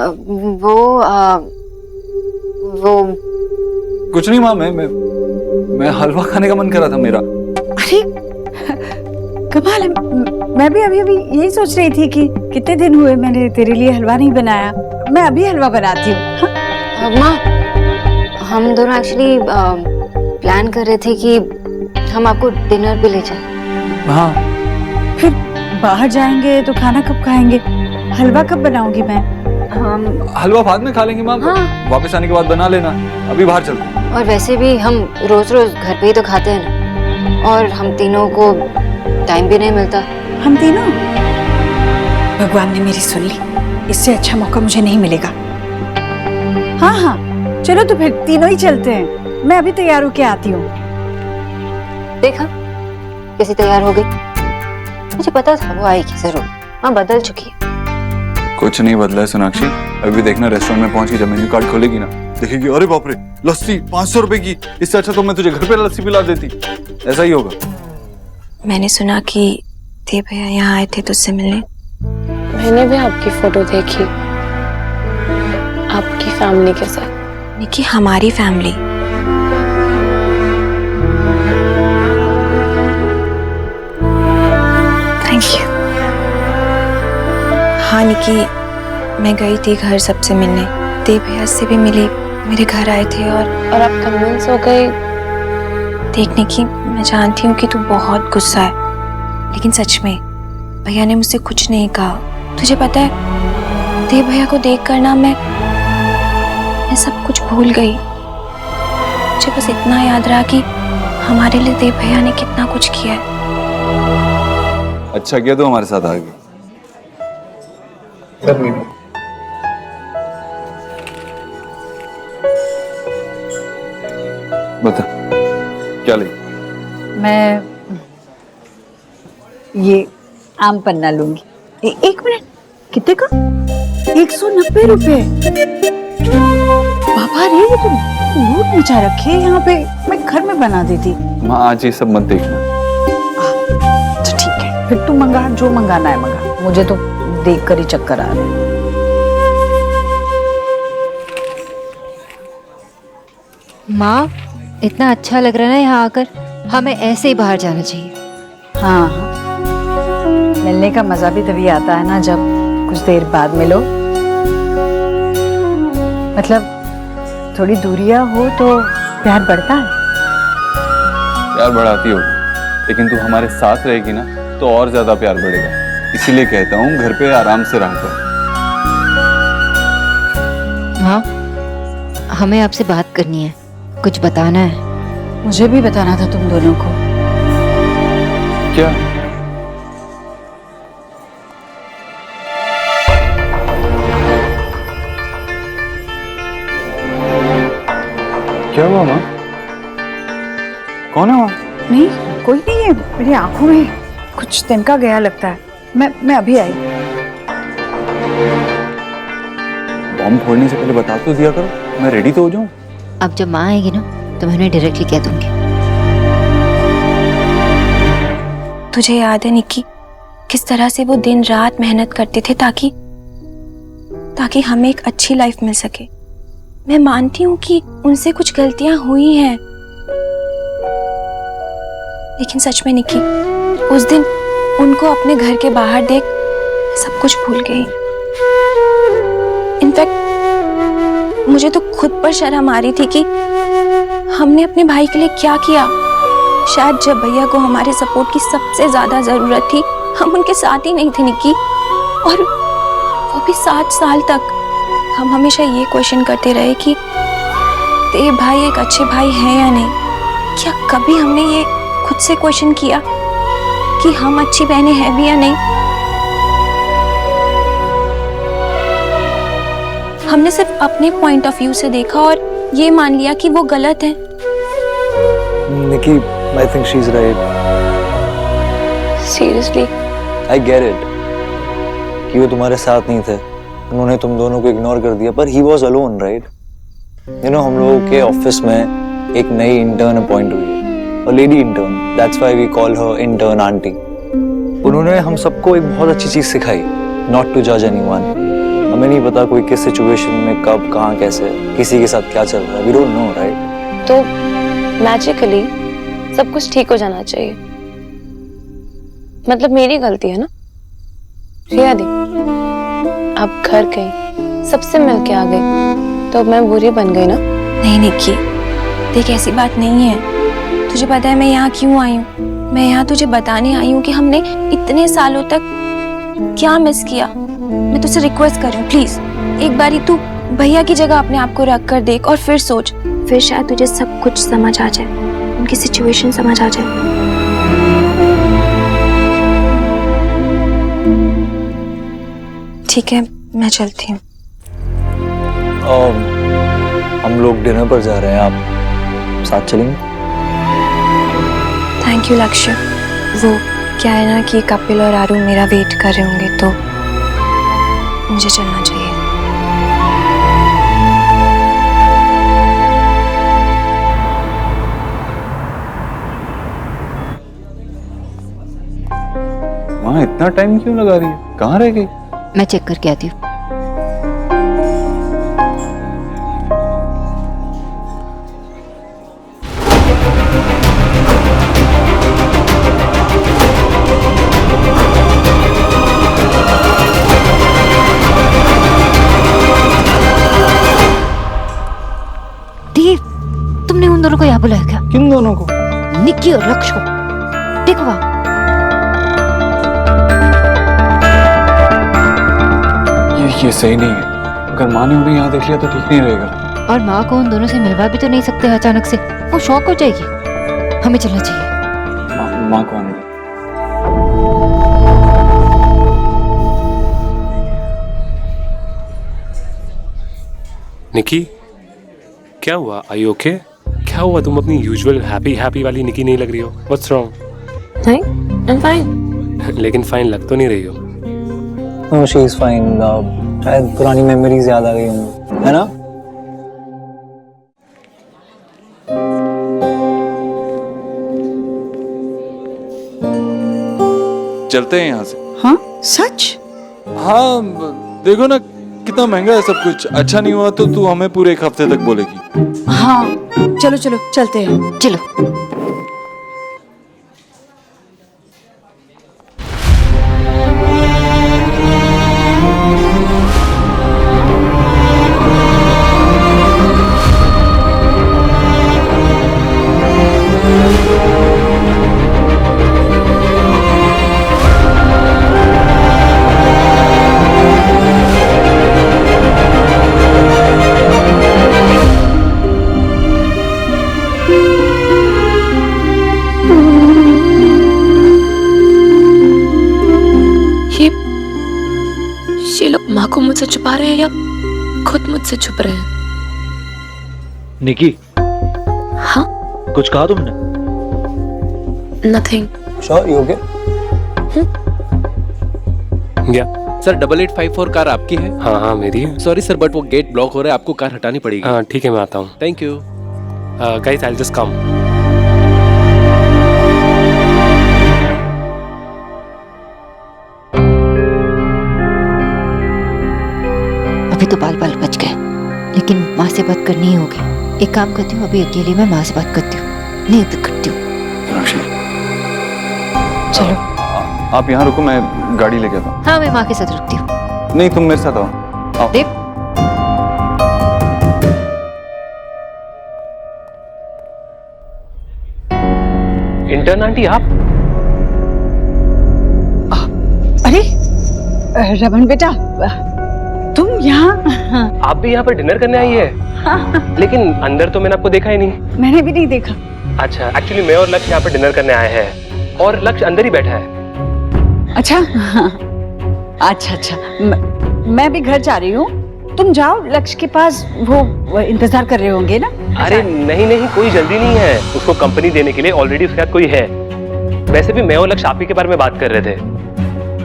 वो कुछ नहीं माँ, मैं हलवा खाने का मन कर रहा था मेरा। अरे कमाल है, मैं भी अभी यही सोच रही थी कि कितने दिन हुए मैंने तेरे लिए हलवा नहीं बनाया। मैं अभी हलवा बनाती हूँ। माँ, हम दोनों एक्चुअली प्लान कर रहे थे कि हम आपको डिनर पे ले जाएं। हाँ, फिर बाहर जाएंगे तो खाना कब खाएंगे? हलवा कब बनाऊंगी मैं? हलवा बाद में खा लेंगे माँ। हाँ। वापस आने के बाद बना लेना, अभी बाहर चलते हैं। और वैसे भी हम रोज रोज घर पे ही तो खाते हैं ना, और हम तीनों को टाइम भी नहीं मिलता। हम तीनों? भगवान ने मेरी सुन ली, इससे अच्छा मौका मुझे नहीं मिलेगा। हाँ हाँ चलो तो फिर तीनों ही चलते हैं। मैं अभी तैयार होके आती हूँ। देखा कैसी तैयार हो गई। मुझे पता था वो आएगी जरूर। माँ बदल चुकी है। कुछ नहीं बदला है सोनाक्षी। अभी देखना रेस्टोरेंट में पहुंच के जब मेन्यू कार्ड खोलेगी ना, देखेगी अरे बाप रे लस्सी 500 रुपए की, इससे अच्छा तो मैं तुझे घर पे लस्सी पिला देती। ऐसा ही होगा। मैंने सुना कि देव भैया यहाँ आए थे तुझसे मिलने। मैंने भी आपकी फोटो देखी आपकी फैमिली के साथ। निकी, हमारी फैमिली। Thank you. हाँ निकी, मैं गई थी घर सबसे मिलने। देव भैया से भी मिली, मेरे घर आए थे। और आप कन्विंस हो गए? देखने की, मैं जानती हूँ कि तू बहुत गुस्सा है, लेकिन सच में भैया ने मुझसे कुछ नहीं कहा। तुझे पता है, देव भैया को देख कर ना मैं सब कुछ भूल गई। मुझे बस इतना याद रहा कि हमारे लिए देव भैया ने कितना कुछ किया है। अच्छा किया तो हमारे साथ आ गई। बता क्या ले? मैं ये आम पन्ना लूंगी। एक मिनट, कितने का? 190 रुपए। बाबा रे, ये तो लूट मचा रखी है यहाँ पे। मैं घर में बना देती। माँ आज ये सब मत देखना। तो ठीक है, फिर तू मंगा, जो मंगाना है मंगा। मुझे तो देख कर ही चक्कर आ रहा है। माँ, इतना अच्छा लग रहा है ना यहाँ आकर। हमें ऐसे ही बाहर जाना चाहिए। हाँ हाँ, मिलने का मजा भी तभी आता है ना जब कुछ देर बाद मिलो। मतलब थोड़ी दूरियां हो तो प्यार बढ़ता है। प्यार बढ़ाती होगी, लेकिन तू हमारे साथ रहेगी ना तो और ज्यादा प्यार बढ़ेगा। इसीलिए कहता हूँ घर पे आराम से रहा कर। हाँ, हमें आपसे बात करनी है, कुछ बताना है। मुझे भी बताना था तुम दोनों को। क्या? क्या हुआ माँ? कौन है वहाँ? नहीं, कोई नहीं है। मेरी आंखों में कुछ तिनका गया लगता है। मैं अभी आई। बॉम्ब फोड़ने से पहले बता तो दिया करो, मैं रेडी तो हो जाऊँ। अब जब माँ आएगी ना तो मैं उन्हें डायरेक्टली कह दूंगी। तुझे याद है निक्की, किस तरह से वो दिन रात मेहनत करते थे ताकि हमें एक अच्छी लाइफ मिल सके। मैं मानती हूँ कि उनसे कुछ गलतियां हुई हैं, लेकिन सच में निक्की, उस दिन उनको अपने घर के बाहर देख सब कुछ भूल गई। इनफैक्ट मुझे तो खुद पर शर्म आ रही थी कि हमने अपने भाई के लिए क्या किया। शायद जब भैया को हमारे सपोर्ट की सबसे ज्यादा जरूरत थी, हम उनके साथ ही नहीं थे निक्की। और वो भी 7 साल तक। हम हमेशा ये क्वेश्चन करते रहे कि देव भाई एक अच्छे भाई हैं या नहीं। क्या कभी हमने ये खुद से क्वेश्चन किया कि हम अच्छी बहनें हैं भी या नहीं? हमने सिर्फ अपने पॉइंट ऑफ व्यू से देखा और ये मान लिया कि वो गलत है। Nikki, I think she's right. Seriously? I get it. कि वो तुम्हारे साथ नहीं थे, उन्होंने तुम दोनों को इग्नोर कर दिया, पर he was alone, right? You know, हम लोगों के ऑफिस में एक नई इंटर्न अपॉइंट हुई है, और lady intern, that's why we call her intern auntie. उन्होंने हम सबको एक बहुत अच्छी चीज सिखाई, not to judge anyone. हमें नहीं पता कोई किस सिचुएशन में कब कहाँ कैसे किसी के साथ क्या चल रहा है, वी डोंट नो राइट। तो मैजिकली सब कुछ ठीक हो जाना चाहिए, मतलब मेरी गलती है ना। रिया दी, आप घर गई, सबसे मिल के आ गई, तो मैं बुरी बन गई ना? नहीं निक्की, देख ऐसी बात नहीं है। तुझे पता है मैं यहाँ क्यों आई हूँ? मैं यहाँ तुझे बताने आई हूँ कि हमने इतने सालों तक क्या मिस किया। मैं तुझसे रिक्वेस्ट कर रही हूँ, प्लीज एक बारी तू भैया की जगह अपने आप को रख कर देख और फिर सोच, फिर शायद तुझे सब कुछ समझ आ जाए, उनकी सिचुएशन समझ आ जाए। ठीक है, मैं चलती हूँ। हम लोग डिनर पर जा रहे हैं, आप साथ चलेंगे? थैंक यू लक्ष्य। वो क्या है ना कि कपिल और आरू मेरा वेट कर रहे होंगे, तो मुझे चलना चाहिए। वहाँ इतना टाइम क्यों लगा रही है? कहाँ रह गई? मैं चेक करके आती हूँ। देव, तुमने उन दोनों को यहाँ बुलाया क्या? किन दोनों को? निक्की और लक्ष्य को। देखो वहाँ। ये सही नहीं है। अगर माँ ने उन्हें यहाँ देख लिया तो ठीक नहीं रहेगा। और माँ को उन दोनों से मिलवा भी तो नहीं सकते अचानक से, वो शौक हो जाएगी। हमें चलना चाहिए। माँ को आने दो। निकी, क्या हुआ? आई ओके? क्या हुआ? तुम अपनी यूजुअल हैप्पी वाली निकी नहीं लग रही हो। What's wrong? नहीं, आई एम फाइन। लेकिन फाइन लग तो नहीं रही हो। No she is fine. शायद पुरानी मेमोरीज याद आ गई होंगी, है ना? चलते हैं यहाँ से। हाँ सच? हाँ, देखो ना कितना महंगा है सब कुछ। अच्छा नहीं हुआ तो तू हमें पूरे एक हफ्ते तक बोलेगी। हाँ चलो चलो चलते हैं। चलो। ये लोग माँ को मुझसे छुपा रहे हैं या खुद मुझसे छुप रहे हैं? निकी, हाँ? कुछ कहा तुमने? नथिंग। Sure, you okay? या सर 8854 कार आपकी है? हाँ हाँ मेरी है। सॉरी सर, बट वो गेट ब्लॉक हो रहा है, आपको कार हटानी पड़ेगी। हाँ ठीक है, मैं आता हूँ। Thank you. Guys, I will just come. अभी तो बाल बाल बच गए, लेकिन माँ से बात करनी ही होगी। एक काम करती हूँ, अभी अकेले मैं माँ से बात करती हूँ, नहीं तक करती हूँ। चलो। आप यहाँ रुको, मैं गाड़ी लेके आता हूँ। हाँ, मैं माँ के साथ रुकती हूँ। नहीं, तुम मेरे साथ आओ। देव, इंटर्न आंटी आप? अरे रमन बेटा, तुम यहाँ? आप भी यहाँ पर डिनर करने आई है? लेकिन अंदर तो मैंने आपको देखा ही नहीं। मैंने भी नहीं देखा। अच्छा, एक्चुअली मैं और लक्ष्य यहाँ पर डिनर करने आए हैं और लक्ष्य अंदर ही बैठा है। अच्छा अच्छा अच्छा, मैं भी घर जा रही हूँ। तुम जाओ, लक्ष्य के पास वो इंतजार कर रहे होंगे ना। अरे नहीं नहीं, कोई जल्दी नहीं है। उसको कंपनी देने के लिए ऑलरेडी उसके साथ कोई है। वैसे भी मैं और लक्ष्य आप ही के बारे में बात कर रहे थे।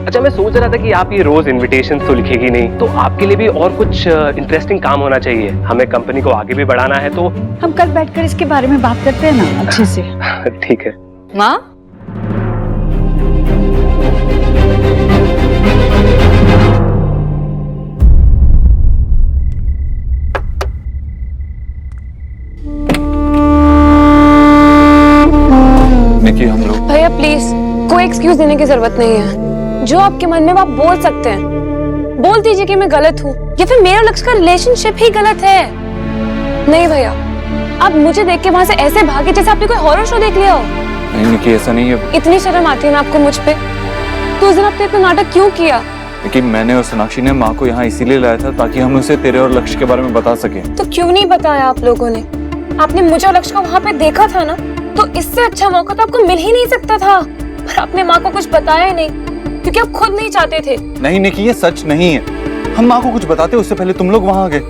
अच्छा, मैं सोच रहा था कि आप ये रोज इनविटेशन तो लिखेगी नहीं, तो आपके लिए भी और कुछ इंटरेस्टिंग काम होना चाहिए। हमें कंपनी को आगे भी बढ़ाना है, तो हम कल बैठकर इसके बारे में बात करते हैं ना अच्छे से। ठीक है। माँ, देने की जरूरत नहीं है। जो आपके मन में वो आप बोल सकते हैं। बोल दीजिए कि मैं गलत हूँ या फिर मेरा लक्ष्य का रिलेशनशिप ही गलत है। नहीं भैया, आप मुझे देख के वहां से ऐसे भागे जैसे आपने कोई हॉरर शो देख लिया हो। नहीं निकी, ऐसा नहीं है। इतनी शर्म आती है ना आपको मुझ पे? तो उस दिन आपने इतना नाटक क्यों किया? लेकिन मैंने और सोनाक्षी ने माँ को यहाँ इसीलिए लाया था ताकि हम उसे तेरे और लक्ष्य के बारे में बता सके। तो क्यों नहीं बताया आप लोगों ने? आपने मुझे और लक्ष्य को वहाँ पे देखा था ना, तो इससे अच्छा मौका तो आपको मिल ही नहीं सकता था। पर आपने माँ को कुछ बताया ही नहीं क्योंकि आप खुद नहीं चाहते थे। नहीं निकी, ये सच नहीं है। हम माँ को कुछ बताते उससे पहले तुम लोग वहाँ आ गए,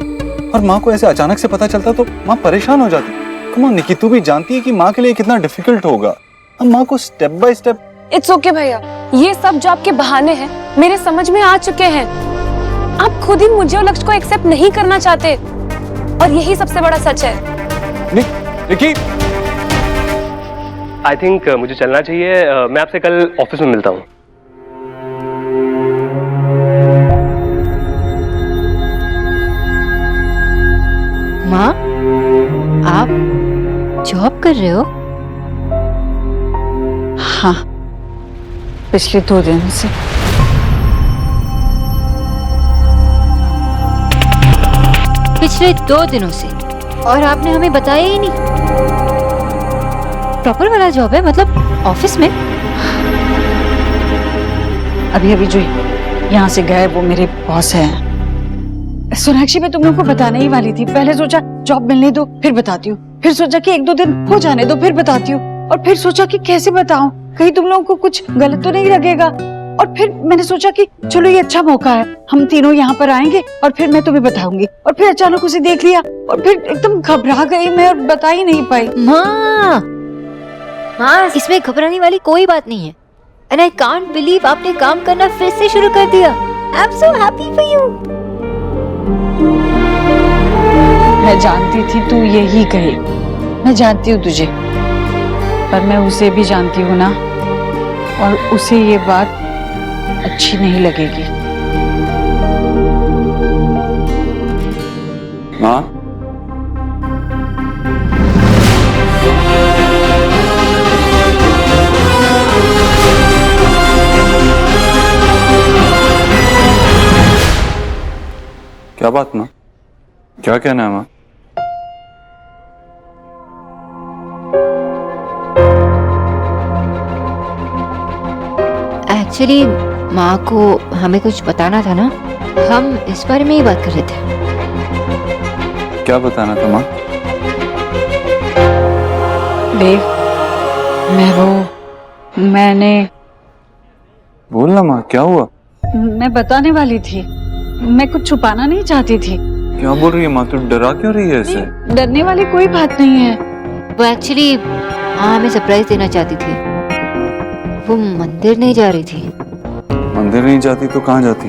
और माँ को ऐसे अचानक से पता चलता तो माँ परेशान हो जाती। कम ऑन निकी, तू भी जानती है कि माँ के लिए कितना डिफिकल्ट होगा। हम माँ को step by step. It's okay भैया, ये सब जो आपके बहाने हैं मेरे समझ में आ चुके हैं। आप खुद ही मुझे और लक्ष्य को एक्सेप्ट नहीं करना चाहते, और यही सबसे बड़ा सच है। निकी, आई थिंक मुझे चलना चाहिए। मैं आपसे कल ऑफिस में मिलता हूँ। माँ, आप जॉब कर रहे हो? हाँ, पिछले 2 दिन से। पिछले 2 दिनों से? और आपने हमें बताया ही नहीं। प्रॉपर वाला जॉब है, मतलब ऑफिस में? अभी अभी जो यहाँ से गए वो मेरे बॉस हैं। सोनाक्षी, मैं तुम लोगों को बताने ही वाली थी। पहले सोचा जॉब मिलने दो फिर बताती हूँ, फिर सोचा कि 1-2 दिन हो जाने दो फिर बताती हूँ, और फिर सोचा कि कैसे बताऊं, कहीं तुम लोगों को कुछ गलत तो नहीं लगेगा। और फिर मैंने सोचा कि चलो ये अच्छा मौका है, हम तीनों यहाँ पर आएंगे और फिर मैं तुम्हें बताऊंगी। और फिर अचानक उसे देख लिया और फिर एकदम घबरा गई मैं और बता ही नहीं पाई। माँ, इसमें घबराने वाली कोई बात नहीं है। एंड आई कांट बिलीव आपने काम करना फिर से शुरू कर दिया। I am so happy for you. मैं जानती थी तू यही कहे, मैं जानती हूँ तुझे, पर मैं उसे भी जानती हूँ ना, और उसे ये बात अच्छी नहीं लगेगी। माँ, क्या बात माँ? क्या कहना है माँ? एक्चुअली माँ को हमें कुछ बताना था ना, हम इस बारे में ही बात कर रहे थे। क्या बताना था माँ? देव, मैंने बोलना माँ, क्या हुआ? मैं बताने वाली थी, मैं कुछ छुपाना नहीं चाहती थी। क्या बोल रही है माँ? तू डरा क्यों रही है ऐसे? डरने वाली कोई बात नहीं है। वो एक्चुअली माँ हमें सरप्राइज देना चाहती थी। वो मंदिर नहीं जा रही थी। मंदिर नहीं जाती तो कहाँ जाती?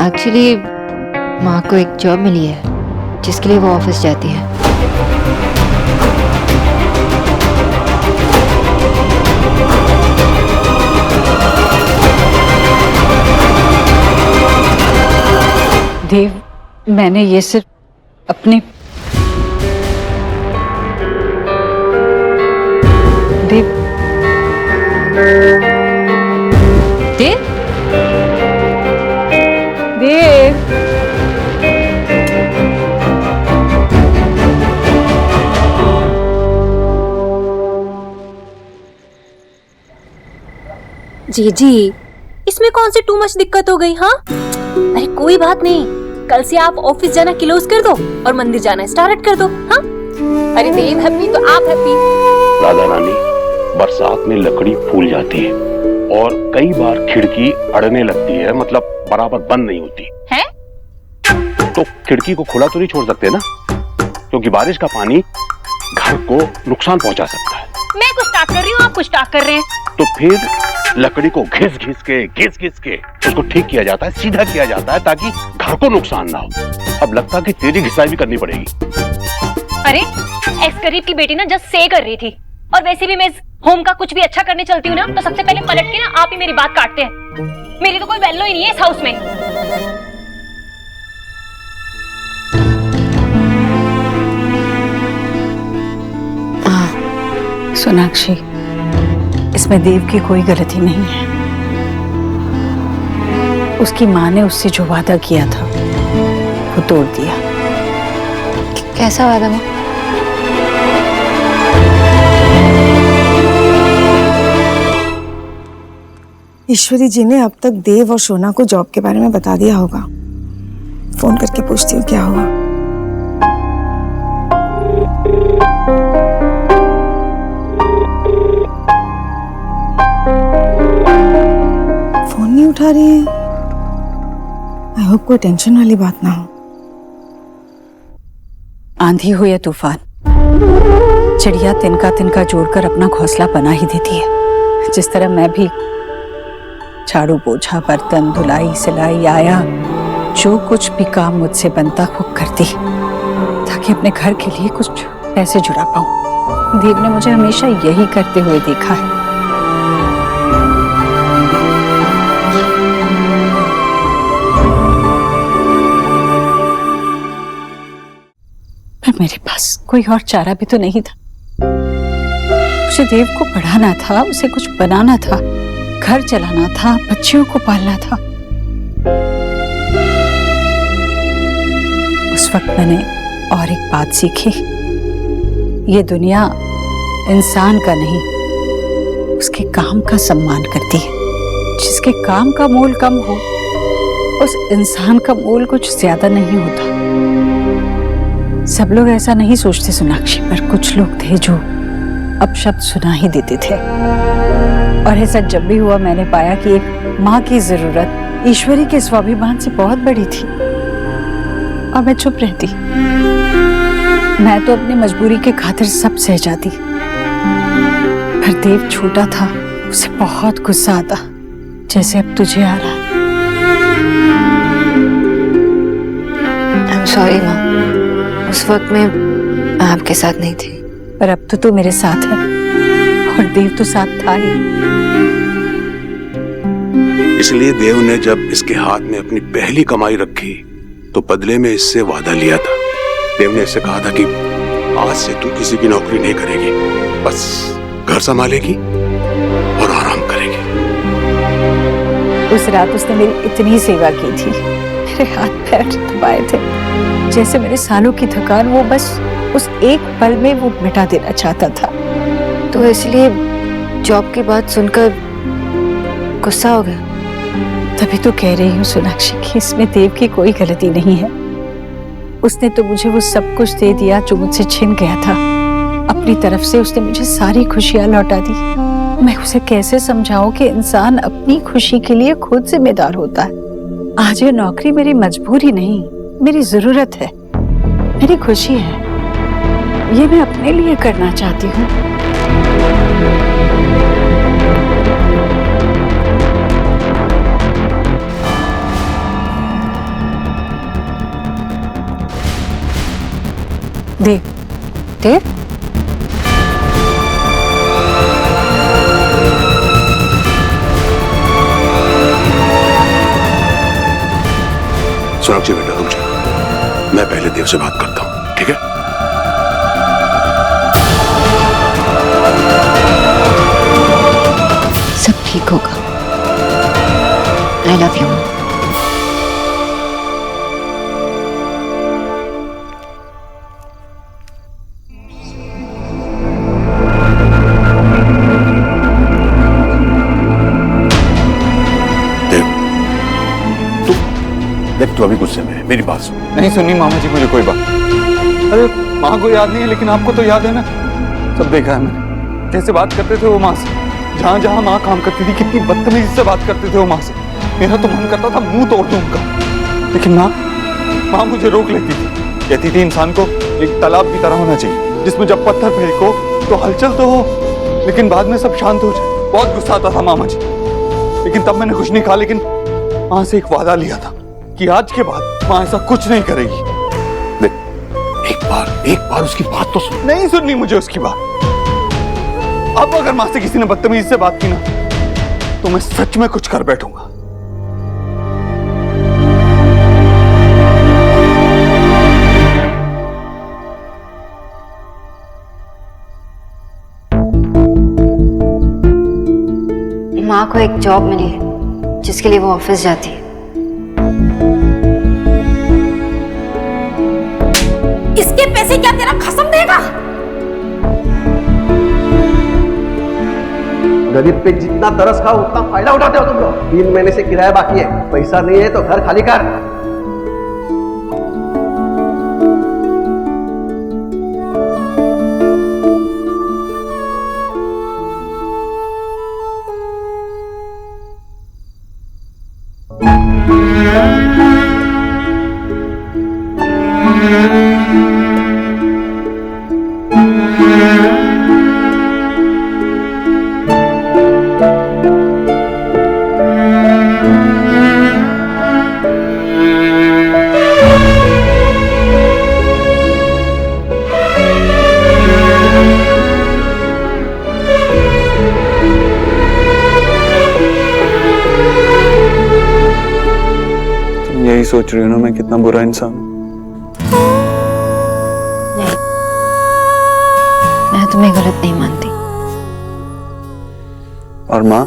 एक्चुअली माँ को एक जॉब मिली है जिसके लिए वो ऑफिस जाती है। देव, मैंने ये सिर्फ अपने देव देव देव जी, इसमें कौन सी टू मच दिक्कत हो गई? हाँ, अरे कोई बात नहीं, कल से आप ऑफिस जाना क्लोज कर दो और मंदिर जाना स्टार्ट कर दो। हाँ, अरे देव हैप्पी तो आप हैप्पी। राधा रानी, बरसात में लकड़ी फूल जाती है और कई बार खिड़की अड़ने लगती है, मतलब बराबर बंद नहीं होती है। तो खिड़की को खुला तो नहीं छोड़ सकते ना, क्योंकि बारिश का पानी घर को नुकसान पहुंचा सकता है। मैं कुछ स्टार्ट कर रही हूँ, आप कुछ स्टार्ट कर रहे हैं। तो फिर लकड़ी को घिस घिस के उसको ठीक किया जाता है, सीधा किया जाता है, ताकि घर को नुकसान ना हो। अब लगता है कि तेरी घिसाई भी करनी पड़ेगी। अरे एक्स करीब की बेटी ना जस्ट से कर रही थी, और वैसे भी मैं होम का कुछ भी अच्छा करने चलती हूँ ना तो सबसे पहले पलट के ना आप ही मेरी बात काटते हैं। मेरी तो कोई वैल्यू ही नहीं है इस हाउस में। सोनाक्षी, इसमें देव की कोई गलती नहीं है। उसकी माँ ने उससे जो वादा किया था वो तोड़ दिया। कैसा वादा माँ? ईश्वरी जी ने अब तक देव और शोना को जॉब के बारे में बता दिया होगा। फोन करके पूछती हूँ क्या हुआ। फोन नहीं उठा रही है। आई होप कोई टेंशन वाली बात ना हो। आंधी हो या तूफान, चिड़िया तिनका तिनका जोड़कर अपना घोंसला बना ही देती है। जिस तरह मैं भी झाड़ू पोछा बर्तन धुलाई सिलाई आया जो कुछ भी काम मुझसे बनता वो करती ताकि अपने घर के लिए कुछ पैसे जुड़ा पाऊं। देव ने मुझे हमेशा यही करते हुए देखा है। पर मेरे पास कोई और चारा भी तो नहीं था। मुझे देव को पढ़ाना था, उसे कुछ बनाना था, घर चलाना था, बच्चियों को पालना था। उस वक्त मैंने और एक बात सीखी, ये दुनिया इंसान का नहीं उसके काम का सम्मान करती है। जिसके काम का मोल कम हो उस इंसान का मोल कुछ ज्यादा नहीं होता। सब लोग ऐसा नहीं सोचते सोनाक्षी, पर कुछ लोग थे जो अपशब्द सुना ही देते थे। और ऐसा जब भी हुआ मैंने पाया कि एक माँ की जरूरत ईश्वरी के स्वाभिमान से बहुत बड़ी थी और मैं चुप रहती। मैं तो अपनी मजबूरी के खातिर सब सह जाती। पर देव छोटा था, उसे बहुत गुस्सा आता, जैसे अब तुझे आ रहा है। आई एम सॉरी माँ, उस वक्त मैं आपके साथ नहीं थी। पर अब तो तू मेरे साथ है और देव तो साथ था ही। इसलिए देव ने जब इसके हाथ में अपनी पहली कमाई रखी तो बदले में इससे वादा लिया था। देव ने इससे कहा था कि आज से तू किसी की नौकरी नहीं करेगी, बस घर संभालेगी और आराम करेगी। उस रात उसने मेरी इतनी सेवा की थी, मेरे हाथ पैर दबाए थे, जैसे मेरे सालों की थकान वो बस उस एक पल में वो मिटा देना चाहता था। तो इसलिए जॉब की बात सुनकर गुस्सा हो गया? तभी तो कह रही हूँ सोनाक्षी कि इसमें देव की कोई गलती नहीं है। उसने तो मुझे वो सब कुछ दे दिया जो मुझसे छिन गया था। अपनी तरफ से उसने मुझे सारी खुशियां लौटा दी। मैं उसे कैसे समझाऊं कि इंसान अपनी खुशी के लिए खुद जिम्मेदार होता है। आज ये नौकरी मेरी मजबूरी नहीं, मेरी जरूरत है, मेरी खुशी है। ये मैं अपने लिए करना चाहती हूँ। देव, देव, सोनाक्षी बेटा रुक जा, मैं पहले देव से बात करता हूँ, ठीक है? सब ठीक होगा। आई लव यू। देख तू अभी गुस्से में है, मेरी बात सुन। नहीं सुननी मामा जी मुझे कोई बात। अरे माँ को याद नहीं है लेकिन आपको तो याद है ना। सब देखा है मैंने, कैसे बात करते थे वो माँ से। जहाँ जहाँ माँ काम करती थी कितनी बदतमीजी से बात करते थे वो माँ से। मेरा तो मन करता था मुंह तोड़ दूं उनका, लेकिन माँ मुझे रोक लेती थी। कहती थी इंसान को एक तालाब की तरह होना चाहिए जिसमें जब पत्थर फेंको तो हलचल तो हो लेकिन बाद में सब शांत हो जाए। बहुत गुस्सा आता था मामा जी, लेकिन तब मैंने कुछ नहीं कहा। लेकिन माँ से एक वादा लिया था कि आज के बाद माँ ऐसा कुछ नहीं करेगी। एक बार उसकी बात तो सुन। नहीं सुननी मुझे उसकी बात। अब अगर माँ से किसी ने बदतमीजी से बात की ना तो मैं सच में कुछ कर बैठूंगा। को एक जॉब मिली है जिसके लिए वो ऑफिस जाती है। इसके पैसे क्या तेरा खसम देगा? गरीब पे जितना तरस खाओ उतना फायदा उठाते हो तुम लोग। 3 महीने से किराया बाकी है, पैसा नहीं है तो घर खाली कर। यही सोच रही हूँ ना मैं कितना बुरा इंसान हूँ। नहीं, मैं तुम्हें गलत नहीं मानती। और माँ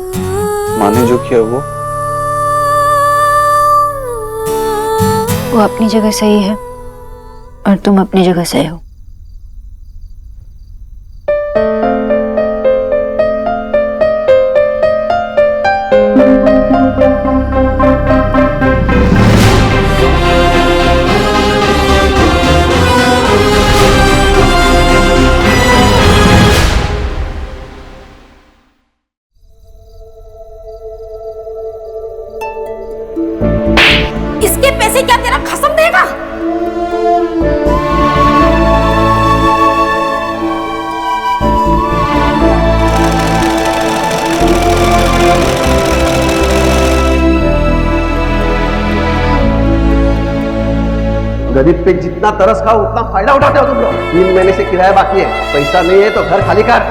ने जो किया वो अपनी जगह सही है और तुम अपनी जगह सही हो। इसके पैसे क्या तेरा खसम देगा? गरीब पे जितना तरस खाओ उतना फायदा उठाते हो तुम लोग। 3 महीने से किराया बाकी है, पैसा नहीं है तो घर खाली कर।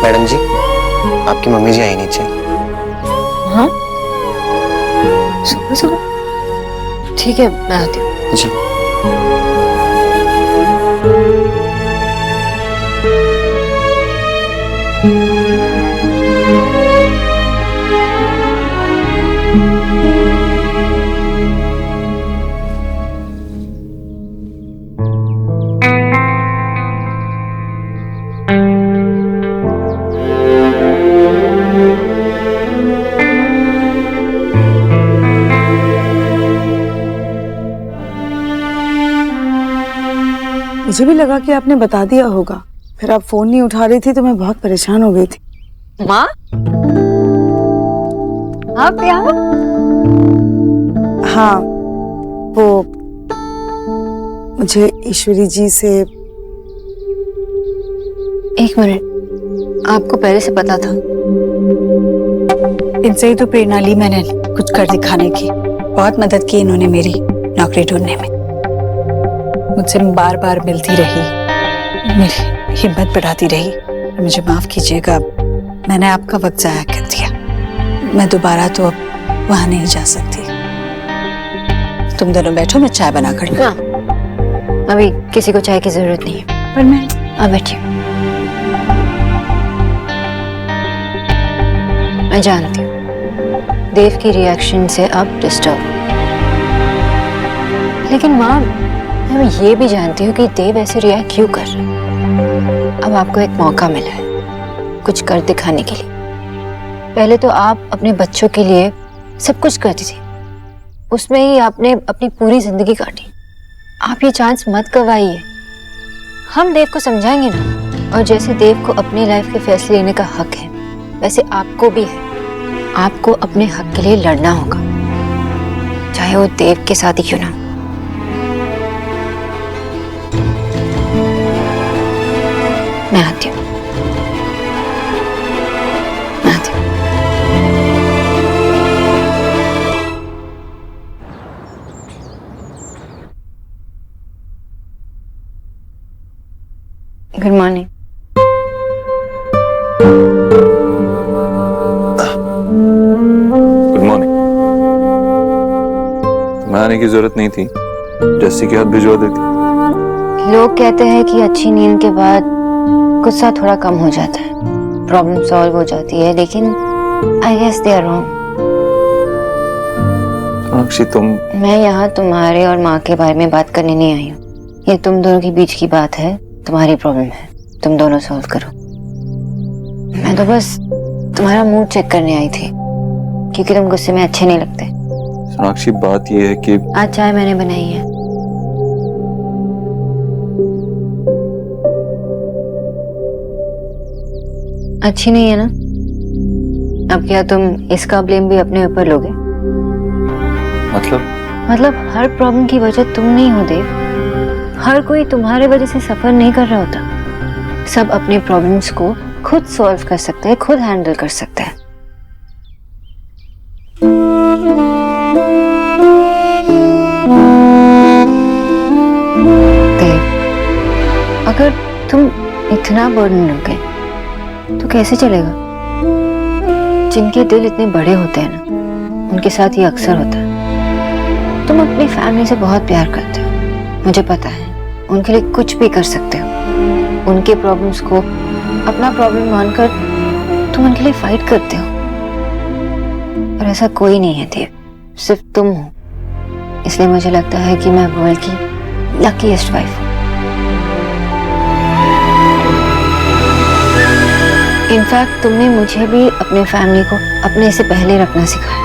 मैडम जी, आपकी मम्मी जी आई नीचे। हाँ, सुबह सुबह? ठीक है, मैं आती हूँ। जी। मुझे भी लगा कि आपने बता दिया होगा, फिर आप फोन नहीं उठा रही थी तो मैं बहुत परेशान हो गई थी। माँ, आप यहाँ? हाँ, वो मुझे ईश्वरी जी से। एक मिनट, आपको पहले से पता था? इनसे ही तो प्रेरणा ली मैंने कुछ कर दिखाने की। बहुत मदद की इन्होंने मेरी नौकरी ढूंढने में। मुझसे बार बार मिलती रही, मेरी हिम्मत बढ़ाती रही। मुझे माफ कीजिएगा, मैंने आपका वक्त जाया कर दिया। मैं दोबारा तो अब वहां नहीं जा सकती। तुम दोनों बैठो, मैं चाय बना कर लूं। अभी किसी को चाय की जरूरत नहीं है। पर मैं आप बैठिए। मैं जानती हूँ देव की रिएक्शन से आप डिस्टर्ब। लेकिन माँ, मैं ये भी जानती हूँ कि देव ऐसे रिएक्ट क्यों कर रहा है। अब आपको एक मौका मिला है कुछ कर दिखाने के लिए। पहले तो आप अपने बच्चों के लिए सब कुछ करती थी, उसमें ही आपने अपनी पूरी जिंदगी काटी। आप ये चांस मत गवाइए। हम देव को समझाएंगे ना, और जैसे देव को अपनी लाइफ के फैसले लेने का हक है, वैसे आपको भी है। आपको अपने हक के लिए लड़ना होगा, चाहे वो देव के साथ ही क्यों ना। मैं आती हूँ। मैं आती हूँ। Good morning. Good morning. मैं आने की जरूरत नहीं थी, जैसी की हाथ भिजवा देती। लोग कहते हैं कि अच्छी नींद के बाद गुस्सा थोड़ा कम हो जाता है, प्रॉब्लम सॉल्व हो जाती है, लेकिन I guess they are wrong. Sakshi, तुम। मैं यहाँ तुम्हारे और माँ के बारे में बात करने नहीं आई हूँ। ये तुम दोनों के बीच की बात है, तुम्हारी प्रॉब्लम है, तुम दोनों सॉल्व करो। मैं तो बस तुम्हारा मूड चेक करने आई थी, क्योंकि तुम गुस्से में अच्छे नहीं लगते। साक्षी, बात ये है कि आज चाय मैंने बनाई है। अच्छी नहीं है ना? अब क्या तुम इसका ब्लेम भी अपने ऊपर लोगे? मतलब हर प्रॉब्लम की वजह तुम नहीं हो देव। हर कोई तुम्हारे वजह से सफर नहीं कर रहा होता। सब अपने प्रॉब्लम्स को खुद सॉल्व कर सकते हैं, खुद हैंडल कर सकते हैं। देव, अगर तुम इतना बर्डन लोगे तो कैसे चलेगा? जिनके दिल इतने बड़े होते हैं ना, उनके साथ ये अक्सर होता है। तुम अपनी फैमिली से बहुत प्यार करते हो, मुझे पता है। उनके लिए कुछ भी कर सकते हो। उनके प्रॉब्लम्स को अपना प्रॉब्लम मानकर तुम उनके लिए फाइट करते हो। पर ऐसा कोई नहीं है देव, सिर्फ तुम हो। इसलिए मुझे लगता है कि मैं वर्ल्ड की लकीएस्ट वाइफ हूँ। इनफैक्ट तुमने मुझे भी अपने फैमिली को अपने से पहले रखना सिखाया।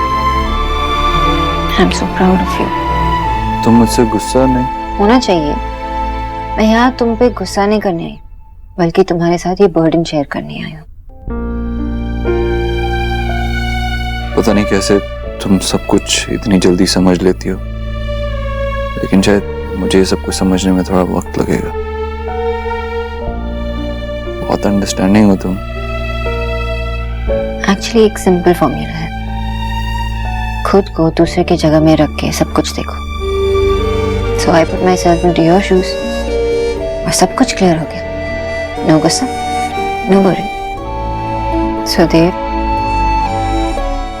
I am so proud of you. तुम मुझसे गुस्सा नहीं होना चाहिए। मैं यहाँ तुम पे गुस्सा नहीं करने आई, बल्कि तुम्हारे साथ ये बर्डन शेयर करने आई हूँ। पता नहीं कैसे तुम सब कुछ इतनी जल्दी समझ लेती हो, लेकिन शायद मुझे ये सब कुछ समझने में थोड़ा वक्त लगेगा। बहुत अंडरस्टैंडिंग हो तुम। एक्चुअली एक सिंपल फॉर्मूला है, खुद को दूसरे की जगह में रख के सब कुछ देखो। So I put myself into your shoes और सब कुछ क्लियर हो गया। नो गुस्सा, नो वरी। सो देव,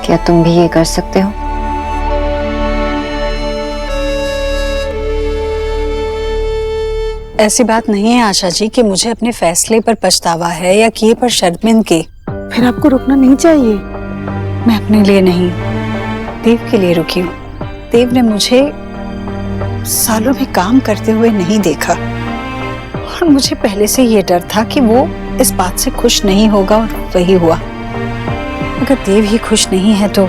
क्या तुम भी ये कर सकते हो? ऐसी बात नहीं है आशा जी कि मुझे अपने फैसले पर पछतावा है या किए पर शर्मिंदगी। फिर आपको रुकना नहीं चाहिए। मैं अपने लिए नहीं, देव के लिए रुकी हूँ। देव ने मुझे सालों में काम करते हुए नहीं देखा, और मुझे पहले से ये डर था कि वो इस बात से खुश नहीं होगा, और वही हुआ। अगर देव ही खुश नहीं है तो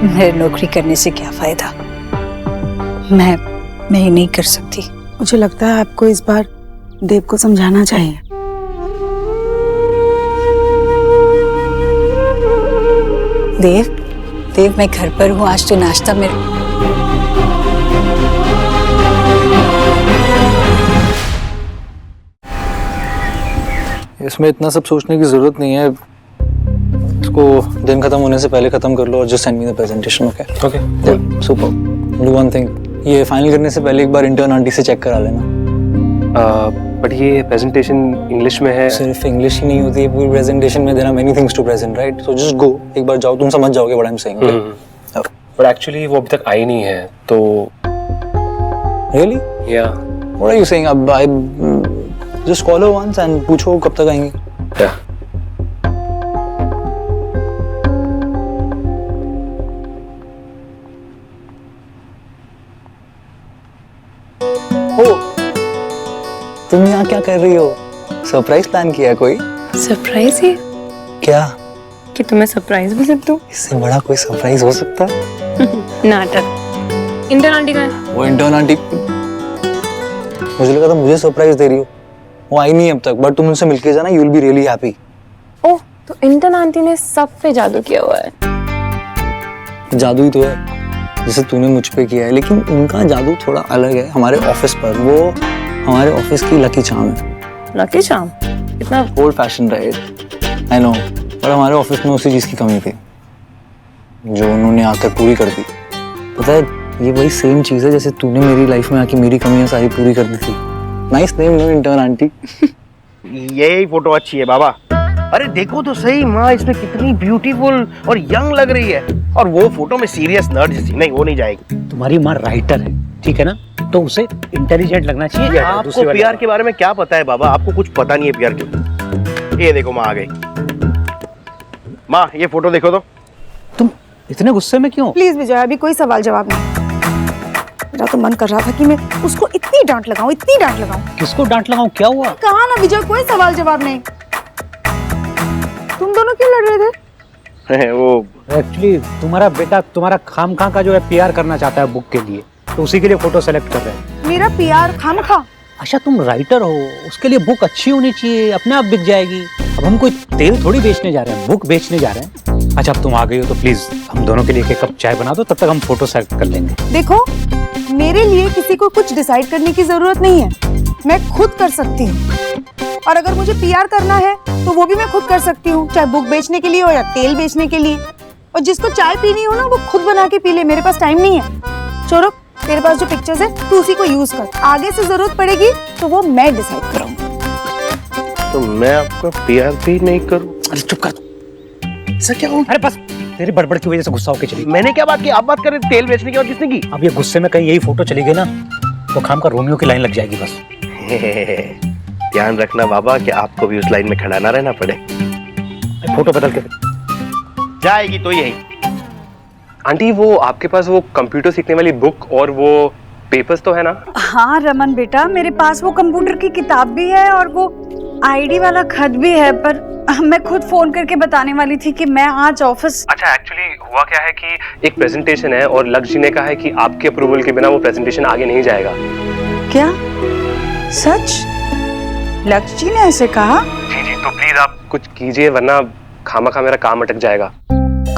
मेरे नौकरी करने से क्या फायदा? मैं ये नहीं कर सकती। मुझे लगता है आपको इस बार देव को समझाना चाहिए। देव, मैं घर पर हूँ, आज तो नाश्ता में। इसमें इतना सब सोचने की जरूरत नहीं है। इसको दिन खत्म होने से पहले खत्म कर लो और just send me the presentation. Okay okay, super. Do one thing, ये फाइनल करने से पहले एक बार इंटर्न आंटी से चेक करा लेना। बट ये प्रेजेंटेशन इंग्लिश में है। सिर्फ इंग्लिश ही नहीं होती है पूरी प्रेजेंटेशन में। There are many things to present, right? So just go, एक बार जाओ, तुम समझ जाओगे what I am saying. But actually वो अभी तक आई नहीं है, तो रियली या व्हाट आर यू सेइंग? अब I just call her once and पूछो कब तक आएंगे। या तुम यहाँ क्या कर रही हो? सरप्राइज प्लान किया कोई? सरप्राइज ही क्या? कि तुम्हें सरप्राइज भी सकती हूँ। इससे बड़ा कोई सरप्राइज हो सकता है? नाटक। इंटर्न आंटी का है। वो इंटर्न आंटी, मुझे लगा था मुझे सरप्राइज दे रही हो। वो आई नहीं अब तक, बट तुम उनसे मिलके जाना, you will be really happy. Oh, तो इंटर्न आंटी ने सब पे जादू किया हुआ है। जादू ही तो है, जैसे तूने मुझ पे किया है, लेकिन उनका जादू थोड़ा अलग है हमारे ऑफिस पर। वो हमारे ऑफिस की लकी चार्म है। Lucky charm? इतना old fashion right, I know, पर हमारे ऑफिस में उसी चीज की कमी थी जो उन्होंने आकर पूरी कर दी। पता है, ये वही सेम चीज है जैसे तूने मेरी लाइफ में आके मेरी कमियां सारी पूरी कर दी थी। Nice name no intern aunty. यही फोटो अच्छी है बाबा। अरे देखो तो सही, माँ इसमें कितनी ब्यूटीफुल और यंग लग रही है। और वो फोटो में सीरियस नर्ड जैसी। नहीं, वो नहीं जाएगी। तुम्हारी माँ राइटर है, ठीक है ना, तो उसे इंटेलिजेंट लगना चाहिए। आपको पीआर के बारे में क्या पता है बाबा? आपको कुछ पता नहीं है पीआर के। ये देखो माँ आ गई। माँ ये फोटो देखो तो। तुम इतने गुस्से में क्यों? प्लीज विजय, अभी कोई सवाल जवाब नहीं। मेरा तो मन कर रहा था कि मैं उसको इतनी डांट लगाऊं, इतनी डांट लगाऊं। किसको डांट लगाऊं? क्या हुआ? कहा ना विजय, कोई सवाल जवाब नहीं। तुम दोनों क्यों लड़ रहे थे? वो एक्चुअली तुम्हारा बेटा तुम्हारा खामखा का जो है पीआर करना चाहता है बुक के लिए, तो उसी के लिए फोटो सेलेक्ट कर रहे हैं। मेरा पीआर खामखा? अच्छा, तुम राइटर हो, उसके लिए बुक अच्छी होनी चाहिए, अपने आप बिक जाएगी। अब हम कोई तेल थोड़ी बेचने जा रहे हैं, बुक बेचने जा रहे हैं। अच्छा, अब तुम आ गई हो तो प्लीज हम दोनों के लिए एक कप चाय बना दो, तब तक हम फोटो सेलेक्ट कर लेंगे। देखो, मेरे लिए किसी को कुछ डिसाइड करने की जरूरत नहीं है, मैं खुद कर सकती हूँ। और अगर मुझे पीआर करना है तो वो भी मैं खुद कर सकती हूँ, चाहे बुक बेचने के लिए हो या तेल बेचने के लिए। और जिसको चाय पीनी हो ना, वो खुद बना के पी ले, मेरे पास टाइम नहीं है। चोरो, तेरे पास जो पिक्चर्स है तू उसी को यूज कर, आगे से जरूरत पड़ेगी तो वो मैं डिसाइड करूंगी। तो मैं आपका पीआर भी नहीं करूं? अरे चुप कर, ऐसा क्या हो? अरे बस तेरी बड़बड़ की वजह से गुस्सा होकर चली। मैंने क्या बात की? आप बात करें तेल बेचने की, और किसने की? अब ये गुस्से में कहीं यही फोटो चली गई ना, तो खाम का रोमियो की लाइन लग जाएगी बस। ध्यान रखना बाबा कि आपको भी उस लाइन में खड़ा ना रहना पड़े। फोटो बदल के जाएगी तो यही। आंटी, वो आपके पास वो कंप्यूटर सीखने वाली बुक और वो पेपर्स तो है ना? हाँ रमन बेटा, मेरे पास वो कंप्यूटर की किताब भी है और वो आईडी वाला खत भी है, पर मैं खुद फोन करके बताने वाली थी कि मैं आज ऑफिस। अच्छा, एक्चुअली हुआ क्या है कि एक प्रेजेंटेशन है और लक्ष्य जी ने कहा है कि आपके अप्रूवल के बिना वो प्रेजेंटेशन आगे नहीं जाएगा। क्या सच? लक्ष्य जी ने ऐसे कहा? जी जी, तो प्लीज आप कुछ कीजिए, वरना खामखा मेरा काम अटक जाएगा।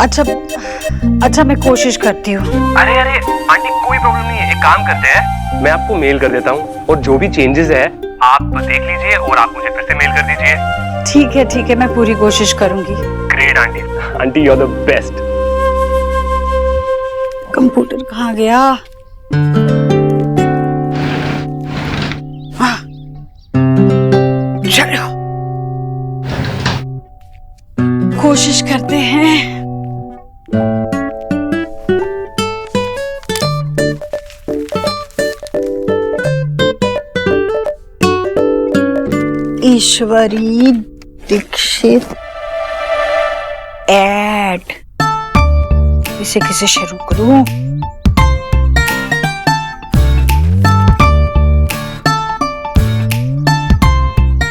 अच्छा मैं कोशिश करती हूँ। अरे आंटी, कोई प्रॉब्लम नहीं है, एक काम करते हैं, मैं आपको मेल कर देता हूँ और जो भी चेंजेस है आप देख लीजिए और आप मुझे फिर से मेल कर दीजिए। ठीक है, मैं पूरी कोशिश करूंगी। Great aunty, aunty you are the best. Computer कहाँ गया? चलो कोशिश करते हैं। ईश्वरी दीक्षित ऐड, इसे किसे शुरू करूं?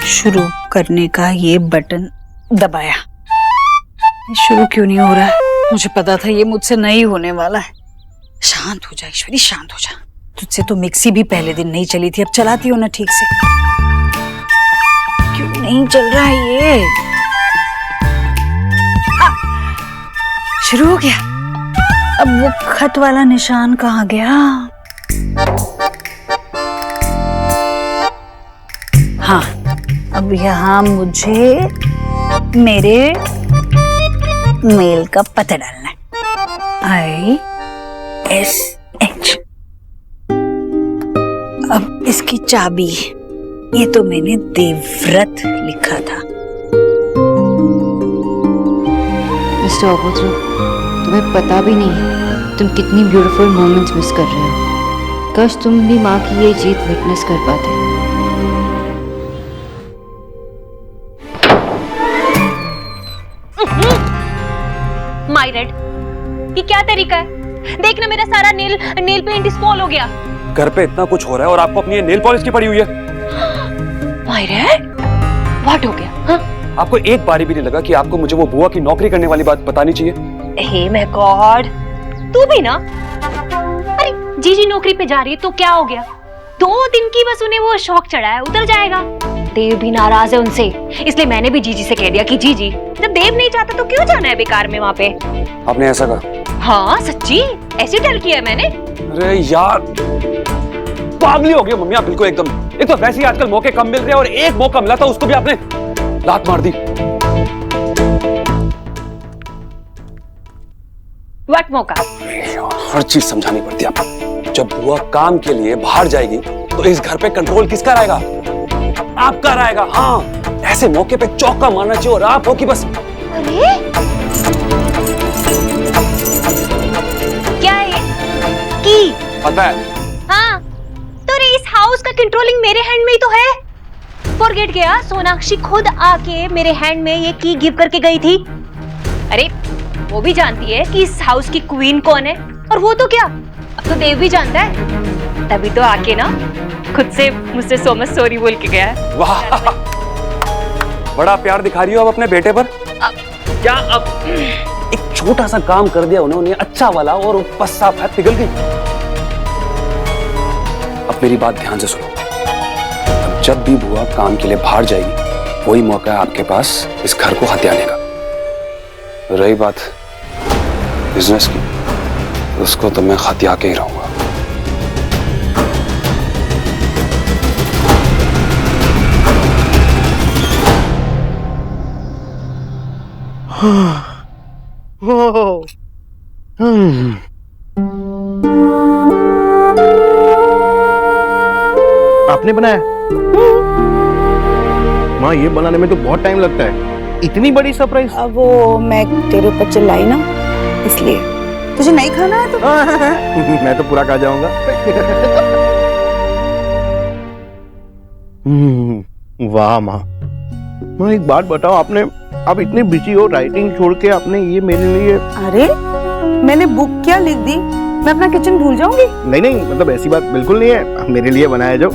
शुरू करने का ये बटन दबाया, शुरू क्यों नहीं हो रहा है? मुझे पता था ये मुझसे नहीं होने वाला है। शांत हो जा ईश्वरी, शांत हो जा। तुझसे तो मिक्सी भी पहले दिन नहीं चली थी, अब चलाती हो ना ठीक से। क्यों नहीं चल रहा है ये? शुरू हो गया। अब वो खत वाला निशान कहाँ गया? हाँ, अब यहाँ मुझे मेरे मेल का पता डालना है, ISH। अब इसकी चाबी, ये तो मैंने देवव्रत लिखा था। मिस्टर अभद्र, तुम्हें पता भी नहीं तुम कितनी ब्यूटीफुल मोमेंट्स मिस कर रहे हो। काश तुम भी माँ की ये जीत विटनेस कर पाते। माय रेड, ये क्या तरीका है? देखना मेरा सारा नेल पेंट स्पॉइल हो गया। घर पे इतना कुछ हो रहा है और आपको अपनी नेल पॉलिश की पड़ी हुई है। व्हाट हो गया? हाँ? आपको एक बारी भी नहीं लगा कि आपको मुझे वो बुआ की नौकरी करने वाली बात बतानी चाहिए? हे माय गॉड, तू भी ना। अरे जीजी नौकरी पे जा रही है तो क्या हो गया? 2 दिन की बस उन्हें वो शौक चढ़ा है, उतर जाएगा। देव भी नाराज है उनसे, इसलिए मैंने भी जीजी से कह दिया कि जीजी, जब देव नहीं चाहता तो क्यों जाना है बेकार में वहाँ पे। आपने ऐसा कहा? हाँ सच्ची, ऐसे डर किया है मैंने। अरे यार, पागली हो गई मम्मी आप बिल्कुल एकदम। एक तो वैसे ही आजकल मौके कम मिल रहे हैं और एक मौका मिला था उसको भी आपने लात मार दी। व्हाट मौका? हर चीज समझानी पड़ती है आपको। जब बुआ काम के लिए बाहर जाएगी तो इस घर पे कंट्रोल किसका रहेगा? आपका रहेगा। हाँ, ऐसे मौके पे चौका मारना चाहिए और आप हो कि बस। अरे क्या है की? पता है। हाँ, तो रे इस हाउस का कंट्रोलिंग मेरे हैंड में ही तो है। फॉरगेट गया, सोनाक्षी खुद आके मेरे हैंड में ये की गिव करके गई थी। अरे वो भी जानती है कि इस हाउस की क्वीन कौन है, और वो तो क्या, अब तो देव भी जानता है। तभी तो आके ना खुद से मुझसे सो मच सॉरी बोल के गया है। वाह, बड़ा प्यार दिखा रही हो आप अपने बेटे पर। क्या अब एक छोटा सा काम कर दिया उन्होंने अच्छा वाला और बस साफ है पिघल गई। अब मेरी बात ध्यान से सुनो। अब जब भी बुआ काम के लिए बाहर जाएगी वही मौका है आपके पास इस घर को हथियाने का। रही बात बिजनेस की, उसको तो मैं हथिया के ही रहूंगा। आपने बनाया? माँ, ये बनाने में तो बहुत टाइम लगता है। इतनी बड़ी सरप्राइज। अब वो मैं तेरे ऊपर चिल्लाई ना, इसलिए। तुझे नहीं खाना है तो? मैं तो पूरा खा जाऊंगा। वाह माँ। माँ एक बात बताओ, आपने आप इतने बिजी हो, राइटिंग छोड़ के आपने ये मेरे लिए। अरे मैंने बुक क्या लिख दी, मैं अपना किचन भूल जाऊंगी? नहीं नहीं, मतलब ऐसी बात बिल्कुल नहीं है, मेरे लिए बनाया जो।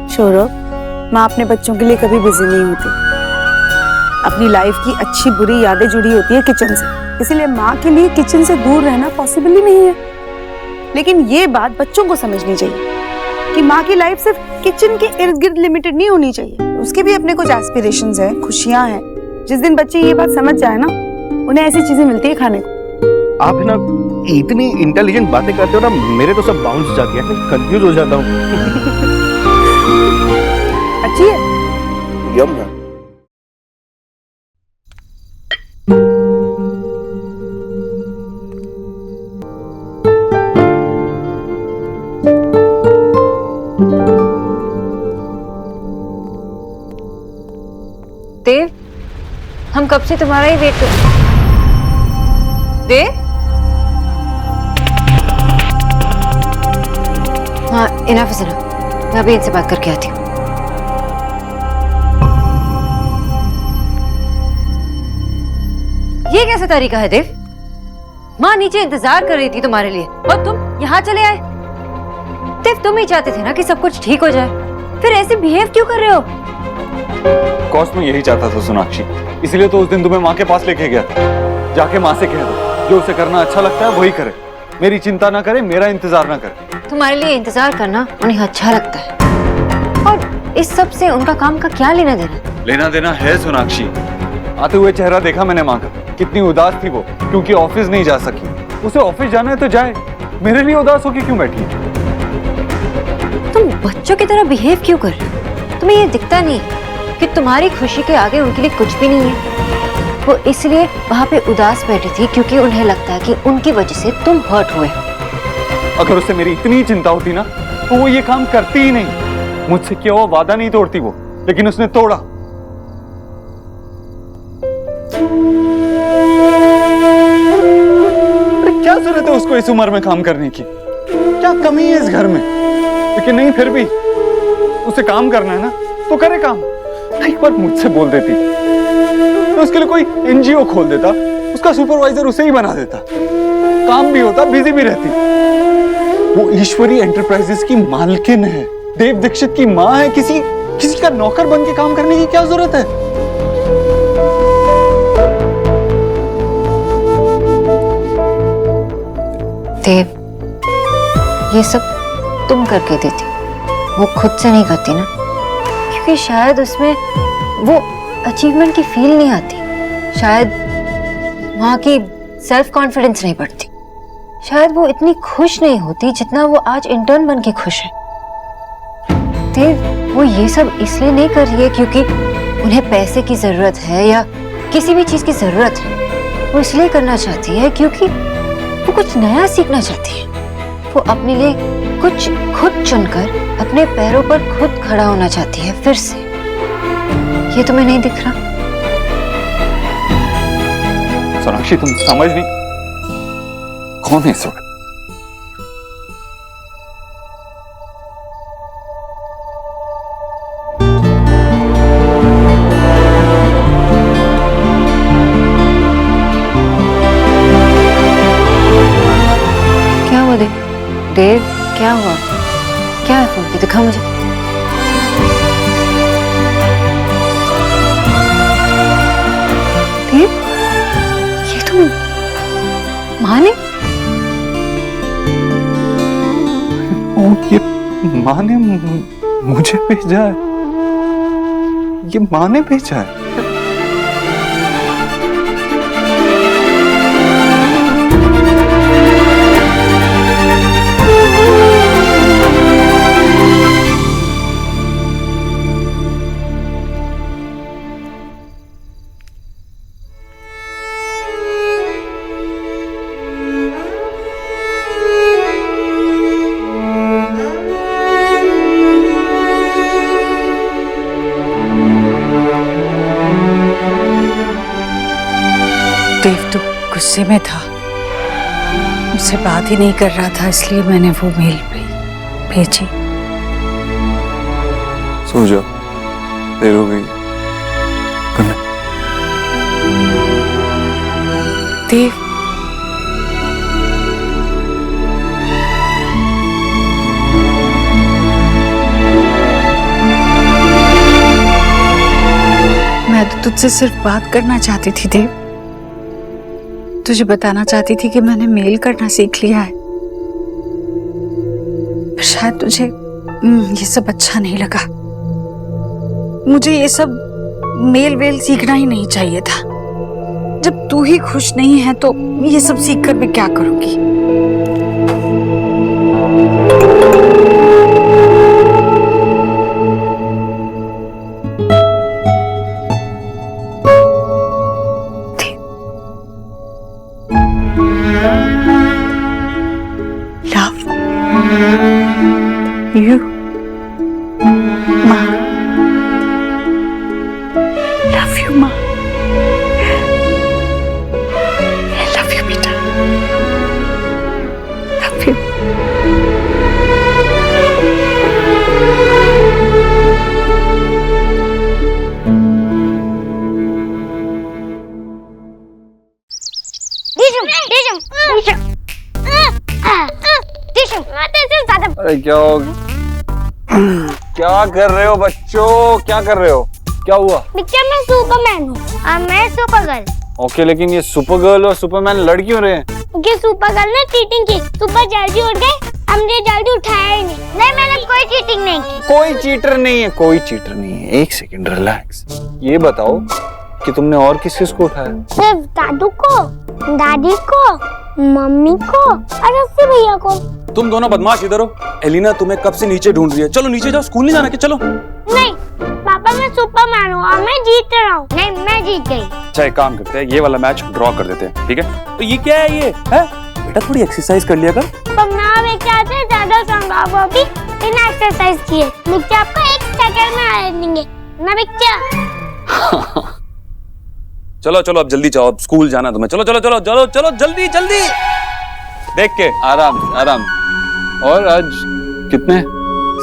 सौरभ, माँ अपने बच्चों के लिए कभी बिजी नहीं होती। अपनी लाइफ की अच्छी बुरी यादें जुड़ी होती है किचन से, इसीलिए माँ के लिए किचन से दूर रहना पॉसिबल ही नहीं है। लेकिन ये बात बच्चों को समझनी चाहिए कि माँ की लाइफ सिर्फ किचन के इर्द गिर्द लिमिटेड नहीं होनी चाहिए, उसके भी अपने कुछ एस्पिरेशंस हैं, खुशियां हैं। जिस दिन बच्चे ये बात समझ जाए ना, उन्हें ऐसी चीजें मिलती है खाने को। आप ना इतनी इंटेलिजेंट बातें करते हो ना, मेरे तो सब बाउंस जाती है, कंफ्यूज हो जाता हूँ। अच्छी है? यम है। देव, हम कब से तुम्हारा ही वेट कर। देव? हाँ, इनफ इज इनफ। मैं अभी इनसे बात करके आती हूँ। ये कैसा तरीका है देव? माँ नीचे इंतजार कर रही थी तुम्हारे लिए और तुम यहाँ चले आए। देव, तुम ही चाहते थे ना कि सब कुछ ठीक हो जाए, फिर ऐसे बिहेव क्यों कर रहे हो? कॉस्ट में यही चाहता था सोनाक्षी, इसलिए तो उस दिन तुम्हें माँ के पास लेके गया। जाके माँ से कह दो, जो उसे करना अच्छा लगता है वही करे, मेरी चिंता ना करे, मेरा इंतजार ना करे। तुम्हारे लिए इंतजार करना उन्हें अच्छा लगता है, और इस सब से उनका काम का क्या लेना देना? लेना देना है सोनाक्षी। आते हुए चेहरा देखा मैंने माँ का, कितनी उदास थी वो, क्योंकि ऑफिस नहीं जा सकी। उसे ऑफिस जाना है तो जाए, मेरे लिए उदास होके क्यों बैठी है? तुम बच्चों की तरह बिहेव क्यों कर रहे हो? तुम्हें ये दिखता नहीं कि तुम्हारी खुशी के आगे उनके लिए कुछ भी नहीं है। वो इसलिए वहाँ पे उदास बैठी थी क्योंकि उन्हें लगता है कि उनकी वजह से तुम हर्ट हुए। अगर उसे मेरी इतनी चिंता होती ना तो वो ये काम करती ही नहीं। मुझसे किया हुआ वादा नहीं तोड़ती वो, लेकिन उसने तोड़ा। अरे क्या जरूरत है उसको इस उम्र में काम करने की? क्या कमी है इस घर में? लेकिन नहीं, फिर भी उसे काम करना है ना तो करे काम। एक बार मुझसे बोल देती तो उसके लिए कोई एनजीओ खोल देता, उसका सुपरवाइजर उसे ही बना देता, काम भी होता, बिजी भी रहती। वो ईश्वरी एंटरप्राइजेस की मालकिन है, देव दीक्षित की माँ है, किसी किसी का नौकर बन के काम करने की क्या जरूरत है? देव, ये सब तुम करके देती, वो खुद से नहीं करती ना, क्योंकि शायद उसमें वो अचीवमेंट की फील नहीं आती, शायद वहां की सेल्फ कॉन्फिडेंस नहीं बढ़ती, शायद वो इतनी खुश नहीं होती जितना वो आज इंटर्न बन के खुश है। देव, वो ये सब इसलिए नहीं कर रही है क्योंकि उन्हें पैसे की जरूरत है या किसी भी चीज की जरूरत है। वो इसलिए करना चाहती है क्योंकि वो कुछ नया सीखना चाहती है। वो अपने लिए कुछ खुद चुनकर अपने पैरों पर खुद खड़ा होना चाहती है फिर से। ये तुम्हें नहीं दिख रहा? सोनाक्षी, तुम समझ नहीं, कौन है इस वक्त? क्या हुआ देव? देव, क्या हुआ? क्या है फोन पे? दिखा मुझे। देव, ये तुम माँ ने? ओ, ये माँ ने मुझे भेजा है, ये माँ ने भेजा है। देव तो गुस्से में था, मुझसे बात ही नहीं कर रहा था, इसलिए मैंने वो मेल भेजी। सो जाओ, देर हो गई। Good night. देव, मैं तो तुझसे सिर्फ बात करना चाहती थी देव, तुझे बताना चाहती थी कि मैंने मेल करना सीख लिया है। पर शायद तुझे ये सब अच्छा नहीं लगा। मुझे ये सब मेल वेल सीखना ही नहीं चाहिए था। जब तू ही खुश नहीं है तो ये सब सीख कर मैं क्या करूंगी? You, Ma. Love you, Ma. I love you, beta. Love you. अरे क्या कर रहे हो बच्चों, क्या कर रहे हो? क्या हुआ? पिक्चर में सुपरमैन हूँ और मैं सुपरगर्ल। ओके, लेकिन ये सुपरगर्ल और सुपरमैन लड़ क्यों रहे हैं? क्योंकि सुपरगर्ल ने चीटिंग की, सुपर जल्दी उठ गए, हमने जल्दी उठाया ही नहीं। नहीं, मैंने कोई चीटिंग नहीं की। कोई चीटर नहीं है, कोई चीटर नहीं है। एक सेकंड रिलैक्स। ये बताओ कि तुमने और किस किस को उठाया? सिर्फ दादू को, दादी को, मम्मी को और रस्सी भैया को। तुम दोनों बदमाश इधर हो। एलिना तुम्हें कब से नीचे ढूंढ रही है। चलो नीचे जाओ, स्कूल नहीं जाना कि? चलो। नहीं पापा, मैं सुपरमैन हूँ और मैं जीत रहा हूँ। नहीं, मैं जीत गई। अच्छा एक काम करते हैं, ये वाला मैच ड्रॉ कर देते हैं, ठीक है? तो ये क्या है? ये है बेटा, थोड़ी एक्सरसाइज कर लिया कर। से ज्यादा संगा वो भी बिना एक्सरसाइज किए। बिच्चा आपको 1 सेकंड में आ देंगे ना बिच्चा। चलो चलो अब जल्दी जाओ, अब स्कूल जाना तुम्हें। चलो चलो चलो चलो चलो जल्दी जल्दी। देख के आराम आराम। और आज कितने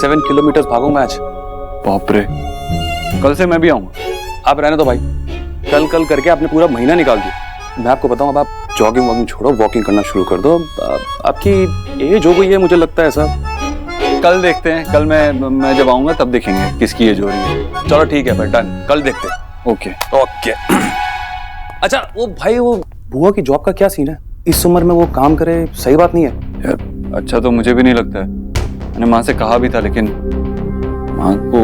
7 किलोमीटर भागूंगा आज। बाप रे, कल से मैं भी आऊंगा। आप रहने दो भाई, कल कल करके आपने पूरा महीना निकाल दिया। मैं आपको बताऊं, अब आप जॉगिंग वॉगिंग छोड़ो, वॉकिंग करना शुरू कर दो। आपकी एज हो गई है, मुझे लगता है ऐसा। कल देखते हैं, कल मैं जब आऊंगा तब देखेंगे किसकी एज हो रही है। चलो ठीक है, फिर डन, कल देखते हैं। Okay okay. अच्छा वो भाई, वो बुआ की जॉब का क्या सीन है? इस उम्र में वो काम करे, सही बात नहीं है यार। अच्छा तो मुझे भी नहीं लगता है, मैंने माँ से कहा भी था, लेकिन माँ को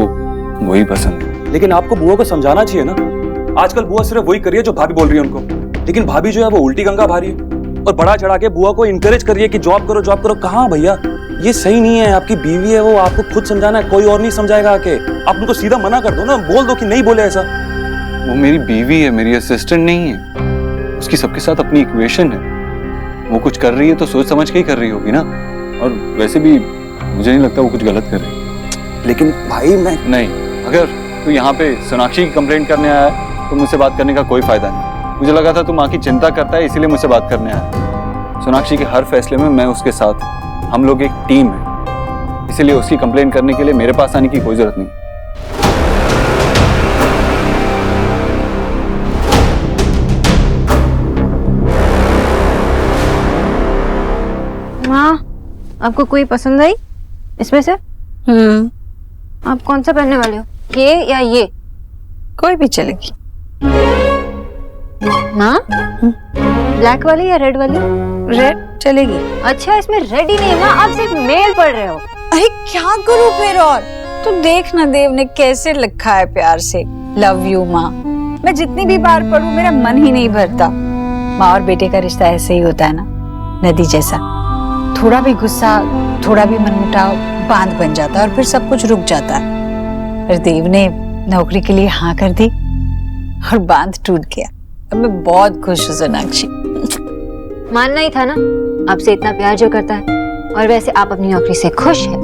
वही पसंद है। लेकिन आपको बुआ को समझाना चाहिए ना। आजकल बुआ सिर्फ वही कर रही है जो भाभी बोल रही है उनको, लेकिन भाभी जो है वो उल्टी गंगा भा रही है और बढ़ा चढ़ा के बुआ को इंकरेज कर रही है कि जॉब करो जॉब करो। कहाँ भैया, ये सही नहीं है। आपकी बीवी है, वो आपको खुद समझाना है, कोई और नहीं समझाएगा आके। आप उनको सीधा मना कर दो ना, बोल दो कि नहीं बोले ऐसा। वो मेरी बीवी है, मेरी असिस्टेंट नहीं है। उसकी सबके साथ अपनी इक्वेशन है। वो कुछ कर रही है तो सोच समझ के ही कर रही होगी ना, और वैसे भी मुझे नहीं लगता वो कुछ गलत कर रही है। लेकिन भाई मैं नहीं, अगर तू यहाँ पे सोनाक्षी की कंप्लेंट करने आया है तो मुझसे बात करने का कोई फायदा नहीं। मुझे लगा था तू माँ की चिंता करता है, इसीलिए मुझसे बात करने आया। सोनाक्षी के हर फैसले में मैं उसके साथ, हम लोग एक टीम है, इसीलिए उसकी कंप्लेंट करने के लिए मेरे पास आने की कोई जरूरत नहीं। माँ, आपको कोई पसंद आई इसमें से? आप कौन सा पहनने वाले हो, ये या ये? कोई भी चलेगी। माँ, ब्लैक वाली या रेड वाली? रेड चलेगी। अच्छा, इसमें रेड ही नहीं माँ, आप सिर्फ मेल पढ़ रहे हो। अरे क्या करूं फिर? और तू देख ना देव ने कैसे लिखा है प्यार से, लव यू माँ। मैं जितनी भी बार पढ़ूं मेरा मन ही नहीं भरता। माँ और बेटे का रिश्ता ऐसे ही होता है ना, नदी जैसा। थोड़ा भी गुस्सा, थोड़ा भी मनमुटाव बांध बन जाता है और फिर सब कुछ रुक जाता है। फिर देव ने नौकरी के लिए हाँ कर दी और बांध टूट गया। अब मैं बहुत खुश हूँ सोनाक्षी। मानना ही था ना, आपसे इतना प्यार जो करता है, और वैसे आप अपनी नौकरी से खुश है,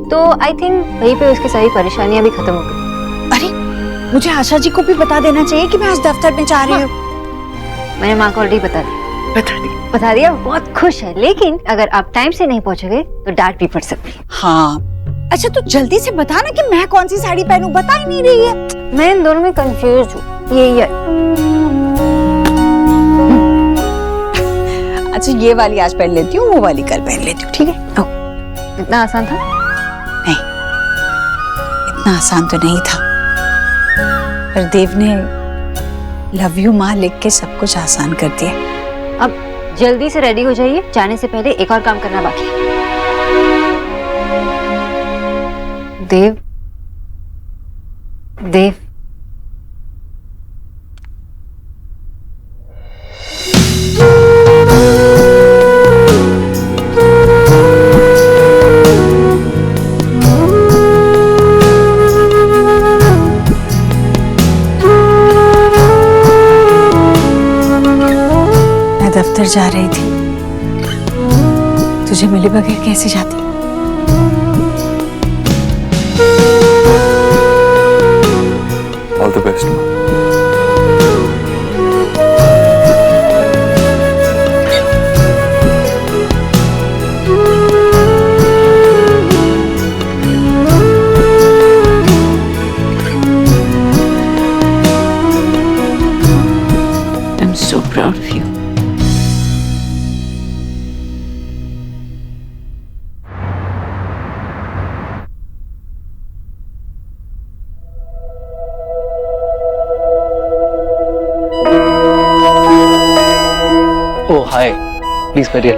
तो आई थिंक वहीं पे उसकी सारी परेशानियां भी खत्म हो गई। अरे मुझे आशा जी को भी बता देना चाहिए कि मैं आज दफ्तर में जा रही हूँ। मैंने माँ को ऑलरेडी बता दिया, बहुत खुश है। लेकिन अगर आप टाइम से नहीं पहुंचोगे तो डांट भी पड़ सकती है। हाँ, अच्छा तू जल्दी से बता ना कि मैं कौन सी साड़ी पहनूं, बता ही नहीं रही है। मैं इन दोनों में कंफ्यूज हूँ। ये अच्छा ये वाली आज पहन लेती हूँ, वो वाली कल पहन लेती हूँ, ठीक है? इतना आसान था? नहीं, इतना आसान तो नहीं था, पर देव ने लव यू माँ लिख के सब कुछ आसान कर दिया। अब जल्दी से रेडी हो जाइए, जाने से पहले एक और काम करना बाकी है। देव, देव, दफ्तर जा रही थी, तुझे मिले बगैर कैसे जाती? All the best. I'm so proud of you. Hi, please बैठिए।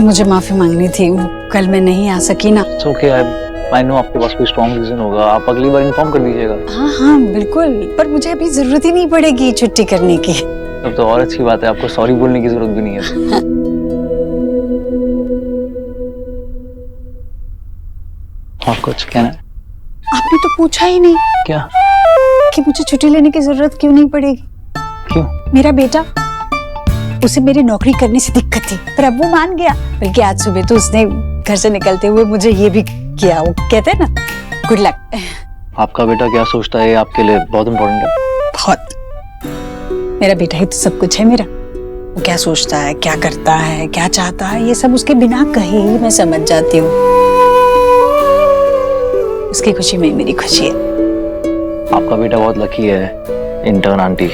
मुझे माफी मांगनी थी, कल मैं नहीं आ सकी ना। ओके, आई नो आपके पास कोई स्ट्रॉन्ग रीजन होगा, आप अगली बार इन्फॉर्म कर दीजिएगा। हाँ हाँ बिल्कुल, पर मुझे अभी जरूरत ही नहीं पड़ेगी छुट्टी करने की। तब तो और अच्छी बात है, आपको सॉरी बोलने की जरूरत भी नहीं है। और कुछ कहना है? आपने तो पूछा ही नहीं। क्या? कि मुझे छुट्टी लेने की जरूरत क्यों नहीं पड़ेगी। क्यों? मेरा बेटा, उसे मेरी नौकरी करने से दिक्कत थी, पर अब वो मान गया। बल्कि आज सुबह तो उसने घर से निकलते हुए मुझे ये भी किया, वो कहते हैं ना गुड लक। आपका बेटा क्या सोचता है आपके लिए बहुत इम्पोर्टेंट है। बहुत। मेरा बेटा ही तो सब कुछ है मेरा। वो क्या सोचता है, क्या करता है, क्या चाहता है, ये सब उसके बिना कहे ही मैं समझ जाती हूँ। उसकी खुशी में मेरी खुशी है। आपका बेटा बहुत लकी है, इंटर्न आंटी।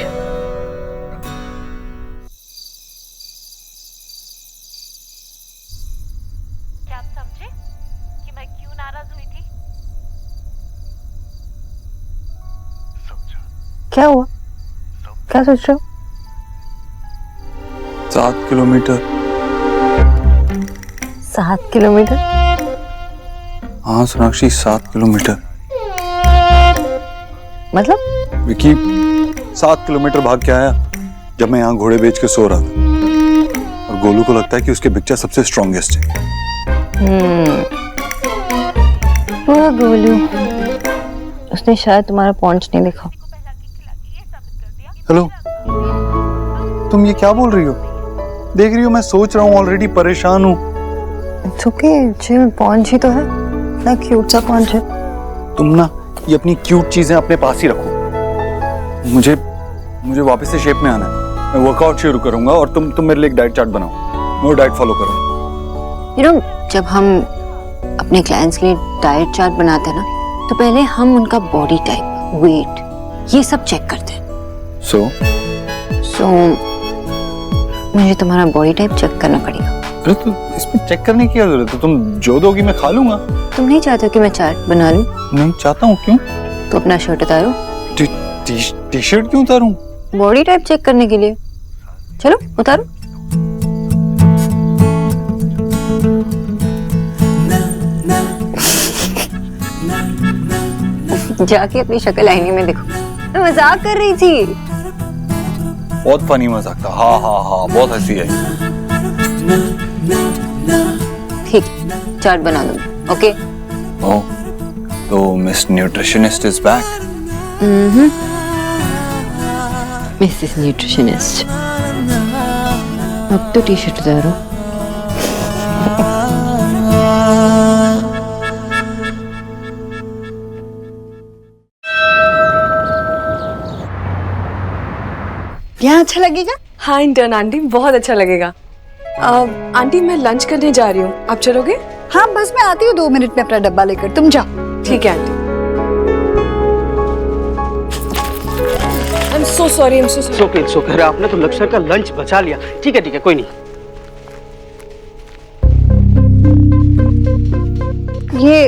क्या हुआ? क्या सोच रहे हो? 7 किलोमीटर। 7 किलोमीटर? हाँ सोनाक्षी, 7 किलोमीटर। मतलब? विकी 7 किलोमीटर भाग के आया जब मैं यहाँ घोड़े बेच के सो रहा था, और गोलू को लगता है कि उसके बिच्चा सबसे स्ट्रॉन्गेस्ट है। वो गोलू, उसने शायद तुम्हारा पॉन्च नहीं देखा। हेलो, तुम ये क्या बोल रही हो? देख रही हो मैं सोच रहा हूँ, ऑलरेडी परेशान हूँ। चिल, पॉन्च ही तो है, इतना क्यूट सा पॉन्च है। तुम ना ये अपनी क्यूट चीजें अपने पास ही रखो। मुझे वापस से शेप में आना है। मैं वर्कआउट शुरू करूंगा और तुम मेरे लिए एक डाइट चार्ट बनाओ। मैं वो डाइट फॉलो करूंगा। यू नो, जब हम अपने क्लाइंट्स के लिए डाइट चार्ट बनाते हैं ना, तो पहले हम उनका बॉडी टाइप, वेट, ये सब चेक करते हैं। सो मुझे तुम्हारा बॉडी टाइप चेक करना पड़ेगा। अरे तो इसमें चेक करने की क्या जरूरत है? तुम जो दोगी मैं खा लूंगा। तुम नहीं चाहते हो कि मैं चार्ट बना लूं? नहीं चाहता हूँ। क्यों? तो अपना शर्ट उतारो। टी शर्ट क्यों उतारूं? बॉडी टाइप चेक करने के लिए। चलो उतारो। जाके अपनी शक्ल आईने में देखो। मैं मजाक कर रही थी। बहुत फनी मजाक था। हाँ हाँ हाँ, बहुत हंसी आई। ठीक, चार्ट बना दो। ओके? ओह, तो miss nutritionist is back. Mrs nutritionist. अब तो टी शर्ट उतारो। यहाँ अच्छा लगेगा? हाँ इंटर्न आंटी, बहुत अच्छा लगेगा। आंटी मैं लंच करने जा रही हूँ, आप चलोगे? हाँ बस मैं आती हूँ 2 मिनट में, अपना डब्बा लेकर तुम जाओ। ठीक है aunty. I'm so sorry, I'm so sorry. It's okay, आपने तो लक्ष्य का लंच बचा लिया। ठीक है कोई नहीं। ये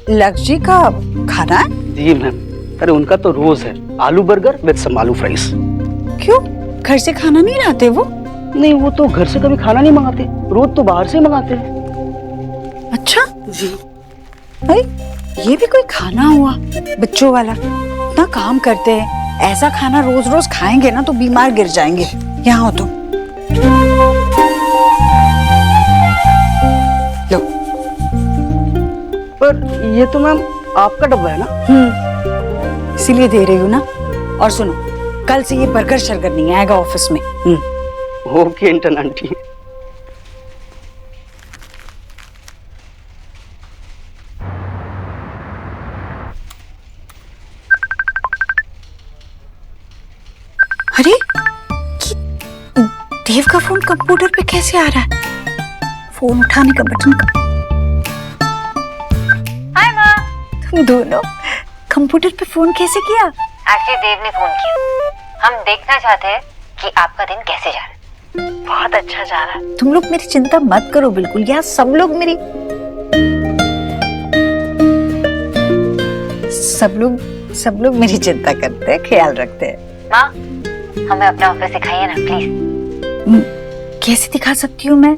लक्ष्य जी का खाना है? जी मैम। अरे उनका तो रोज है, आलू बर्गर विद सम आलू फ्राइज। क्यों, घर से खाना नहीं लाते वो? नहीं, वो तो घर से कभी खाना नहीं मंगाते, रोज तो बाहर से मंगाते हैं। अच्छा जी। अरे ये भी कोई खाना हुआ बच्चों वाला? इतना काम करते हैं, ऐसा खाना रोज रोज खाएंगे ना तो बीमार गिर जाएंगे। यहाँ हो तुम, लो। पर ये तो मैम आपका डब्बा है ना? इसीलिए दे रही हूँ ना। और सुनो, कल से ये बर्गर शर्गर नहीं आएगा ऑफिस में। Okay intern aunty. अरे देव का फोन कंप्यूटर पे कैसे आ रहा है? फोन उठाने का बटन हाय माँ। तुम दोनों कंप्यूटर पे फोन कैसे किया? एक्चुअली देव ने फोन किया। हम देखना चाहते हैं कि आपका दिन कैसे जा रहा है। बहुत अच्छा जा रहा है। तुम लोग मेरी चिंता मत करो बिल्कुल। यहाँ सब लोग मेरी चिंता करते हैं, ख्याल रखते हैं। माँ, हमें अपना ऑफिस दिखाइए ना प्लीज। कैसे दिखा सकती हूँ मैं?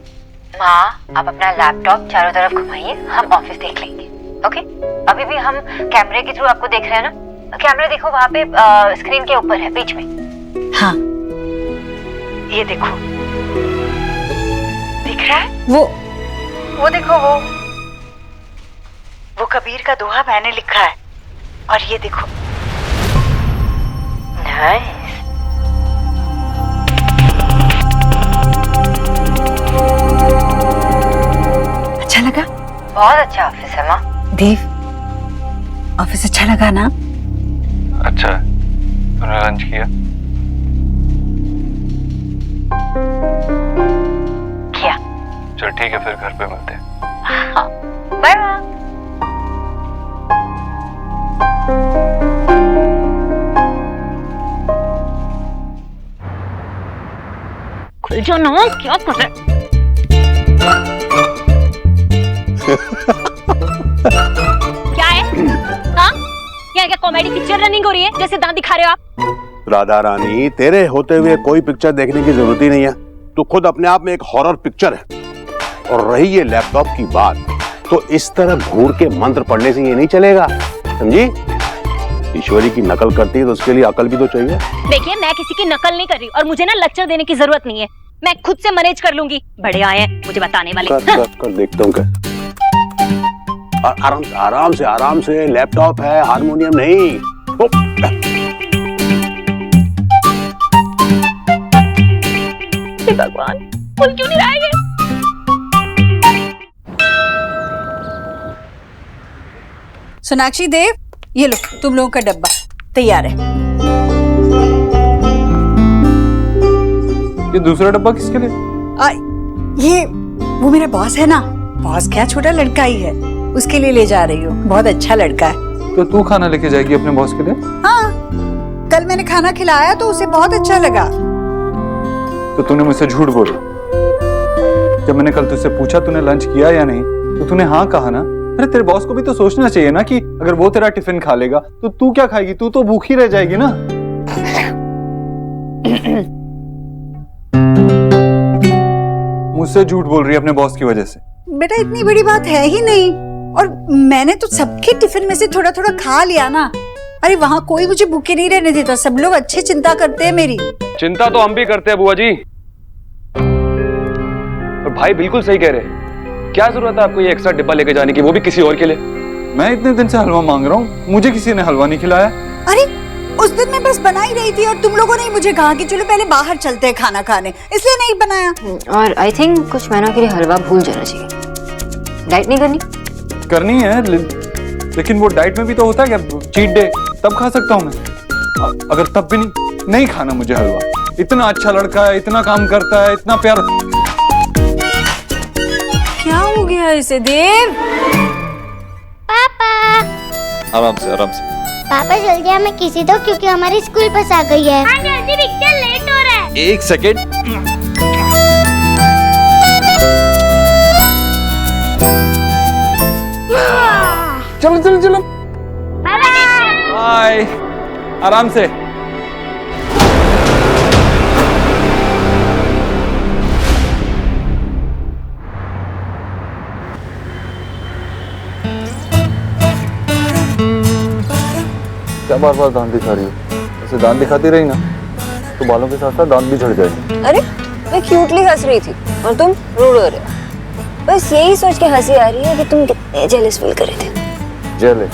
माँ, आप अपना लैपटॉप चारों तरफ घुमाइए, हम ऑफिस देख लेंगे। ओके? अभी भी हम कैमरे के थ्रू आपको देख रहे हैं ना? कैमरा देखो, वहाँ पे स्क्रीन के ऊपर है, बीच में। हाँ, ये देखो, दिख रहा है? वो देखो, वो कबीर का दोहा मैंने लिखा है। और ये देखो, नाइस। अच्छा लगा? बहुत अच्छा ऑफिस है माँ। देव, ऑफिस अच्छा लगा ना? अच्छा, तूने लंच किया? किया। चल ठीक है, फिर घर पे मिलते हैं। हाँ, बाय माँ। जो ना क्या कर रहे? क्या है? हाँ? यहाँ क्या कॉमेडी पिक्चर रनिंग हो रही है जैसे दांत दिखा रहे हो आप? राधा रानी, तेरे होते हुए कोई पिक्चर देखने की जरूरत ही नहीं है। तू खुद अपने आप में एक हॉरर पिक्चर है। और रही ये लैपटॉप की बात, तो इस तरह घूर के मंत्र पढ़ने से ये नहीं चलेगा, समझी? ईश्वरी की नकल करती है तो उसके लिए अकल भी तो चाहिए। देखिए, मैं किसी की नकल नहीं कर रही और मुझे ना लेक्चर देने की जरूरत नहीं है। मैं खुद से मैनेज कर लूंगी। बड़े आए हैं मुझे बताने वाले। कर देखता हूँ क्या। आराम से लैपटॉप है, हारमोनियम नहीं। भगवान, फूल क्यों नहीं रहा है ये? सोनाक्षी, देव, ये लो तुम लोगों का डब्बा तैयार है। ये दूसरा डब्बा किसके लिए? ये वो मेरा बॉस है ना। बॉस क्या, छोटा लड़का ही है, उसके लिए ले जा रही हूँ। बहुत अच्छा लड़का है। तो तू खाना लेके जाएगी अपने बॉस के लिए? हाँ, कल मैंने खाना खिलाया तो उसे बहुत अच्छा लगा। तो तूने मुझसे झूठ बोला। जब मैंने कल तुझसे पूछा तूने लंच किया या नहीं, तो तूने हाँ कहा ना। अरे तेरे बॉस को भी तो सोचना चाहिए ना कि अगर वो तेरा टिफिन खा लेगा तो तू क्या खाएगी? तू तो भूखी रह जाएगी ना। मुझसे झूठ बोल रही है अपने बॉस की वजह से। बेटा, इतनी बड़ी बात है ही नहीं। और मैंने तो सबके टिफिन में से थोड़ा थोड़ा खा लिया ना। अरे वहाँ कोई मुझे भूखे नहीं रहने देता। सब लोग अच्छे चिंता करते हैं मेरी। चिंता तो हम भी करते हैं बुआ जी। और भाई बिल्कुल सही कह रहे हैं। क्या जरूरत है आपको ये एक्स्ट्रा डिब्बा लेके जाने की, वो भी किसी और के लिए? मैं इतने दिन से हलवा मांग रहा हूँ, मुझे किसी ने हलवा नहीं खिलाया। अरे उस दिन मैं बस बना ही रही थी और तुम लोगों ने मुझे कहा कि चलो पहले बाहर चलते हैं खाना खाने, इसलिए नहीं बनाया। और आई थिंक कुछ महीनों के लिए हलवा भूल जाना चाहिए। डाइट नहीं करनी है, लेकिन वो डाइट में भी तो होता है क्या? चीट डे तब खा सकता हूँ मैं। अगर तब भी नहीं खाना मुझे हलवा। इतना अच्छा लड़का है, इतना काम करता है, इतना प्यार। क्या हो गया इसे देव? पापा, आराम से आराम से। पापा जल्दी हमें किसी दो क्योंकि हमारी स्कूल बस आ गई है। हाँ जल्दी, पिक्चर लेट हो रहा है। एक सेकेंड। चलो चलो चलो, बाय। आराम से। क्या बार बार दांत दिखा रही हो? ऐसे दांत दिखाती रही ना तो बालों के साथ साथ दांत भी झड़ जाएंगे। अरे मैं क्यूटली हंस रही थी और तुम रो रहे हो। बस यही सोच के हंसी आ रही है कि तुम कितने जेलस फील कर रहे थे। जेलस?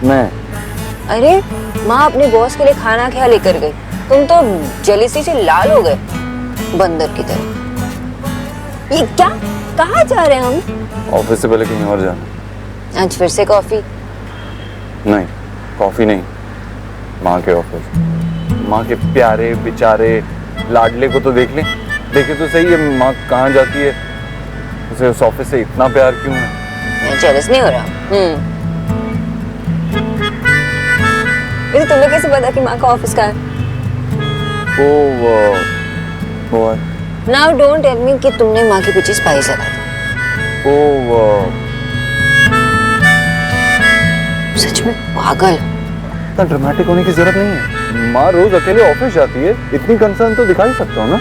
मैं? अरे माँ अपने बॉस के लिए खाना क्या लेकर गई, तुम तो जेलसी से लाल हो गए, बंदर की तरह। ये क्या, कहाँ जा रहे हैं हम? ऑफिस से पहले कहीं और जाना। आज फिर से कॉफी? नहीं, कॉफी नहीं, माँ के ऑफिस। माँ के प्यारे बेचारे लाडले को तो देख ले। देखे तो सही है माँ कहाँ जाती है, उसे उस ऑफिस से इतना प्यार क्यों है? मैं जेलस नहीं हो रहा। तुम्हें कैसे पता कि माँ का ऑफिस कहाँ है? वो नाउ डोंट टेल मी कि तुमने माँ के पीछे स्पाइस लगा दी। सच में पागल। इतना ड्रामेटिक होने की जरूरत नहीं है। माँ रोज अकेले ऑफिस जाती है, इतनी कंसर्न तो दिखा ही सकता हूँ ना।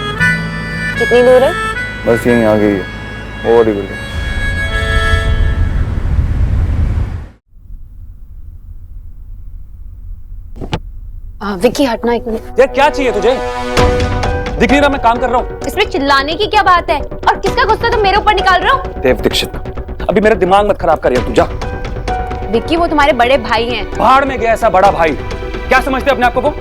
कितनी दूर है? बस यहीं आ गई है। और ही बोलिए। विक्की हटना एक मिनट। यार क्या चाहिए तुझे? दिख नहीं रहा मैं काम कर रहा हूँ। इसमें चिल्लाने की क्या बात है? और किसका गुस्सा तुम मेरे ऊपर निकाल रहे हो? देव दीक्षित, अभी मेरा दिमाग मत खराब कर, तू जा। विक्की वो तुम्हारे बड़े भाई हैं। बाहर में गया ऐसा बड़ा भाई, क्या समझते अपने आप को वो?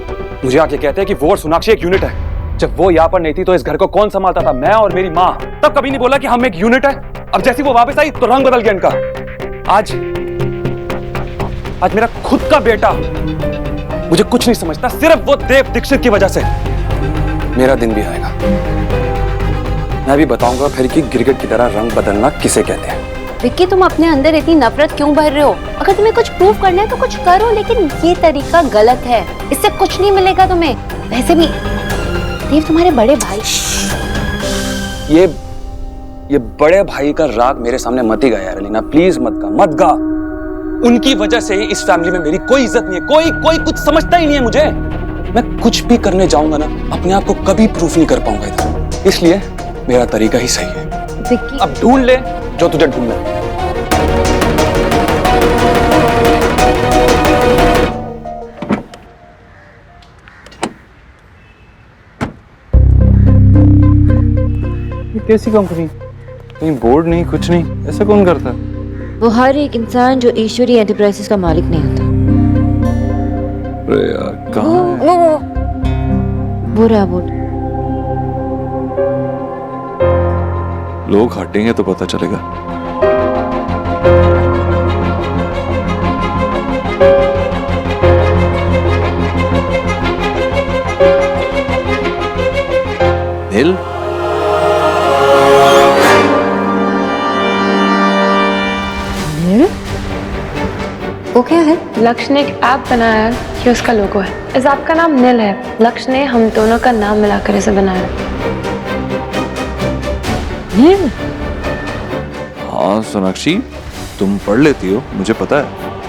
मुझे आके कहते हैं कि वो और सोनाक्षी एक यूनिट है। जब वो यहाँ पर नहीं थी तो इस घर को कौन संभालता था? मैं और मेरी माँ। तब कभी नहीं बोला कि हम एक यूनिट है। अब जैसी वो वापस आई तो रंग बदल गया इनका। आज मेरा खुद का बेटा मुझे कुछ नहीं समझता, सिर्फ वो देव दीक्षित की वजह से। मेरा दिन भी आएगा, मैं भी बताऊंगा फिर कि गिरगिट की तरह रंग बदलना किसे कहते हैं। विक्की तुम अपने अंदर इतनी नफरत क्यों भर रहे हो? अगर तुम्हें कुछ प्रूव करना है तो कुछ करो, लेकिन ये तरीका गलत है, इससे कुछ नहीं मिलेगा तुम्हें। वैसे भी देव तुम्हारे बड़े भाई। ये बड़े भाई का राग मेरे सामने मत ही गा यार अलीना, प्लीज मत गा, मत गा। उनकी वजह से इस फैमिली में मेरी कोई इज्जत नहीं है, कोई कुछ समझता ही नहीं है मुझे। मैं कुछ भी करने जाऊंगा ना, अपने आप को कभी प्रूफ नहीं कर पाऊंगा इधर, इसलिए मेरा तरीका ही सही है। अब ढूंढ ले जो तुझे ढूंढना है। ये कैसी कंपनी? कहीं बोर्ड नहीं, कुछ नहीं, ऐसा कौन करता? वो हर एक इंसान जो ईश्वरी एंटरप्राइजेस का मालिक नहीं होता। अरे यार कहाँ है? वो रहा बोर्ड। लोग हटेंगे तो पता चलेगा। नील, वो क्या है? लक्ष्य ने एक ऐप बनाया है, ये उसका लोगो है। इस ऐप का नाम नील है। लक्ष्य ने हम दोनों का नाम मिलाकर इसे बनाया। नील? हाँ सोनाक्षी, तुम पढ़ लेती हो, मुझे पता है।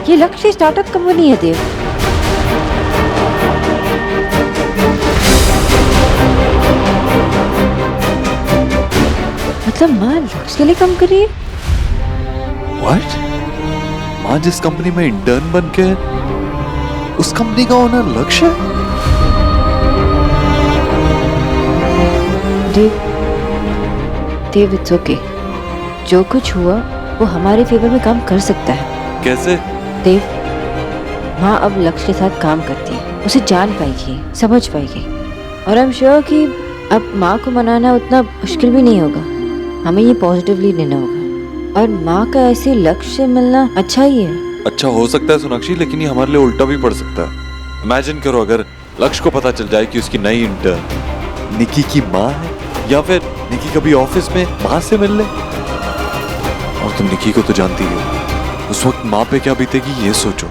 ये लक्ष्य स्टार्टअप कंपनी है देव। मतलब माँ लक्ष्य के लिए काम कर रही है? What? माँ जिस कंपनी में इंटर्न बन के उस कंपनी का ओनर लक्ष्य है? देव इट्स ओके। जो कुछ हुआ वो हमारे फेवर में काम कर सकता है। कैसे? देव, माँ अब लक्ष्य के साथ काम करती है, उसे जान पाएगी, समझ पाएगी, और आई एम श्योर कि अब माँ को मनाना उतना मुश्किल भी नहीं होगा। हमें ये पॉजिटिवली लेना होगा, और माँ का ऐसे लक्ष्य मिलना अच्छा ही है। अच्छा हो सकता है सोनाक्षी, लेकिन ये हमारे लिए उल्टा भी पड़ सकता है। इमेजिन करो अगर लक्ष्य को पता चल जाए कि उसकी नई इंटर्न निकी की माँ है, या फिर निकी कभी ऑफिस में माँ से मिल ले। और तुम निकी को तो जानती ही हो, उस वक्त माँ पे क्या बीतेगी ये सोचो।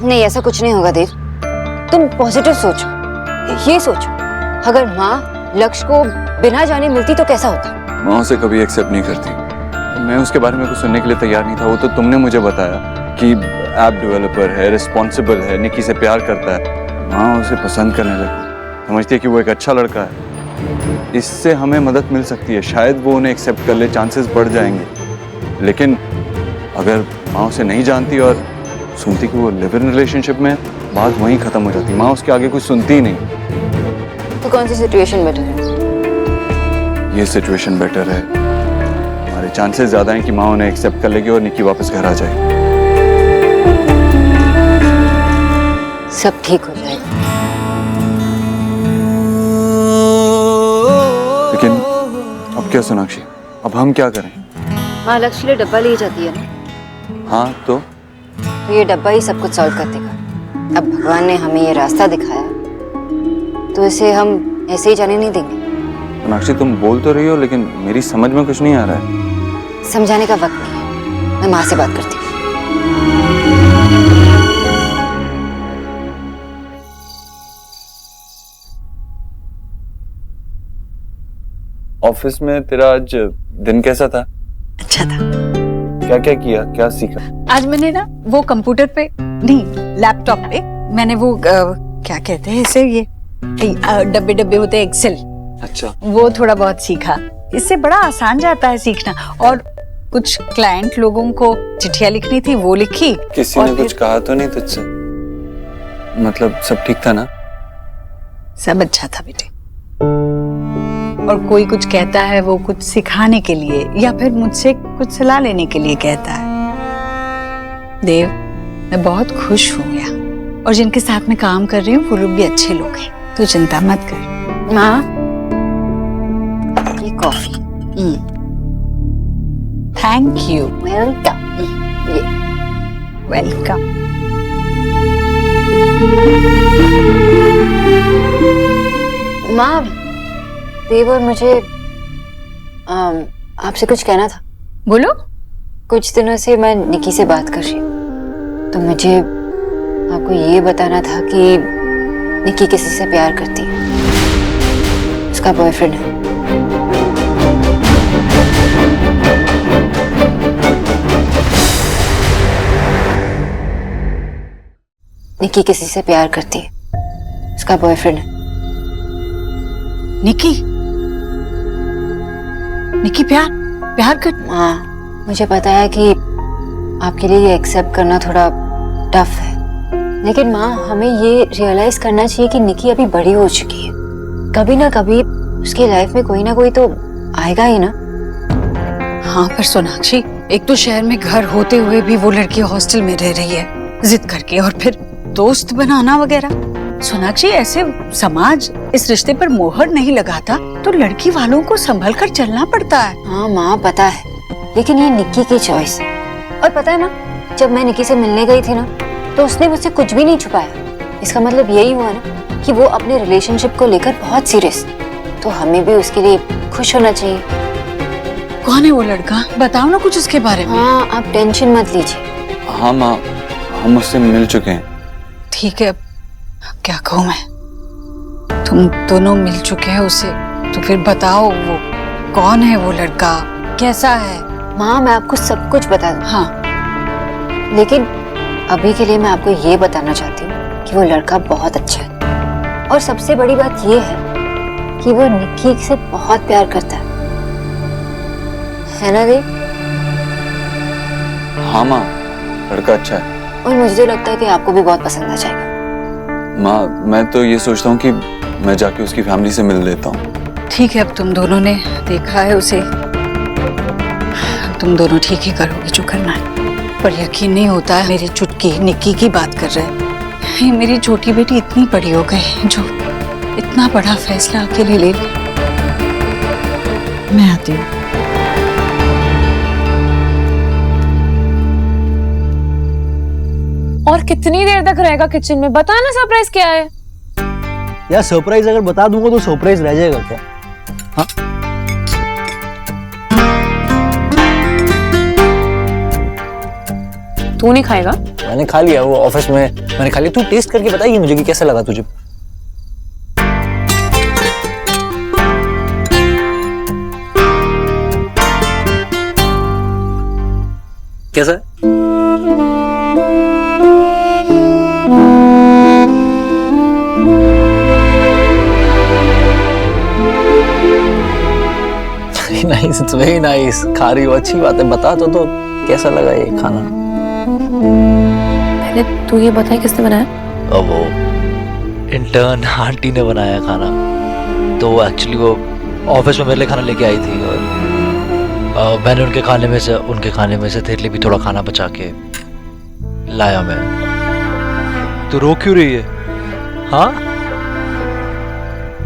नहीं, ऐसा कुछ नहीं होगा देव। तुम पॉजिटिव सोचो, ये सोचो अगर माँ लक्ष्य को बिना जाने मिलती तो कैसा होता। माँ उसे कभी एक्सेप्ट नहीं करती। मैं उसके बारे में कुछ सुनने के लिए तैयार नहीं था। वो तो तुमने मुझे बताया कि ऐप डेवलपर है, रिस्पॉन्सिबल है, निकी से प्यार करता है। माँ उसे पसंद करने लगी, समझती है कि वो एक अच्छा लड़का है, इससे हमें मदद मिल सकती है, शायद वो उन्हें एक्सेप्ट कर ले, चांसेस बढ़ जाएंगे। लेकिन अगर माँ उसे नहीं जानती और सुनती कि वो लिव इन रिलेशनशिप में, बात वहीं खत्म हो जाती। माँ उसके आगे कुछ सुनती ही नहीं। तो कौन सी सिचुएशन बेटर है? ये सिचुएशन बेटर है। हमारे चांसेस ज्यादा हैं कि माँ उन्हें एक्सेप्ट कर लेगी और निकी वापस घर आ जाएगी। सब ठीक हो जाएगा। लेकिन अब क्या सोनाक्षी, अब हम क्या करें? माँ लक्ष्य के लिए डब्बा ले जाती है ना। हाँ तो ये डब्बा ही सब कुछ सॉल्व कर देगा। अब भगवान ने हमें ये रास्ता दिखाया, तो इसे हम ऐसे ही जाने नहीं देंगे। सोनाक्षी तुम बोल तो रही हो, लेकिन मेरी समझ में कुछ नहीं आ रहा है। समझाने का वक्त नहीं है, मैं माँ से बात करती हूँ। ऑफिस में तेरा आज दिन कैसा था? अच्छा था। क्या क्या किया, क्या सीखा? आज मैंने ना वो कंप्यूटर पे नहीं, लैपटॉप पे मैंने वो क्या कहते हैं इसे, ये डब्बे डब्बे होते हैं, एक्सेल। अच्छा। वो थोड़ा बहुत सीखा। इससे बड़ा आसान जाता है सीखना। और कुछ क्लाइंट लोगों को चिट्ठियां लिखनी थी, वो लिखी। किसी ने कुछ कहा तो नहीं तुझसे? मतलब सब ठीक था ना? सब अच्छा था बेटे। और कोई कुछ कहता है वो कुछ सिखाने के लिए या फिर मुझसे कुछ सलाह लेने के लिए कहता है। देव, मैं बहुत खुश हूँ यार, और जिनके साथ में काम कर रही हूँ वो लोग भी अच्छे लोग हैं, तू चिंता मत कर। माँ, ये coffee. Thank you. Welcome. Welcome. माँ, देव और मुझे आपसे कुछ कहना था। बोलो। कुछ दिनों से मैं निकी से बात कर रही हूँ, तो मुझे आपको ये बताना था कि निकी किसी से प्यार करती है, उसका बॉयफ्रेंड है। निकी किसी से प्यार करती है, उसका बॉयफ्रेंड है। निकी निकी प्यार कर। हाँ, मुझे पता है कि आपके लिए ये एक्सेप्ट करना थोड़ा टफ है, लेकिन माँ हमें ये रियलाइज करना चाहिए कि निकी अभी बड़ी हो चुकी है। कभी ना कभी उसकी लाइफ में कोई ना कोई तो आएगा ही ना। हाँ पर सोनाक्षी, एक तो शहर में घर होते हुए भी वो लड़की हॉस्टल में रह रही है जिद करके, और फिर दोस्त बनाना वगैरह। सोनाक्षी, ऐसे समाज इस रिश्ते पर मोहर नहीं लगाता तो लड़की वालों को संभल कर चलना पड़ता है। हाँ माँ पता है, लेकिन ये निक्की की चॉइस है। और पता है ना, जब मैं निक्की से मिलने गई थी ना, तो उसने मुझसे कुछ भी नहीं छुपाया। इसका मतलब यही हुआ ना कि वो अपने रिलेशनशिप को लेकर बहुत सीरियस है। तो हमें भी उसके लिए खुश होना चाहिए। कौन है वो लड़का, बताओ ना कुछ उसके बारे में। हाँ, आप टेंशन मत लीजिए। हाँ माँ, हम उससे मिल चुके हैं। ठीक है, अब क्या कहूँ मैं, तुम दोनों मिल चुके हैं उसे, तो फिर बताओ वो कौन है, वो लड़का कैसा है। माँ मैं आपको सब कुछ बता दूँ। हाँ, लेकिन अभी के लिए मैं आपको ये बताना चाहती हूँ कि वो लड़का बहुत अच्छा है, और सबसे बड़ी बात ये है कि वो निक्की से बहुत प्यार करता है ना देव? हाँ माँ, लड़का अच्छा है। और मुझे तो लगता है कि आपको भी बहुत पसंद आ जाएगा। माँ मैं तो ये सोचता हूँ कि मैं जाके उसकी फैमिली से मिल लेता हूँ। ठीक है, अब तुम दोनों ने देखा है उसे, तुम दोनों ठीक ही करोगे जो करना है। पर यकीन नहीं होता है, मेरी चुटकी निक्की की बात कर रहे हैं। ये मेरी छोटी बेटी इतनी बड़ी हो गई जो इतना बड़ा फैसला अकेले ले ली। मैं आती हूँ। और कितनी देर तक रहेगा किचन में? बताना सरप्राइज क्या है। यार सरप्राइज अगर बता दूंगा तो सरप्राइज रह जाएगा क्या? हाँ तू नहीं खाएगा? मैंने खा लिया, वो ऑफिस में मैंने खा लिया। तू टेस्ट करके बताइए मुझे कि कैसा लगा तुझे। कैसा है? Nice, it's very nice. खा रही हो, अच्छी बात है। बता तो कैसा लगा ये खाना? पहले तू ये बता किसने बनाया? अब वो इंटर्न आंटी ने बनाया खाना। तो एक्चुअली वो ऑफिस में मेरे लिए खाना लेके आई थी, और मैंने उनके खाने में से तेरे लिए भी थोड़ा खाना बचा के लाया मैं। तू रो क्यों रही है? हाँ,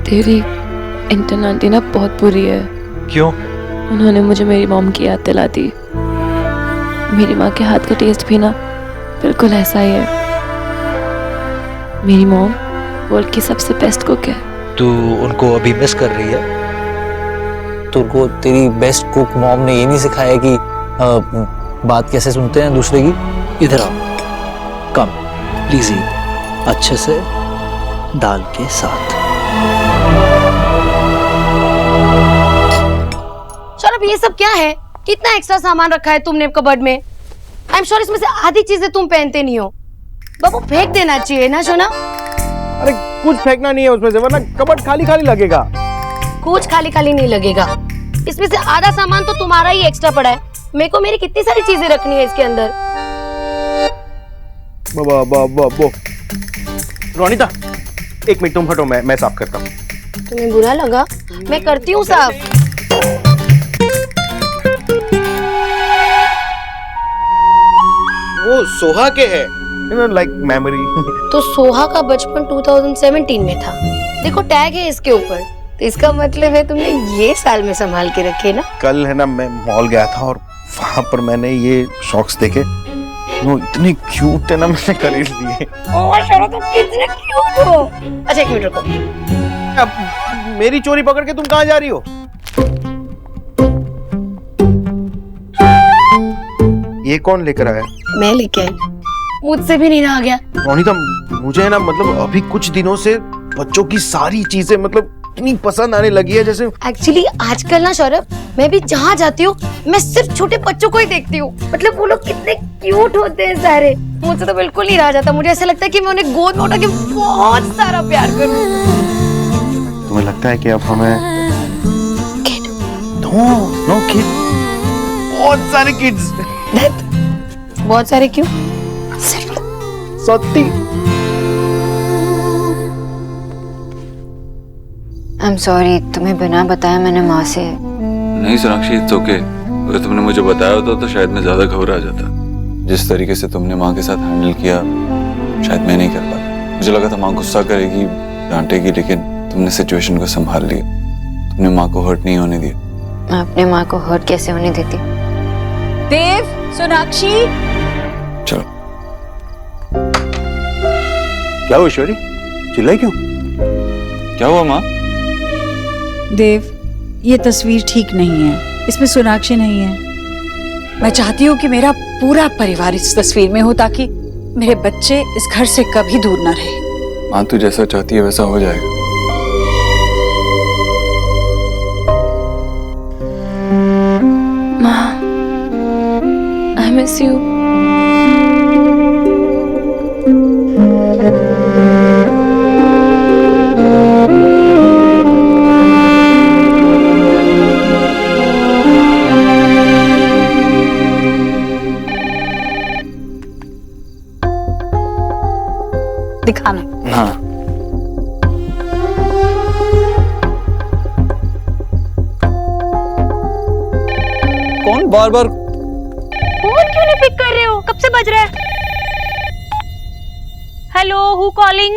तेरी इंटर्न आंटी ना बहुत बुरी है। क्यों? उन्होंने मुझे मेरी मॉम की याद दिला दी। मेरी माँ के हाथ का टेस्ट भी ना बिल्कुल ऐसा ही है। मेरी मॉम वर्ल्ड की सबसे बेस्ट कुक है। तू उनको अभी मिस कर रही है? तुमको तेरी बेस्ट कुक मॉम ने ये नहीं सिखाया कि बात कैसे सुनते हैं दूसरे की? इधर आओ, कम प्लीज ईट अच्छे से दाल के साथ। सौरभ, ये सब क्या है? कितना एक्स्ट्रा सामान रखा है तुमने कबर्ड में? आई एम श्योर इसमें से आधी चीजें तुम पहनते नहीं हो। बाबू फेंक देना चाहिए ना सोना। अरे कुछ फेंकना नहीं है उसमें से, वरना कबर्ड खाली खाली लगेगा। कुछ खाली खाली नहीं लगेगा। इसमें से आधा सामान तो तुम्हारा ही एक्स्ट्रा पड़ा है। मेरे को मेरी कितनी सारी चीजें रखनी है इसके अंदर। रोनिता, एक मिनट तुम हटो, मैं साफ करता हूँ। तुम्हें बुरा लगा? मैं करती हूँ साफ। वो सोहा के है, लाइक मेमोरी। तो सोहा का बचपन 2017 में था। देखो टैग है इसके ऊपर, तो इसका मतलब है तुमने ये साल में संभाल के रखे ना। कल है ना, मैं मॉल गया था और वहां पर मैंने ये शॉक्स देखे, वो इतने क्यूट है ना, मैंने खरीद लिए। ओह शरद, तुम कितने क्यूट हो। अच्छा एक मिनट रुको। अब मेरी चोरी पकड़ के तुम कहाँ जा रही हो? ये कौन लेकर आया? मैं लेके आई, मुझसे भी नहीं रहा गया। रोनिता, मुझे है ना, मतलब अभी कुछ दिनों से बच्चों की सारी चीजें मतलब इतनी पसंद आने लगी है जैसे। एक्चुअली आजकल ना सौरभ, मैं भी जहाँ जाती हूँ मैं सिर्फ छोटे बच्चों को ही देखती हूँ। मतलब वो लोग कितने क्यूट होते हैं सारे, मुझसे तो बिल्कुल नहीं रहा जाता। मुझे ऐसा लगता है कि मैं उन्हें गोद में उठा के बहुत सारा प्यार करूँ। तुम्हें लगता है कि अब हमें नो किड, बहुत सारे किड्स। बहुत सारे क्यों? सत्ती। आई एम सॉरी, तुम्हें बिना बताया मैंने माँ से। नहीं सोनाक्षी, इट्स ओके। अगर तुमने मुझे बताया होता तो शायद मैं ज्यादा घबरा जाता। जिस तरीके से तुमने माँ के साथ हैंडल किया शायद मैं नहीं कर पाता। मुझे लगा था माँ गुस्सा करेगी, डांटेगी, लेकिन तुमने सिचुएशन को संभाल लिया। तुमने माँ को हर्ट नहीं होने दिया। मैं अपने माँ को हर्ट कैसे होने देती? देव, सोनाक्षी। चलो। क्या हुआ ईश्वरी, चिल्लाई क्यों? क्या हुआ माँ? देव, ये तस्वीर ठीक नहीं है, इसमें सोनाक्षी नहीं है। मैं चाहती हूँ कि मेरा पूरा परिवार इस तस्वीर में हो ताकि मेरे बच्चे इस घर से कभी दूर ना रहे। माँ तू जैसा चाहती है वैसा हो जाएगा। माँ, I miss you. दिखाना। हाँ। कौन बार बार फोन क्यों नहीं पिक कर रहे हो? कब से बज रहा है? Hello, who calling?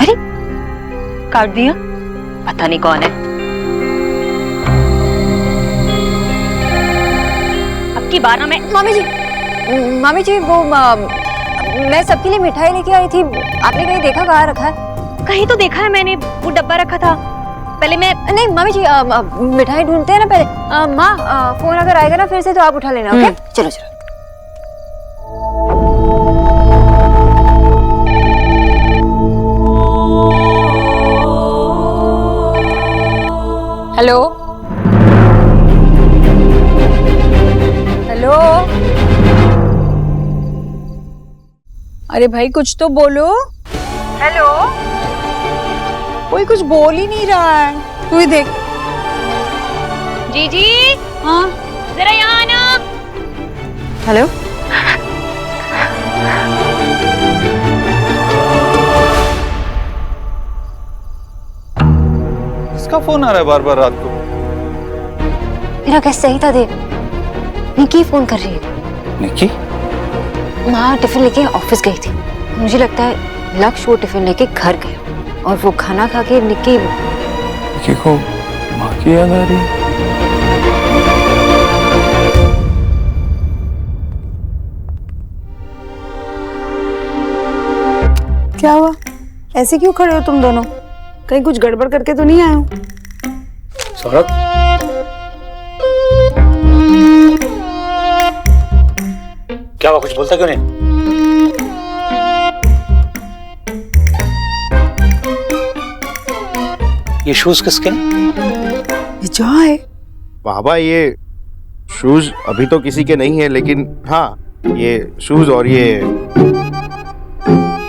अरे काट दिया, पता नहीं कौन है। अब की बार ना मैं। मामी जी वो मैं सबके लिए मिठाई लेके आई थी, आपने कहीं देखा कहाँ रखा है? कहीं तो देखा है मैंने, वो डब्बा रखा था। पहले मैं नहीं मामी जी, मिठाई ढूंढते हैं ना पहले। माँ फोन अगर आएगा ना फिर से तो आप उठा लेना। ओके चलो चलो। हेलो हेलो, अरे भाई कुछ तो बोलो। हेलो, कोई कुछ बोल ही नहीं रहा है। तू ही देख। जीजी, हाँ जरा यहाँ आना। हेलो, इसका फोन आ रहा है बार बार रात को। मेरा कैसे सही था देव, निकी फोन कर रही है। निकी? माँ टिफिन लेके ऑफिस गई थी, मुझे लगता है लक्ष्य वो टिफिन लेके घर गया और वो खाना खा के निकी को माँ की याद आ रही है। क्या हुआ, ऐसे क्यों खड़े हो तुम दोनों? कहीं कुछ गड़बड़ करके तो नहीं आए हो? सौरभ, क्या हुआ, कुछ बोलता क्यों नहीं? ये शूज किसके? ये जो है बाबा, ये शूज अभी तो किसी के नहीं है, लेकिन हाँ ये शूज और ये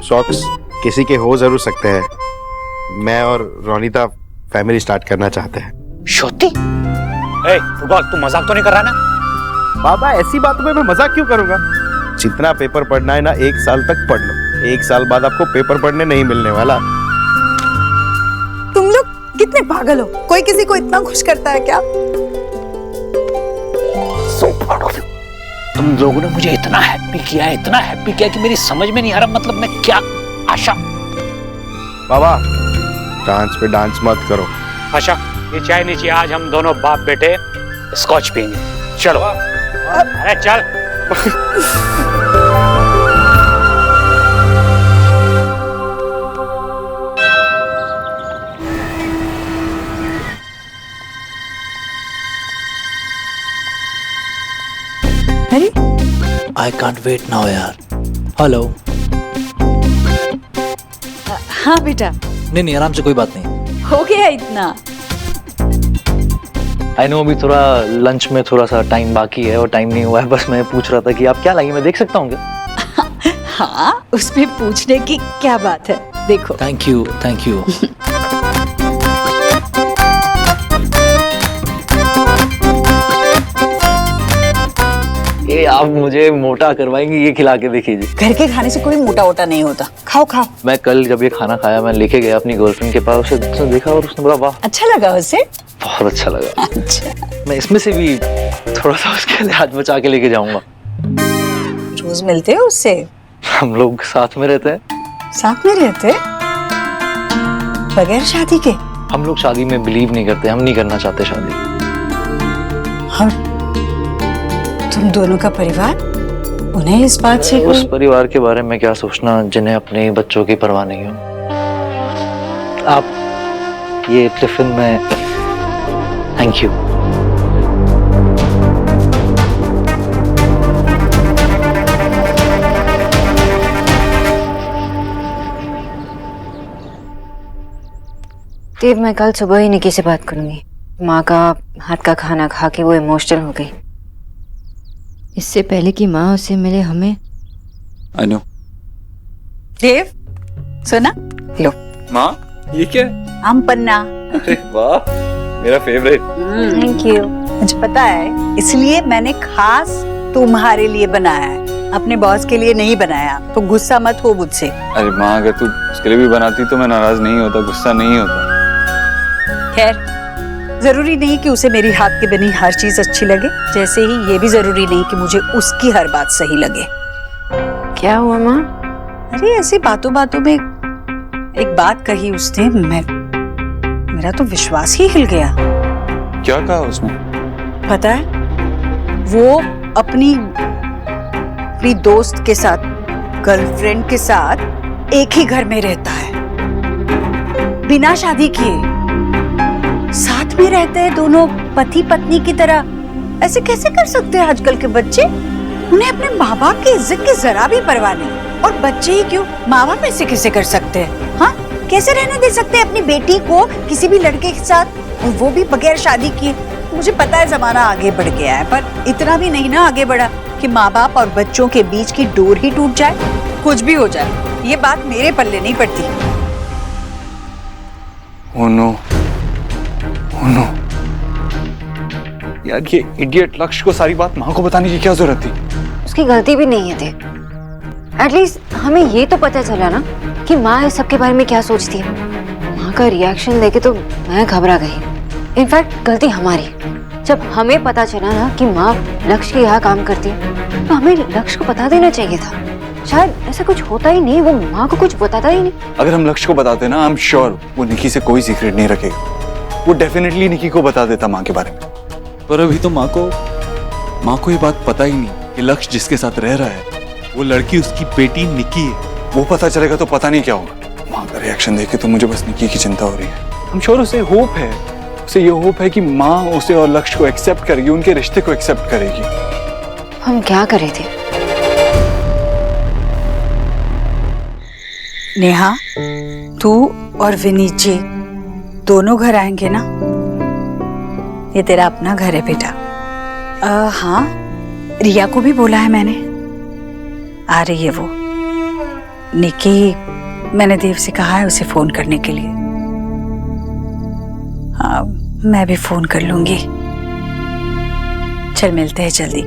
सॉक्स किसी के हो जरूर सकते हैं। मैं और रोनिता फैमिली स्टार्ट करना चाहते हैं। श्रुति, फुटबॉल, तू मजाक तो नहीं कर रहा ना? बाबा, ऐसी बातों में मैं मजाक क्यों करूंगा? जितना पेपर पढ़ना है ना 1 साल तक पढ़ लो, 1 साल बाद आपको पेपर पढ़ने नहीं मिलने वाला। तुम लोग कितने पागल हो, कोई किसी को इतना खुश करता है क्या? So proud of you. तुम लोगों ने मुझे इतना हैप्पी किया कि मेरी समझ में नहीं आ रहा, मतलब मैं क्या आशा। बाबा, डांस पे डांस मत करो। आशा, ये चाय नीचे, आज हम दोनों बाप बेटे स्कॉच पियेंगे। चलो। अरे चल। अरे आई कांट वेट नाउ यार। हेलो। हाँ बेटा, नहीं आराम से, कोई बात नहीं। हो गया इतना। आई नो अभी थोड़ा लंच में थोड़ा सा टाइम बाकी है और टाइम नहीं हुआ है, बस मैं पूछ रहा था कि आप क्या लाई, मैं देख सकता हूँ क्या? हाँ, उसमें पूछने की क्या बात है, देखो। Thank you, thank you. ये आप मुझे मोटा करवाएंगे, ये खिला के देखिए। घर के खाने से कोई मोटा वोटा नहीं होता, खाओ खाओ। मैं कल जब ये खाना खाया, मैं लेके गया अपनी गर्लफ्रेंड के पास, उसे देखा और उसने बोला वाह। अच्छा लगा उसे? बहुत अच्छा लगा। अच्छा। मैं इसमें से भी थोड़ा सा उसके लिए हाथ बचा के लेके जाऊंगा। रोज मिलते हो उससे? हम लोग साथ में रहते हैं। साथ में रहते? बगैर शादी के? हम लोग शादी में बिलीव नहीं करते, हम नहीं करना चाहते शादी। हम तुम दोनों का परिवार, उन्हें इस बात से उस परिवार के बारे में क्या सोचना जिन्हें अपने बच्चों की परवाह नहीं हो। आप ये टिफिन में, थैंक यू। देव, मैं कल सुबह ही निकी से बात करूंगी। माँ का हाथ का खाना खा के वो इमोशनल हो गई। इससे पहले कि माँ उससे मिले हमें। I know. देव, सुना? लो। माँ, ये क्या है? आम पन्ना। अरे वाह, मेरा फेवरेट। Thank you. मुझे पता है, इसलिए मैंने खास तुम्हारे लिए बनाया है, अपने बॉस के लिए नहीं बनाया, तो गुस्सा मत हो मुझसे। अरे माँ, अगर तू उसके लिए भी बनाती तो मैं नाराज नहीं होता, गुस्सा नहीं होता। खैर, जरूरी नहीं कि उसे मेरी हाथ की बनी हर चीज अच्छी लगे, जैसे ही ये भी जरूरी नहीं कि मुझे उसकी हर बात सही लगे। क्या हुआ माँ? अरे ऐसी बातों बातों में एक बात कही उसने, मेरा तो विश्वास ही हिल गया। क्या कहा उसने? पता है, वो अपनी दोस्त के साथ, गर्लफ्रेंड के साथ एक ही घर में रहता है, बिना शादी किए। साथ में रहते हैं दोनों पति पत्नी की तरह। ऐसे कैसे कर सकते हैं आजकल के बच्चे? उन्हें अपने माँ बाप की इज्जत की जरा भी परवाह नहीं। और बच्चे ही क्यों, माँ बाप ऐसे कैसे कर सकते हैं? हाँ, कैसे रहने दे सकते हैं अपनी बेटी को किसी भी लड़के के साथ, और वो भी बगैर शादी किए? मुझे पता है जमाना आगे बढ़ गया है, पर इतना भी नहीं ना आगे बढ़ा कि माँ बाप और बच्चों के बीच की डोर ही टूट जाए। कुछ भी हो जाए, ये बात मेरे पल्ले नहीं पड़ती। Oh no, oh no. यार, ये इडियट लक्ष्य को सारी बात माँ को बताने की क्या जरूरत थी? उसकी गलती भी नहीं है थे। एटलीस्ट हमें ये तो पता चला ना कि माँ इस सब के बारे में क्या सोचती है। माँ का रिएक्शन देखे तो मैं घबरा गई। इनफैक्ट गलती हमारी। जब हमें पता चला ना कि माँ लक्ष्य के यहाँ काम करती है, तो हमें लक्ष्य को बता देना चाहिए था। शायद ऐसा कुछ होता ही नहीं, वो माँ को कुछ बताता ही नहीं। अगर हम लक्ष्य को बताते ना, आई एम श्योर वो निकी से कोई सीक्रेट नहीं रखेगा। वो डेफिनेटली निकी को बता देता माँ के बारे में। पर अभी तो माँ को ये बात पता ही नहीं कि लक्ष्य जिसके साथ रह रहा है वो लड़की उसकी बेटी निकी है। वो पता चलेगा तो पता नहीं क्या होगा। माँ का रिएक्शन देखे तो मुझे बस निकी की चिंता हो रही है। आई एम श्योर उसे होप है, उसे ये होप है कि माँ उसे और लक्ष्य को एक्सेप्ट करेगी, उनके रिश्ते को एक्सेप्ट करेगी। हम क्या करे थे? नेहा, तू और विनीत जी दोनों घर आएंगे ना? ये तेरा अपना घर है बेटा। हाँ, रिया को भी बोला है मैंने, आ रही है वो। निकी, मैंने देव से कहा है उसे फोन करने के लिए। हाँ, मैं भी फोन कर लूंगी। चल मिलते हैं जल्दी।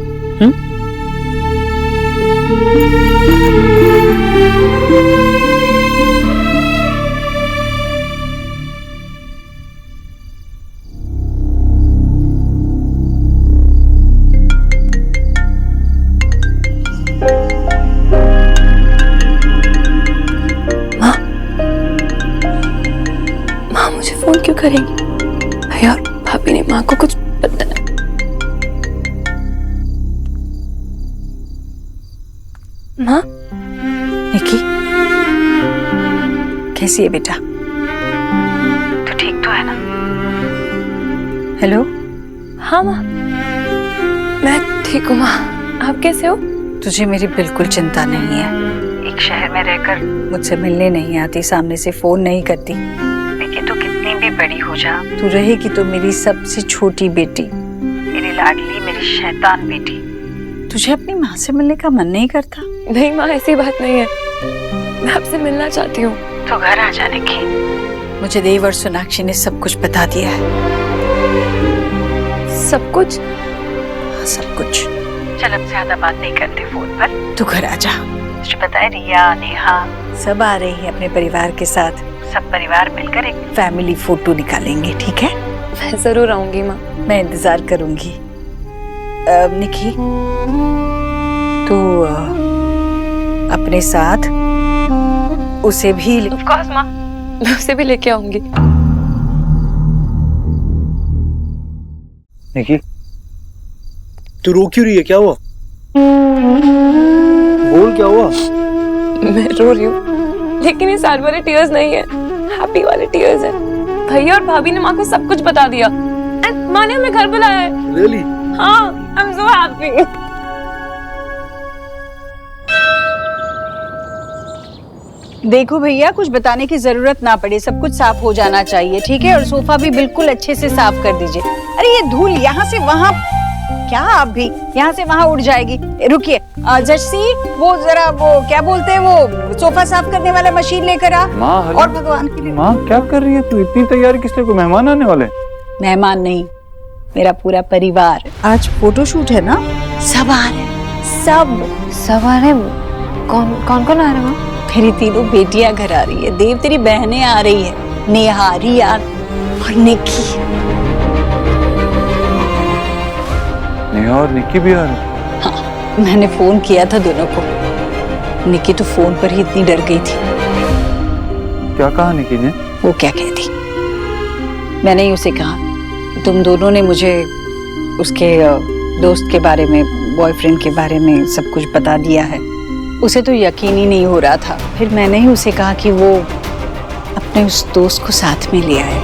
माँ मुझे फोन क्यों करेंगी? भैया और भाभी ने माँ को कुछ पता नहीं। माँ, निकी, कैसी है बेटा? तू ठीक तो है ना? हेलो? हाँ माँ, मैं ठीक हूँ माँ। आप कैसे हो? तुझे मेरी बिल्कुल चिंता नहीं है। एक एक शहर में रहकर मुझसे मिलने नहीं आती, सामने से फोन नहीं करती, लेकिन तू कितनी भी बड़ी हो जा, तू रहेगी तो मेरी सबसे छोटी बेटी, मेरी लाडली, मेरी शैतान बेटी। तुझे अपनी माँ से मिलने का मन नहीं करता? नहीं माँ, ऐसी बात नहीं है, मैं आपसे मिलना चाहती हूँ। तो घर आ जाने की। मुझे देव और सोनाक्षी ने सब कुछ बता दिया है। सब कुछ? हाँ, सब कुछ। चल अब ज्यादा बात नहीं करते फोन पर, तू घर आ जा। तुझे पता है रिया, नेहा सब आ रही है अपने परिवार के साथ, सब परिवार मिलकर एक फैमिली फोटो निकालेंगे, ठीक है? मैं जरूर आऊंगी माँ। मैं इंतजार करूंगी। निकी, तू अपने साथ उसे भी ऑफ कोर्स माँ, मैं उसे भी लेके आऊंगी। निकी, तू रो क्यों रही है? क्या हुआ? बोल, क्या हुआ? मैं रो रही हूँ, लेकिन ये सैड वाले टीयर्स नहीं है, हैप्पी वाले टीयर्स है। भैया और भाभी ने माँ को सब कुछ बता दिया एंड माँ ने हमें घर बुलाया है। Really? हाँ, आई एम सो हैप्पी। देखो भैया, कुछ बताने की जरूरत ना पड़े, सब कुछ साफ हो जाना चाहिए, ठीक है? और सोफा भी बिल्कुल अच्छे से साफ कर दीजिए। अरे ये धूल यहाँ से वहाँ, क्या आप भी यहाँ से वहाँ उड़ जाएगी। रुकिए जर्सी, वो जरा वो क्या बोलते हैं, वो सोफा साफ करने वाला मशीन लेकर आ। माँ, और भगवान के लिए। माँ क्या कर रही है तू? इतनी तैयारी किस लिए? कोई मेहमान आने वाले? मेहमान नहीं, मेरा पूरा परिवार। आज फोटोशूट है ना, सब आ रहे हैं, सब आ रहे हैं। कौन कौन कौन आ रहे हैं? मेरी तीनों बेटियां घर आ रही है, देव तेरी बहनें आ रही है, नेहा, रिया और निकी। नेहा और निकी भी आ रही? हाँ, मैंने फोन किया था दोनों को। निकी तो फोन पर ही इतनी डर गई थी। क्या कहा निकी ने? वो क्या कहती, मैंने ही उसे कहा तुम दोनों ने मुझे उसके दोस्त के बारे में, बॉयफ्रेंड के बारे में सब कुछ बता दिया है। उसे तो यकीन ही नहीं हो रहा था। फिर मैंने ही उसे कहा कि वो अपने उस दोस्त को साथ में ले आए,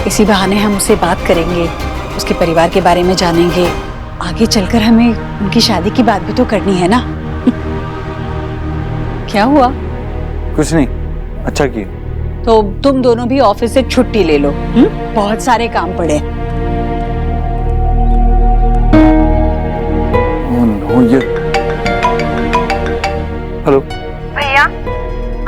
इसी बहाने हम उससे बात करेंगे, उसके परिवार के बारे में जानेंगे। आगे चलकर हमें उनकी शादी की बात भी तो करनी है ना। क्या हुआ? कुछ नहीं, अच्छा किया। तो तुम दोनों भी ऑफिस से छुट्टी ले लो, बहुत सारे काम पड़े। हेलो भैया,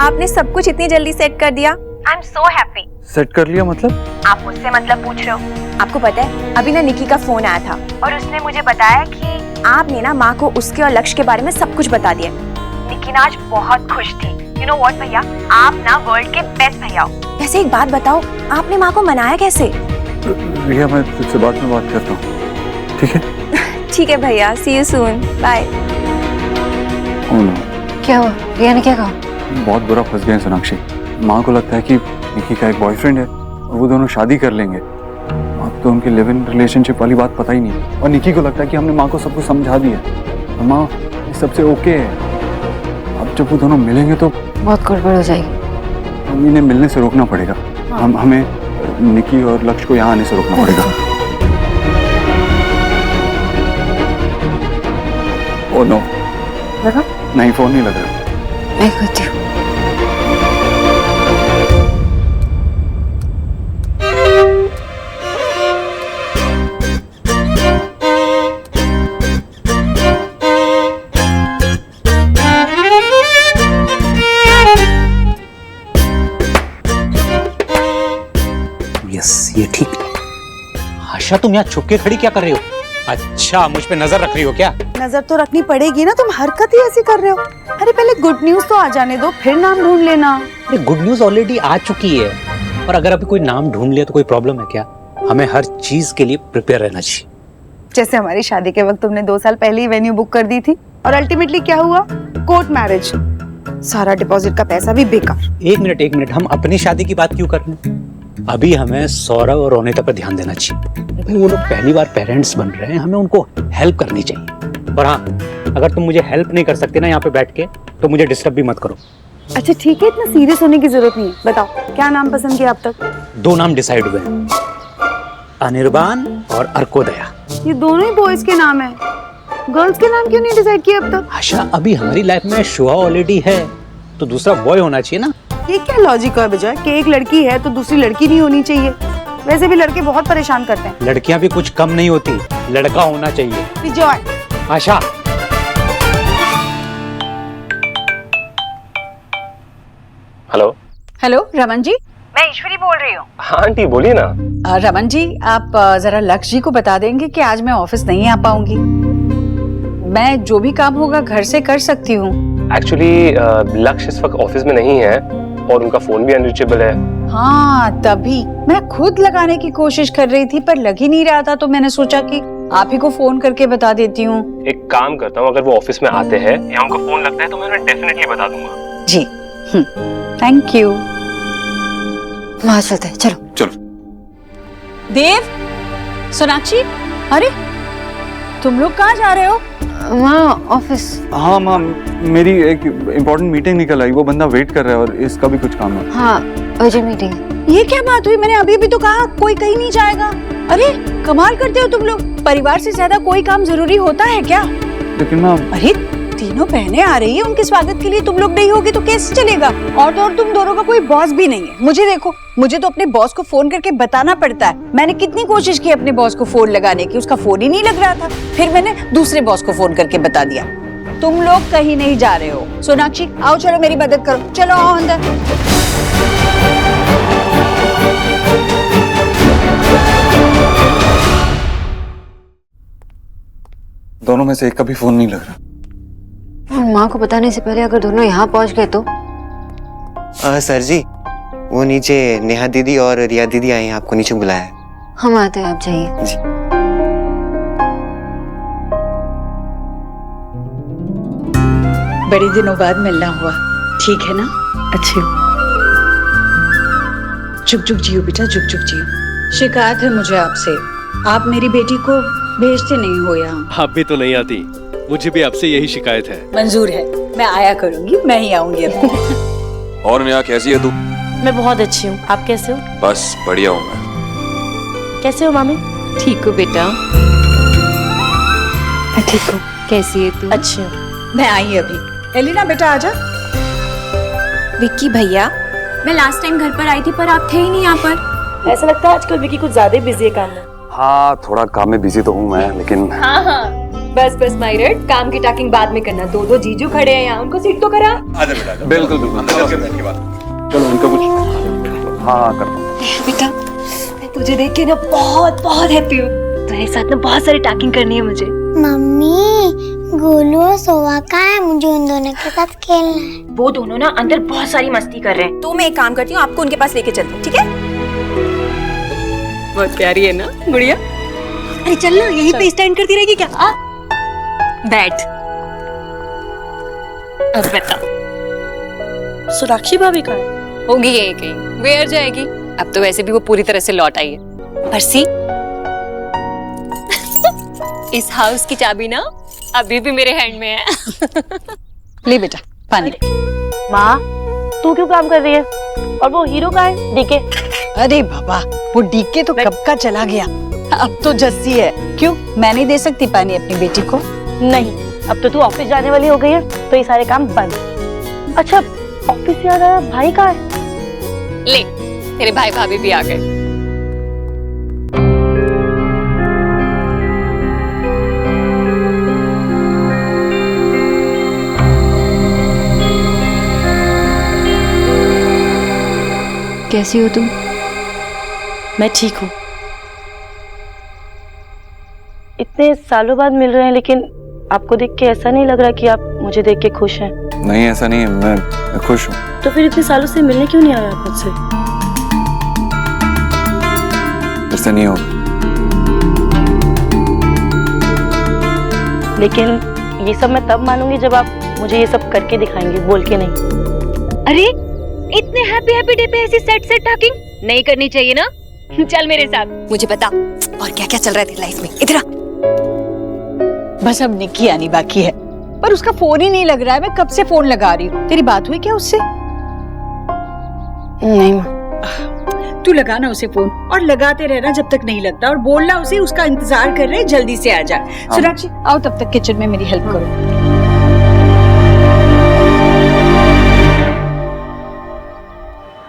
आपने सब कुछ इतनी जल्दी सेट कर दिया। I am so happy. Set कर लिया मतलब? आप मुझसे मतलब पूछ रहे हो? आपको पता है अभी ना निकी का फोन आया था और उसने मुझे बताया कि आपने ना माँ को उसके और लक्ष्य के बारे में सब कुछ बता दिया। निकी ना आज बहुत खुश थी। यू नो व्हाट भैया, आप ना वर्ल्ड के बेस्ट भैया हो। वैसे एक बात बताओ, आपने माँ को मनाया कैसे? रिया, मैं तुझसे बाद में बात करता हूँ, ठीक है? ठीक है भैया, सी यू सून, बाय। क्या हुआ? रिया ने क्या कहा? बहुत बुरा फंस गए सोनाक्षी। माँ को लगता है कि निकी का एक बॉयफ्रेंड है और वो दोनों शादी कर लेंगे। अब तो उनके लिव इन रिलेशनशिप वाली बात पता ही नहीं, और निकी को लगता है कि हमने माँ को सब कुछ समझा दिया और माँ इस सबसे ओके है। अब जब वो दोनों मिलेंगे तो बहुत गड़बड़ हो जाएगी। हम इन्हें मिलने से रोकना पड़ेगा। हमें निकी और लक्ष्य को यहाँ आने से रोकना पड़ेगा। ओ नो, लगा? नहीं, फोन नहीं लग रहा। मैं करती हूँ। यस, ये ठीक। आशा, तुम यहाँ छुप के खड़ी क्या कर रही हो? अच्छा, मुझ पे नजर रख रही हो क्या? नजर तो रखनी पड़ेगी ना, तुम हरकत ही ऐसी कर रहे हो। अरे पहले गुड न्यूज तो आ जाने दो, फिर नाम ढूंढ लेना। गुड न्यूज ऑलरेडी आ चुकी है, और अगर अभी कोई नाम ढूंढ लिया तो कोई प्रॉब्लम है क्या? हमें हर चीज के लिए प्रिपेयर रहना चाहिए। जैसे हमारी शादी के वक्त तुमने 2 साल पहले ही वेन्यू बुक कर दी थी और अल्टीमेटली क्या हुआ? कोर्ट मैरिज, सारा डिपॉजिट का पैसा भी बेकार। एक मिनट, हम अपनी शादी की बात क्यों कर रहे हैं? अभी हमें सौरभ और रोनिता पर ध्यान देना चाहिए। भाई, वो लोग पहली बार पेरेंट्स बन रहे हैं, हमें उनको हेल्प करनी चाहिए। और हाँ, अगर तुम मुझे हेल्प नहीं कर सकते ना यहाँ पे बैठ के, तो मुझे डिस्टर्ब भी मत करो। अच्छा ठीक है, इतना सीरियस होने की जरूरत नहीं है। बताओ क्या नाम पसंद किया अब तक? 2 नाम डिसाइड हुए हैं, अनिर्बान और अर्कोदया। ये दोनों ही बॉयज के नाम है। गर्ल्स के नाम क्यों नहीं डिसाइड किया अब तक? आशा, अभी हमारी लाइफ में शुआ ऑलरेडी है, तो दूसरा बॉय होना चाहिए ना। ये क्या लॉजिक है विजय कि एक लड़की है तो दूसरी लड़की नहीं होनी चाहिए? वैसे भी लड़के बहुत परेशान करते हैं। लड़कियां भी कुछ कम नहीं होती, लड़का होना चाहिए। विजय, आशा, हेलो। हेलो रमन जी, मैं ईश्वरी बोल रही हूँ। हाँ आंटी बोलिए ना। रमन जी, आप जरा लक्ष्य जी को बता देंगे कि आज मैं ऑफिस नहीं आ पाऊंगी। मैं जो भी काम होगा घर से कर सकती हूँ। एक्चुअली लक्ष्य इस वक्त ऑफिस में नहीं है और उनका फोन भी अनरीचेबल है। हाँ, तभी मैं खुद लगाने की कोशिश कर रही थी पर लग ही नहीं रहा था, तो मैंने सोचा कि आप ही को फोन करके बता देती हूँ। एक काम करता हूँ, अगर वो ऑफिस में आते हैं या उनका फोन लगता है तो मैं उन्हें डेफिनेटली बता दूंगा। जी, थैंक यू। वहां चलते हैं, चलो। चलो। देव, सोनाक्षी, अरे तुम लोग कहाँ जा रहे हो? वहाँ ऑफिस। हाँ माँ, मेरी एक इम्पोर्टेंट मीटिंग निकल आई, वो बंदा वेट कर रहा है और इसका भी कुछ काम है। हाँ, अर्जेंट मीटिंग। ये क्या बात हुई? मैंने अभी भी तो कहा कोई कहीं नहीं जाएगा। अरे कमाल करते हो तुम लोग, परिवार से ज्यादा कोई काम जरूरी होता है क्या? लेकिन माँ, अरे तीनों बहनें आ रही है, उनके स्वागत के लिए तुम लोग नहीं होगे तो कैसे चलेगा? और तो और तुम दोनों का कोई बॉस भी नहीं है। मुझे देखो, मुझे तो अपने बॉस को फोन करके बताना पड़ता है। मैंने कितनी कोशिश की अपने बॉस को फोन लगाने की, उसका फोन ही नहीं लग रहा था। फिर मैंने दूसरे बॉस को फोन करके बता दिया। तुम लोग कहीं नहीं जा रहे हो। सोनाक्षी आओ, चलो मेरी मदद करो, चलो आओ अंदर। दोनों में से एक का भी फोन नहीं लग रहा। और माँ को बताने से पहले अगर दोनों यहाँ पहुँच गए तो? सर जी, वो नीचे नेहा दीदी और रिया दीदी आई हैं, आपको नीचे बुलाया है। हम आते हैं, आप जाइए। जी। बड़े दिनों बाद मिलना हुआ, ठीक है ना? अच्छी हो। चुप चुप जियो बेटा, चुप चुप जियो। शिकायत है मुझे आपसे, आप मेरी बेटी को भेजते नहीं हो यहाँ। आप भी तो नहीं आती, मुझे भी आपसे यही शिकायत है। मंजूर है, मैं आया करूंगी, मैं ही आऊंगी अब। और नेहा कैसी है तू? मैं बहुत अच्छी हूँ, आप कैसे हो? बस बढ़िया हूँ मैं। कैसे हो मामी? ठीक हो बेटा? मैं ठीक हूँ। कैसी है तू? अच्छी हूँ। मैं आई अभी। एलिना बेटा आजा। विक्की भैया, मैं लास्ट टाइम घर पर आई थी पर आप थे ही नहीं यहाँ पर। ऐसा लगता है आजकल विक्की कुछ ज्यादा बिजी है काम में। हाँ, थोड़ा काम में बिजी तो हूँ मैं, लेकिन हाँ हाँ, बस बस माइरट, काम की टॉकिंग बाद में करना। दो दो जीजू खड़े हैं यहाँ, उनको सीट तो करा। बिल्कुल बिल्कुल, चलो उनका कुछ। हाँ करता हूँ। बेटा, मैं तुझे देख के ना बहुत बहुत हैप्पी हूँ। तुम्हारे साथ ना बहुत सारी टॉकिंग करनी है मुझे। मम्मी, गोलू और सोवा कहाँ है? मुझे उन दोनों के साथ खेलना है। वो दोनों ना अंदर बहुत सारी मस्ती कर रहे हैं, तो मैं एक काम करती हूँ, आपको उनके पास लेके चलती हूँ, ठीक है? बहुत प्यारी है ना गुड़िया? अरे चल ना, यहीं पे स्टैंड करती रहेगी क्या? बैठ। अब बता, सोनाक्षी भाभी कहाँ है? होगी यही कहीं, वेयर जाएगी। अब तो वैसे भी वो पूरी तरह से लौट आई है। परसी, इस हाउस की चाबी ना अभी भी मेरे हैंड में है। ले बेटा पानी। माँ, तू क्यों काम कर रही है? और वो हीरो कहाँ है? डीके? अरे बाबा, वो डीके तो कब का चला गया, अब तो जस्सी है। क्यों, मैं नहीं दे सकती पानी अपनी बेटी को? नहीं, अब तो तू ऑफिस जाने वाली हो गई है, तो ये सारे काम बंद। अच्छा, ऑफिस से आ रहा भाई कहाँ है? ले, तेरे भाई भाभी भी आ गए। कैसी हो तुम? मैं ठीक हूँ। इतने सालों बाद मिल रहे हैं, लेकिन आपको देख के ऐसा नहीं लग रहा कि आप मुझे देख के खुश हैं। नहीं, ऐसा नहीं है, मैं खुश हूँ। तो फिर इतने सालों से मिलने क्यों नहीं आया आप मुझसे? ऐसा नहीं होगा। लेकिन ये सब मैं तब मानूंगी जब आप मुझे ये सब करके दिखाएंगे, बोल के नहीं। अरे इतने हैप्पी हैप्पी डे पे ऐसी सेट सेट टॉकिंग नहीं करनी चाहिए ना। चल मेरे साथ, मुझे बता और क्या क्या चल रहा है तेरी लाइफ में। इधर आ। बस अब निक्की आनी बाकी है, पर उसका फोन ही नहीं लग रहा है। मैं कब से फोन लगा रही हूँ। तेरी बात हुई क्या उससे? नहीं माँ। तू लगाना उसे फोन और लगाते रहना जब तक नहीं लगता, और बोलना उसे उसका इंतजार कर रहे, जल्दी से आ जा। सोनाक्षी आओ तब तक किचन में मेरी हेल्प करो।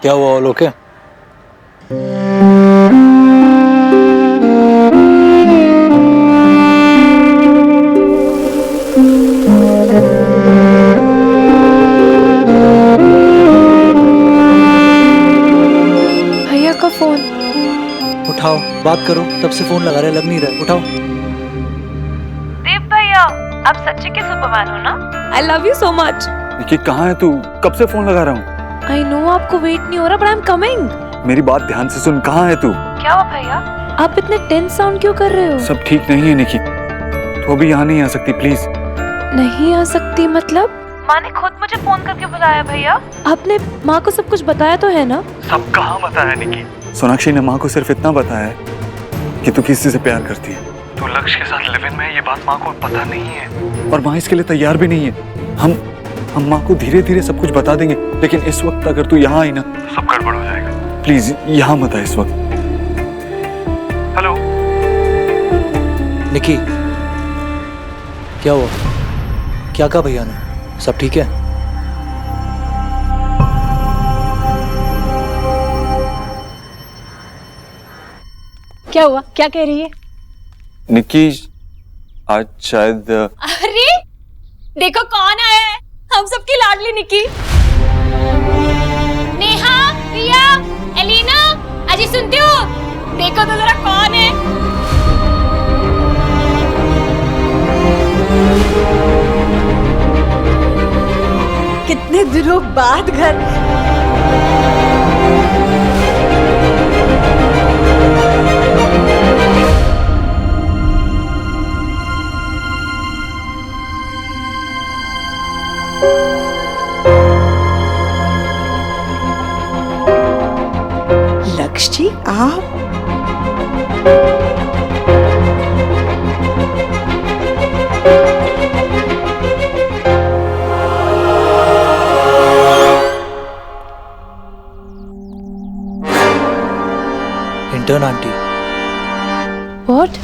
क्या हुआ, ऑल ओके? भैया का फोन। उठाओ, बात करो। तब से फोन लगा रहे, लग नहीं रहा। उठाओ। देव भैया, आप सच्ची के सुपरमैन हो ना? I love you so much. Nikki कहाँ है तू? कब से फोन लगा रहा हूँ। आई नो आपको वेट नहीं हो रहा, बट आई एम कमिंग। मेरी बात ध्यान से सुन, कहाँ है तू? क्या हुआ भैया? आप इतने टेंस साउंड क्यों कर रहे हो? सब ठीक नहीं है निकी, तू अभी यहाँ नहीं आ सकती प्लीज। नहीं आ सकती मतलब? माँ ने खुद मुझे फोन करके बुलाया भैया। आपने माँ को सब कुछ बताया तो है ना? सब कहाँ बताया निकी? सोनाक्षी ने माँ को सिर्फ इतना बताया है कि तू किसी से प्यार करती है। तू लक्ष्य के साथ लिव इन में है, ये बात माँ को पता नहीं है। और माँ इसके लिए तैयार भी नहीं है। हम माँ को धीरे धीरे सब कुछ बता देंगे, लेकिन इस वक्त अगर तू यहाँ आई ना तो सब गड़बड़ हो जाएगा। प्लीज यहाँ मत आ इस वक्त। हेलो निकी, क्या हुआ? क्या कहा भैया ने? सब ठीक है? क्या हुआ? क्या कह रही है? निकी आज शायद अरे देखो कौन आया है, हम सबकी लाडली निकी। नेहा, रिया, एलिना, अजी सुनते हो? देखो तो जरा कौन है। कितने दिनों बाद घर। लक्ष्य जी आप? Intern aunty. What?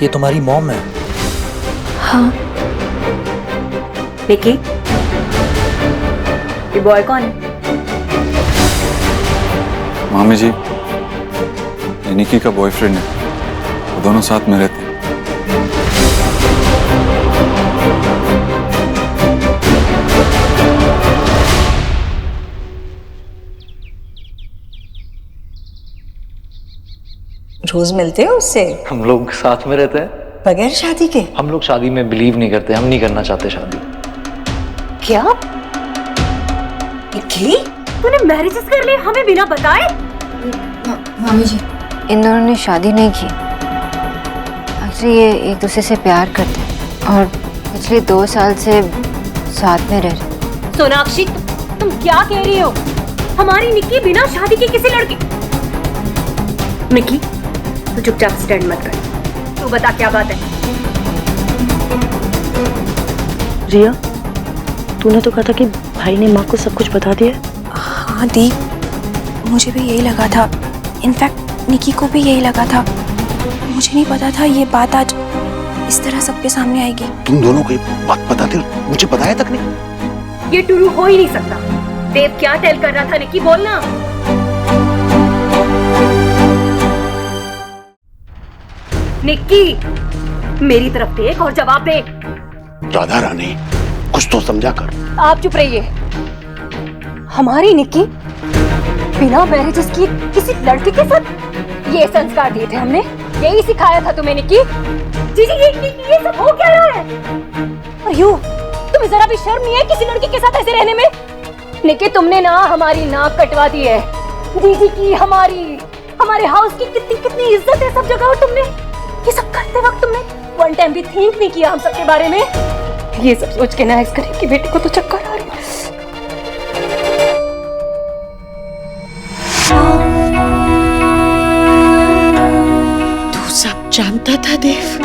ये तुम्हारी मॉम है? हाँ। निकी, ये बॉय कौन है? मामी जी, ये निकी का बॉयफ्रेंड है, वो दोनों साथ में रहते हैं। रोज मिलते हो उससे? हम लोग साथ में रहते हैं बगैर शादी के? हम लोग शादी में बिलीव नहीं करते, हम नहीं करना चाहते शादी। क्या? निकी, तूने मैरिजेस कर लिए हमें बिना बताए? मामी जी, इन दोनों ने शादी नहीं की। एक्चुअली ये एक दूसरे से प्यार करते हैं और पिछले 2 साल से साथ में रह रहे। सोनाक्षी, तुम क्या कह रही हो? हमारी निकी बिना शादी के किसी लड़की? निकी, तू चुपचाप स्टैंड मत कर, तू बता क्या बात है? रिया, तूने तो कहा था कि भाई ने माँ को सब कुछ बता दिया। हाँ दी, मुझे भी यही लगा था। इनफैक्ट निकी को भी यही लगा था। मुझे नहीं पता था ये बात आज इस तरह सबके सामने आएगी। तुम दोनों को ये बात बताते मुझे बताया तक नहीं। ये टुरू हो ही नहीं सकता। देव क्या टेल कर रहा था निकी, बोलना। निक्की, मेरी तरफ देख और जवाब दे। राधा रानी, कुछ तो समझा कर। आप चुप रहिए। हमारी निक्की बिना मैरिजेस की किसी लड़की के साथ? ये संस्कार दिए थे हमने, यही सिखाया था तुम्हें निक्की। जी ये सब हो क्या रहा है? और यू, तुम्हें जरा भी शर्म नहीं है किसी लड़की के साथ ऐसे रहने में? निक्की, तुमने ना हमारी नाक कटवा दी है। दीदी की, हमारे हाउस की कितनी इज्जत है सब जगह, और तुमने ये सब करते वक्त तुमने वन टाइम भी थिंक नहीं किया हम सबके बारे में? ये सब सोच के ना करें कि बेटे को तो चक्कर आ रही है। तू सब जानता था देव?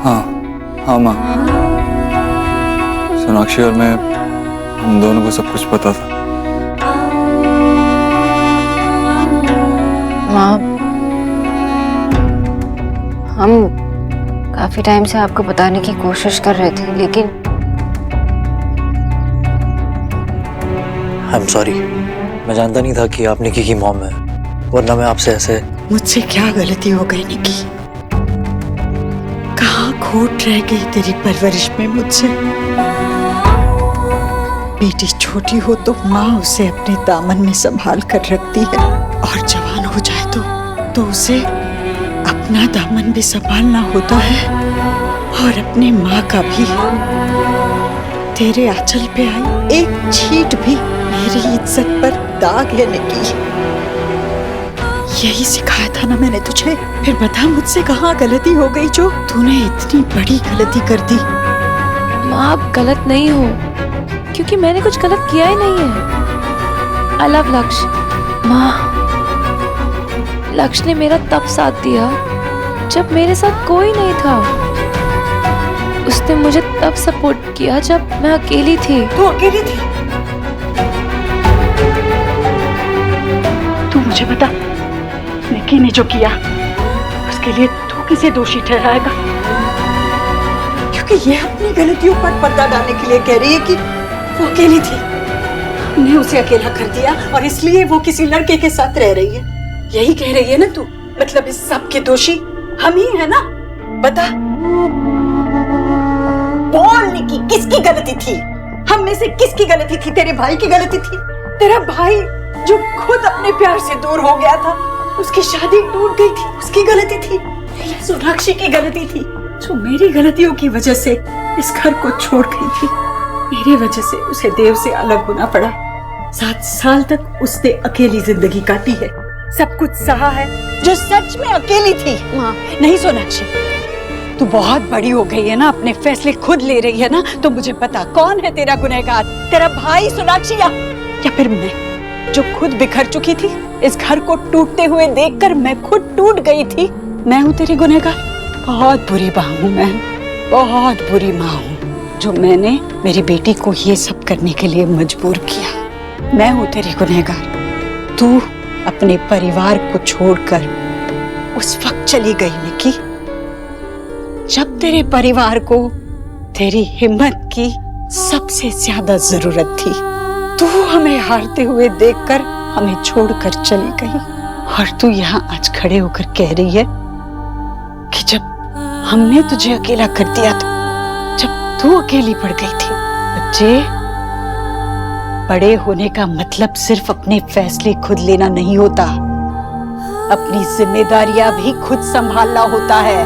हाँ, हाँ माँ, सोनाक्षी और मैं, हम दोनों को सब कुछ पता था। माँ, हम काफी टाइम से आपको बताने की कोशिश कर रहे थे, लेकिन आई एम सॉरी, मैं जानता नहीं था कि आप निकी की मॉम है, वरना मैं आपसे ऐसे। मुझसे क्या गलती हो गई निकी? कहाँ खोट रह गई तेरी परवरिश में मुझसे? बेटी छोटी हो तो माँ उसे अपने दामन में संभाल कर रखती है, और जवान हो जाए तो उसे अपना दामन भी संभालना होता है, और अपने माँ का भी। तेरे आंचल पे आई एक छींट भी मेरी इज्जत पर दाग है निकी। यही सिखाया था ना मैंने तुझे। फिर बता मुझसे कहाँ गलती हो गई जो तूने इतनी बड़ी गलती कर दी? माँ, आप गलत नहीं हो, क्योंकि मैंने कुछ गलत किया ही नहीं है। आई लव लक्ष्य। माँ, लक्ष्य ने मेरा तब साथ दिया जब मेरे साथ कोई नहीं था। उसने मुझे तब सपोर्ट किया जब मैं अकेली थी। तू अकेली थी? तू मुझे बता, निकी ने जो किया उसके लिए तू किसे दोषी ठहराएगा? क्योंकि ये अपनी गलतियों पर पर्दा डालने के लिए कह रही है कि वो अकेली थी, हमने उसे अकेला कर दिया और इसलिए वो किसी लड़के के साथ रह रही है। यही कह रही है ना तू? मतलब इस सब के दोषी हम ही है ना? बता, बोल निकी, किसकी गलती थी? हम में से किसकी गलती थी? तेरे भाई की गलती थी? तेरा भाई जो खुद अपने प्यार से दूर हो गया था, उसकी शादी टूट गई थी, उसकी गलती थी? या सोनाक्षी की गलती थी जो मेरी गलतियों की वजह से इस घर को छोड़ गई थी? मेरी वजह से उसे देव से अलग होना पड़ा। 7 साल तक उसने अकेली जिंदगी काटी है, सब कुछ सहा है, जो सच में अकेली थी। माँ, नहीं सोनाक्षी, तू बहुत बड़ी हो गई है ना, अपने फैसले खुद ले रही है ना, तो मुझे पता कौन है तेरा गुनहगार, तेरा भाई सोनाक्षी या फिर मैं, जो खुद बिखर चुकी थी। इस घर को टूटते हुए देखकर मैं खुद टूट गई थी। मैं हूँ तेरी गुनहगार? बहुत बुरी माँ हूँ मैं, बहुत बुरी माँ हूँ, जो मैंने मेरी बेटी को ये सब करने के लिए मजबूर किया। मैं हूँ तेरी गुनहगार। तू अपने परिवार को छोड़कर उस वक्त चली गई निकी, जब तेरे परिवार को तेरी हिम्मत की सबसे ज्यादा जरूरत थी। तू हमें हारते हुए देखकर हमें छोड़कर चली गई, और तू यहाँ आज खड़े होकर कह रही है कि जब हमने तुझे अकेला कर दिया तो, जब तू अकेली पड़ गई थी। बच्चे, बड़े होने का मतलब सिर्फ अपने फैसले खुद लेना नहीं होता, अपनी जिम्मेदारियां भी खुद संभालना होता है।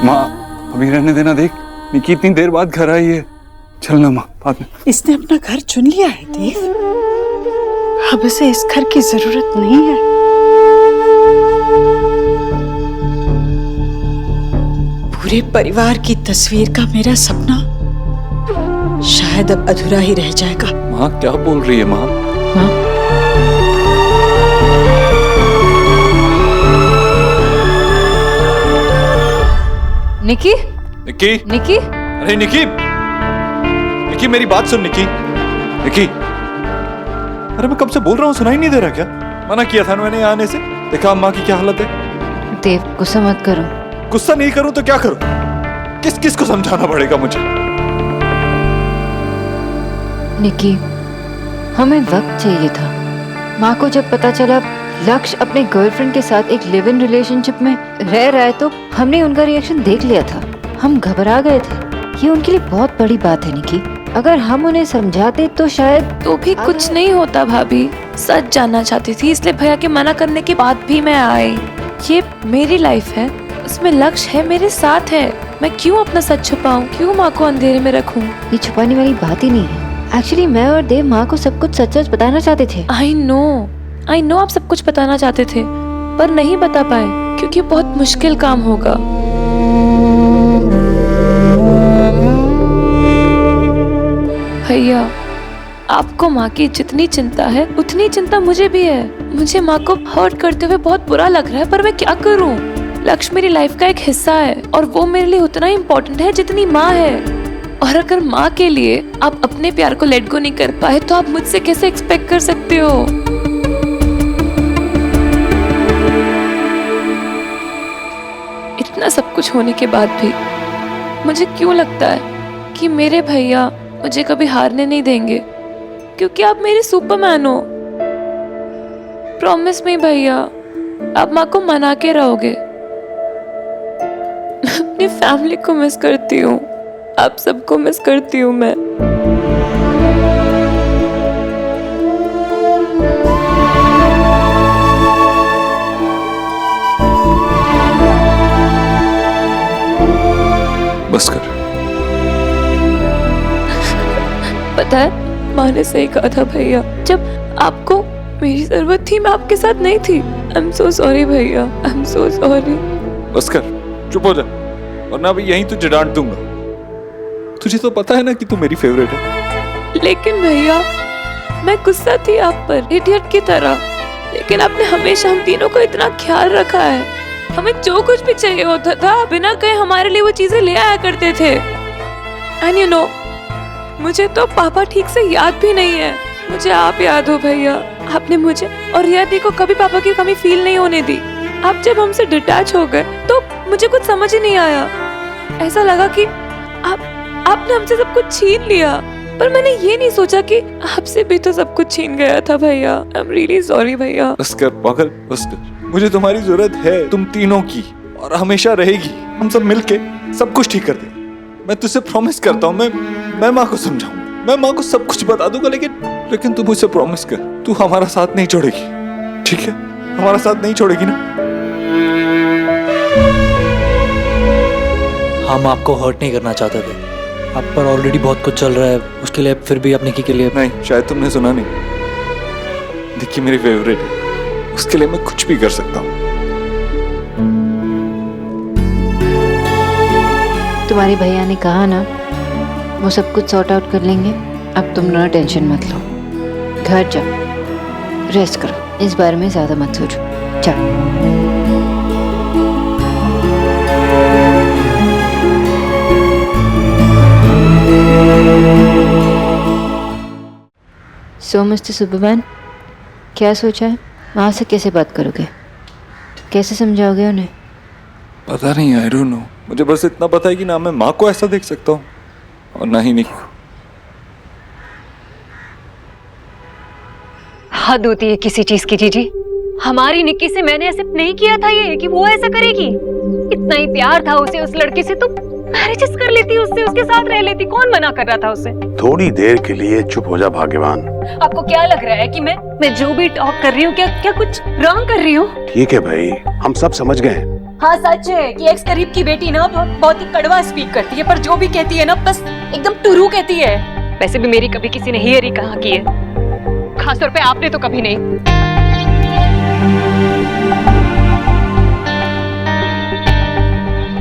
माँ, अभी रहने देना। देख, निकी इतनी देर बाद घर आई है। चलना माँ, बाद में। इसने अपना घर चुन लिया है देव, अब उसे इस घर की जरूरत नहीं है। पूरे परिवार की तस्वीर का मेरा सपना शायद अब अधूरा ही रह जाएगा। माँ, क्या बोल रही है माँ? निकी? निकी? निकी? अरे निकी, निकी मेरी बात सुन। निकी, निकी, अरे मैं कब से बोल रहा हूँ, सुनाई नहीं दे रहा क्या? मना किया था ना मैंने यहाँ आने से। देखा माँ की क्या हालत है। देव, गुस्सा मत करो। गुस्सा नहीं करूँ तो क्या करूँ? किस किस को समझाना पड़ेगा मुझे? निकी, हमें वक्त चाहिए था। माँ को जब पता चला लक्ष्य अपने गर्लफ्रेंड के साथ एक लिव इन रिलेशनशिप में रह रहा है, तो हमने उनका रिएक्शन देख लिया था। हम घबरा गए थे। ये उनके लिए बहुत बड़ी बात है निकी। अगर हम उन्हें समझाते तो शायद। तो भी कुछ नहीं होता भाभी। सच जानना चाहती थी, इसलिए भैया के मना करने के बाद भी मैं आई। ये मेरी लाइफ है, उसमें लक्ष्य है, मेरे साथ है। मैं क्यों अपना सच छुपाऊं? क्यों माँ को अंधेरे में रखूं? ये छुपाने वाली बात ही नहीं है। एक्चुअली मैं और देव माँ को सब कुछ सच सच बताना चाहते थे। आई नो आप सब कुछ बताना चाहते थे, पर नहीं बता पाए क्योंकि बहुत मुश्किल काम होगा। भैया, आपको माँ की जितनी चिंता है उतनी चिंता मुझे भी है। मुझे माँ को हर्ट करते हुए बहुत बुरा लग रहा है, पर मैं क्या करूँ? लक्ष्य मेरी लाइफ का एक हिस्सा है और वो मेरे लिए उतना ही इम्पोर्टेंट है जितनी माँ है। और अगर माँ के लिए आप अपने प्यार को लेट गो नहीं कर पाए तो आप मुझसे कैसे एक्सपेक्ट कर सकते हो? इतना सब कुछ होने के बाद भी मुझे क्यों लगता है कि मेरे भैया मुझे कभी हारने नहीं देंगे, क्योंकि आप मेरे सुपरमैन हो। प्रॉमिस मी भैया, आप माँ को मना के रहोगे। मैं अपनी फैमिली को मिस करती हूँ, आप सबको मिस करती हूँ मैं। बस कर। पता है, माँ ने सही कहा था भैया, जब आपको मेरी जरूरत थी मैं आपके साथ नहीं थी। आई एम सो सॉरी भैया, आई एम सो सॉरी। बस कर, चुप हो जा, वरना अभी यहीं तुझे डांट दूंगा। तुझे तो पता है ना कि तू मेरी फेवरेट है। लेकिन भैया, मैं गुस्सा थी आप पर, इडियट की तरह। लेकिन आपने हमेशा हम तीनों को इतना ख्याल रखा है। हमें जो कुछ भी चाहिए होता था बिना कहे हमारे लिए वो चीजें ले आया करते थे। एंड यू नो, मुझे तो पापा ठीक से याद भी नहीं है। मुझे आप याद हो भैया। आपने मुझे और रिया दी को कभी पापा की कमी फील नहीं होने दी। आप जब हमसे डिटैच हो गए तो मुझे कुछ समझ ही नहीं आया। ऐसा लगा कि आपने हमसे सब कुछ छीन लिया, पर मैंने ये नहीं सोचा कि आपसे भी तो सब कुछ छीन गया था भैया। आई एम रियली सॉरी भैया। बस कर पागल, बस कर। मुझे तुम्हारी जरूरत है, तुम तीनों की, और हमेशा रहेगी। हम सब मिलके सब कुछ ठीक कर देंगे। मैं तुझसे प्रॉमिस करता हूँ, मैं माँ को समझाऊंगा, मैं माँ को सब कुछ बता दूंगा। लेकिन तू मुझसे प्रॉमिस कर, तू हमारा साथ नहीं छोड़ेगी, ठीक है? हमारा साथ नहीं छोड़ेगी ना? हम आपको हर्ट नहीं करना चाहते थे। आप पर ऑलरेडी बहुत कुछ चल रहा है, उसके लिए फिर भी अपने के लिए नहीं। शायद तुमने सुना नहीं। देखिए, मेरी फेवरेट है, उसके लिए मैं कुछ भी कर सकता हूँ। तुम्हारे भैया ने कहा ना, वो सब कुछ सॉर्ट आउट कर लेंगे। अब तुम ना टेंशन मत लो, घर जाओ, रेस्ट करो, इस बारे में ज्यादा मत सोचो। जाओ। सो मिस्टर सुपरमैन, क्या सोचा है? वहाँ से कैसे बात करोगे, कैसे समझाओगे उन्हें? पता नहीं, आई डोंट नो। मुझे बस इतना पता है कि ना मैं माँ को ऐसा देख सकता हूँ और ना ही निकी को। हद होती है किसी चीज की जीजी। हमारी निक्की से मैंने ऐसे नहीं किया था ये कि वो ऐसा करेगी। इतना ही प्यार था उसे उस लड़के से तो मैरिजेस कर लेती, उससे उसके साथ रह लेती। कौन मना कर रहा था उसे? थोड़ी देर के लिए चुप हो जा भाग्यवान। आपको क्या लग रहा है कि मैं जो भी टॉक कर रही हूँ क्या कुछ रॉन्ग कर रही हूँ? ठीक है भाई, हम सब समझ गए। हाँ, सच है कि एक्स करीब की बेटी ना बहुत ही कड़वा स्पीक करती है, पर जो भी कहती है ना बस एकदम टुरू कहती है। वैसे भी मेरी कभी किसी ने हियर ही कहा की है, खासतौर पे आपने तो कभी नहीं।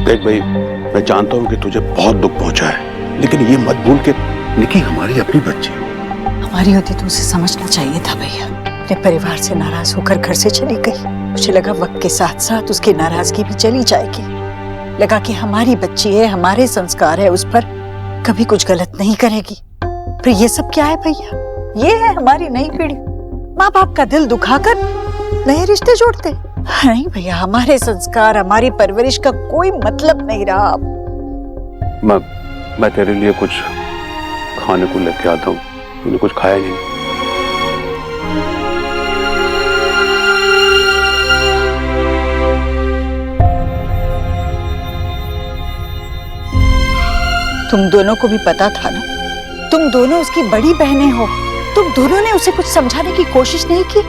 देख भाई, मैं जानता हूँ कि तुझे बहुत दुख पहुंचा है, लेकिन ये मत भूल के निकी हमारी अपनी बच्ची है। हमारी होती तो उसे समझना चाहिए था भैया। अपने परिवार से नाराज होकर घर से चली गई। मुझे लगा वक्त के साथ साथ उसकी नाराजगी भी चली जाएगी। लगा कि हमारी बच्ची है, हमारे संस्कार है, उस पर कभी कुछ गलत नहीं करेगी। फिर ये सब क्या है भैया? ये है हमारी नई पीढ़ी, माँ बाप का दिल दुखाकर नए रिश्ते जोड़ते। नहीं भैया, हमारे संस्कार, हमारी परवरिश का कोई मतलब नहीं रहा अब। मैं तेरे लिए कुछ खाने को लेके आता हूँ, तूने कुछ खाया नहीं। तुम दोनों को भी पता था ना, तुम दोनों उसकी बड़ी बहनें हो, तुम दोनों ने उसे कुछ समझाने की कोशिश नहीं की?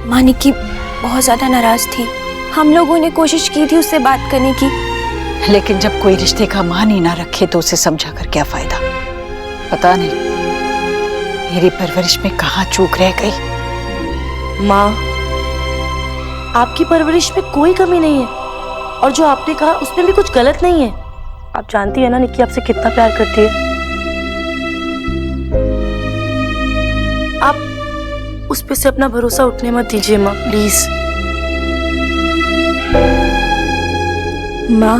माँ निक्की बहुत ज्यादा नाराज थी। हम लोगों ने कोशिश की थी उससे बात करने की, लेकिन जब कोई रिश्ते का मान ही ना रखे तो उसे समझा कर क्या फायदा? पता नहीं मेरी परवरिश में कहाँ चूक रह गई। माँ, आपकी परवरिश में कोई कमी नहीं है, और जो आपने कहा उसमें भी कुछ गलत नहीं है। आप जानती है ना निक्की आपसे कितना प्यार करती है। आप उस पे से अपना भरोसा उठने मत दीजिए माँ, प्लीज। माँ,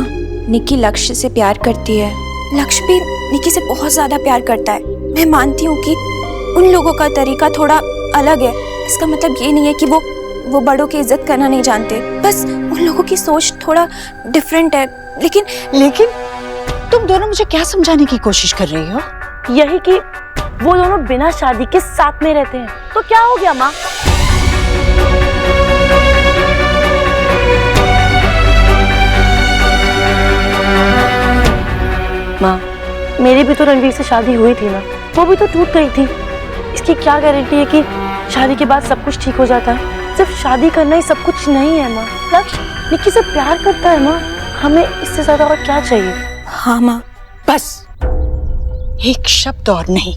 निक्की लक्ष्य से प्यार करती है। लक्ष्य भी निक्की से बहुत ज्यादा प्यार करता है। मैं मानती हूँ कि उन लोगों का तरीका थोड़ा अलग है। इसका मतलब ये नहीं है कि वो बड़ों की इज्जत करना नहीं जानते, बस उन लोगों की सोच थोड़ा डिफरेंट है। लेकिन तुम दोनों मुझे क्या समझाने की कोशिश कर रही हो? यही कि वो दोनों बिना शादी के साथ में रहते हैं, तो क्या हो गया माँ? माँ, मेरी भी तो रणवीर से शादी हुई थी ना, वो भी तो टूट गई थी। इसकी क्या गारंटी है कि शादी के बाद सब कुछ ठीक हो जाता है? सिर्फ शादी करना ही सब कुछ नहीं है माँ। लक्ष्य निक्की से प्यार करता है माँ, हमें इससे ज्यादा और क्या चाहिए? हाँ माँ। बस एक शब्द और नहीं।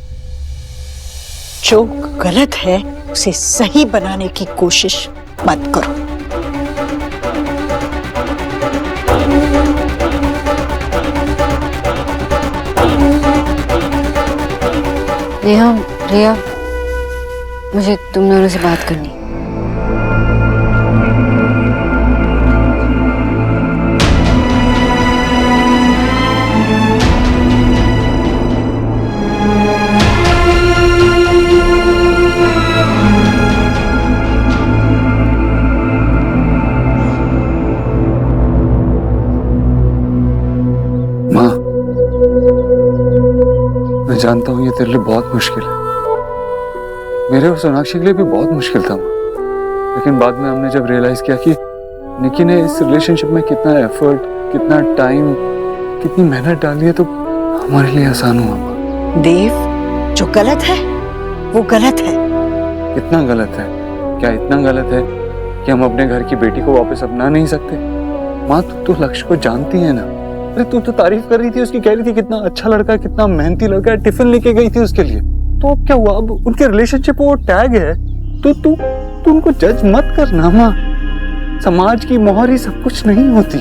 जो गलत है उसे सही बनाने की कोशिश मत करो। नेहा, रिया, मुझे तुम दोनों से बात करनी। मैं जानता हूँ ये तेरे लिए बहुत मुश्किल है, मेरे और सोनाक्षी के लिए भी बहुत मुश्किल था, लेकिन बाद में हमने जब रियलाइज किया कि निकी ने इस रिलेशनशिप में कितना एफर्ट, कितना टाइम, कितनी मेहनत डाली है, तो हमारे लिए आसान हुआ। देव, जो गलत है वो गलत है। इतना गलत है? क्या इतना गलत है कि हम अपने घर की बेटी को वापस अपना नहीं सकते? माँ, तू तो लक्ष्य को जानती है ना। अरे तू तो तारीफ कर रही थी उसकी, कह रही थी कितना अच्छा लड़का, कितना मेहनती लड़का है, टिफिन लेके गई थी उसके लिए। तो अब क्या हुआ? अब उनके रिलेशनशिप में वो टैग है, तो तू उनको जज मत करना माँ। समाज की मोहर ही सब कुछ नहीं होती।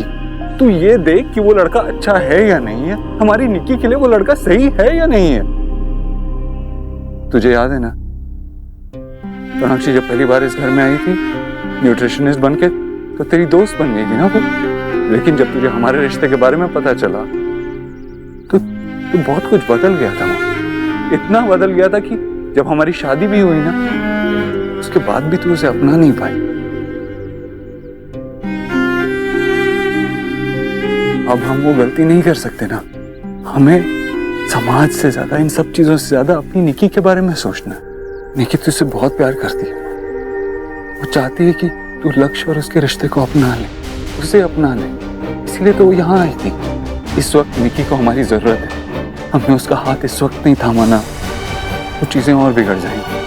तू ये देख कि वो लड़का अच्छा है या नहीं है, हमारी निक्की के लिए वो लड़का सही है या नहीं है। तुझे याद है ना, सोनाक्षी जब पहली बार इस घर में आई थी न्यूट्रिशनिस्ट बनके, तो तेरी दोस्त बन गई थी ना वो। लेकिन जब तुझे हमारे रिश्ते के बारे में पता चला तो बहुत कुछ बदल गया था माँ। इतना बदल गया था कि जब हमारी शादी भी हुई ना, उसके बाद भी तू उसे अपना नहीं पाई। अब हम वो गलती नहीं कर सकते ना। हमें समाज से ज्यादा, इन सब चीजों से ज्यादा अपनी निकी के बारे में सोचना है। निकी तुझसे बहुत प्यार करती है, वो चाहती है कि तू लक्ष्य और उसके रिश्ते को अपना ले, उसे अपना ले। इसलिए तो वो यहाँ आई थी। इस वक्त निकी को हमारी जरूरत है। हमने उसका हाथ इस वक्त नहीं थामा ना, वो चीजें और बिगड़ जाएंगी।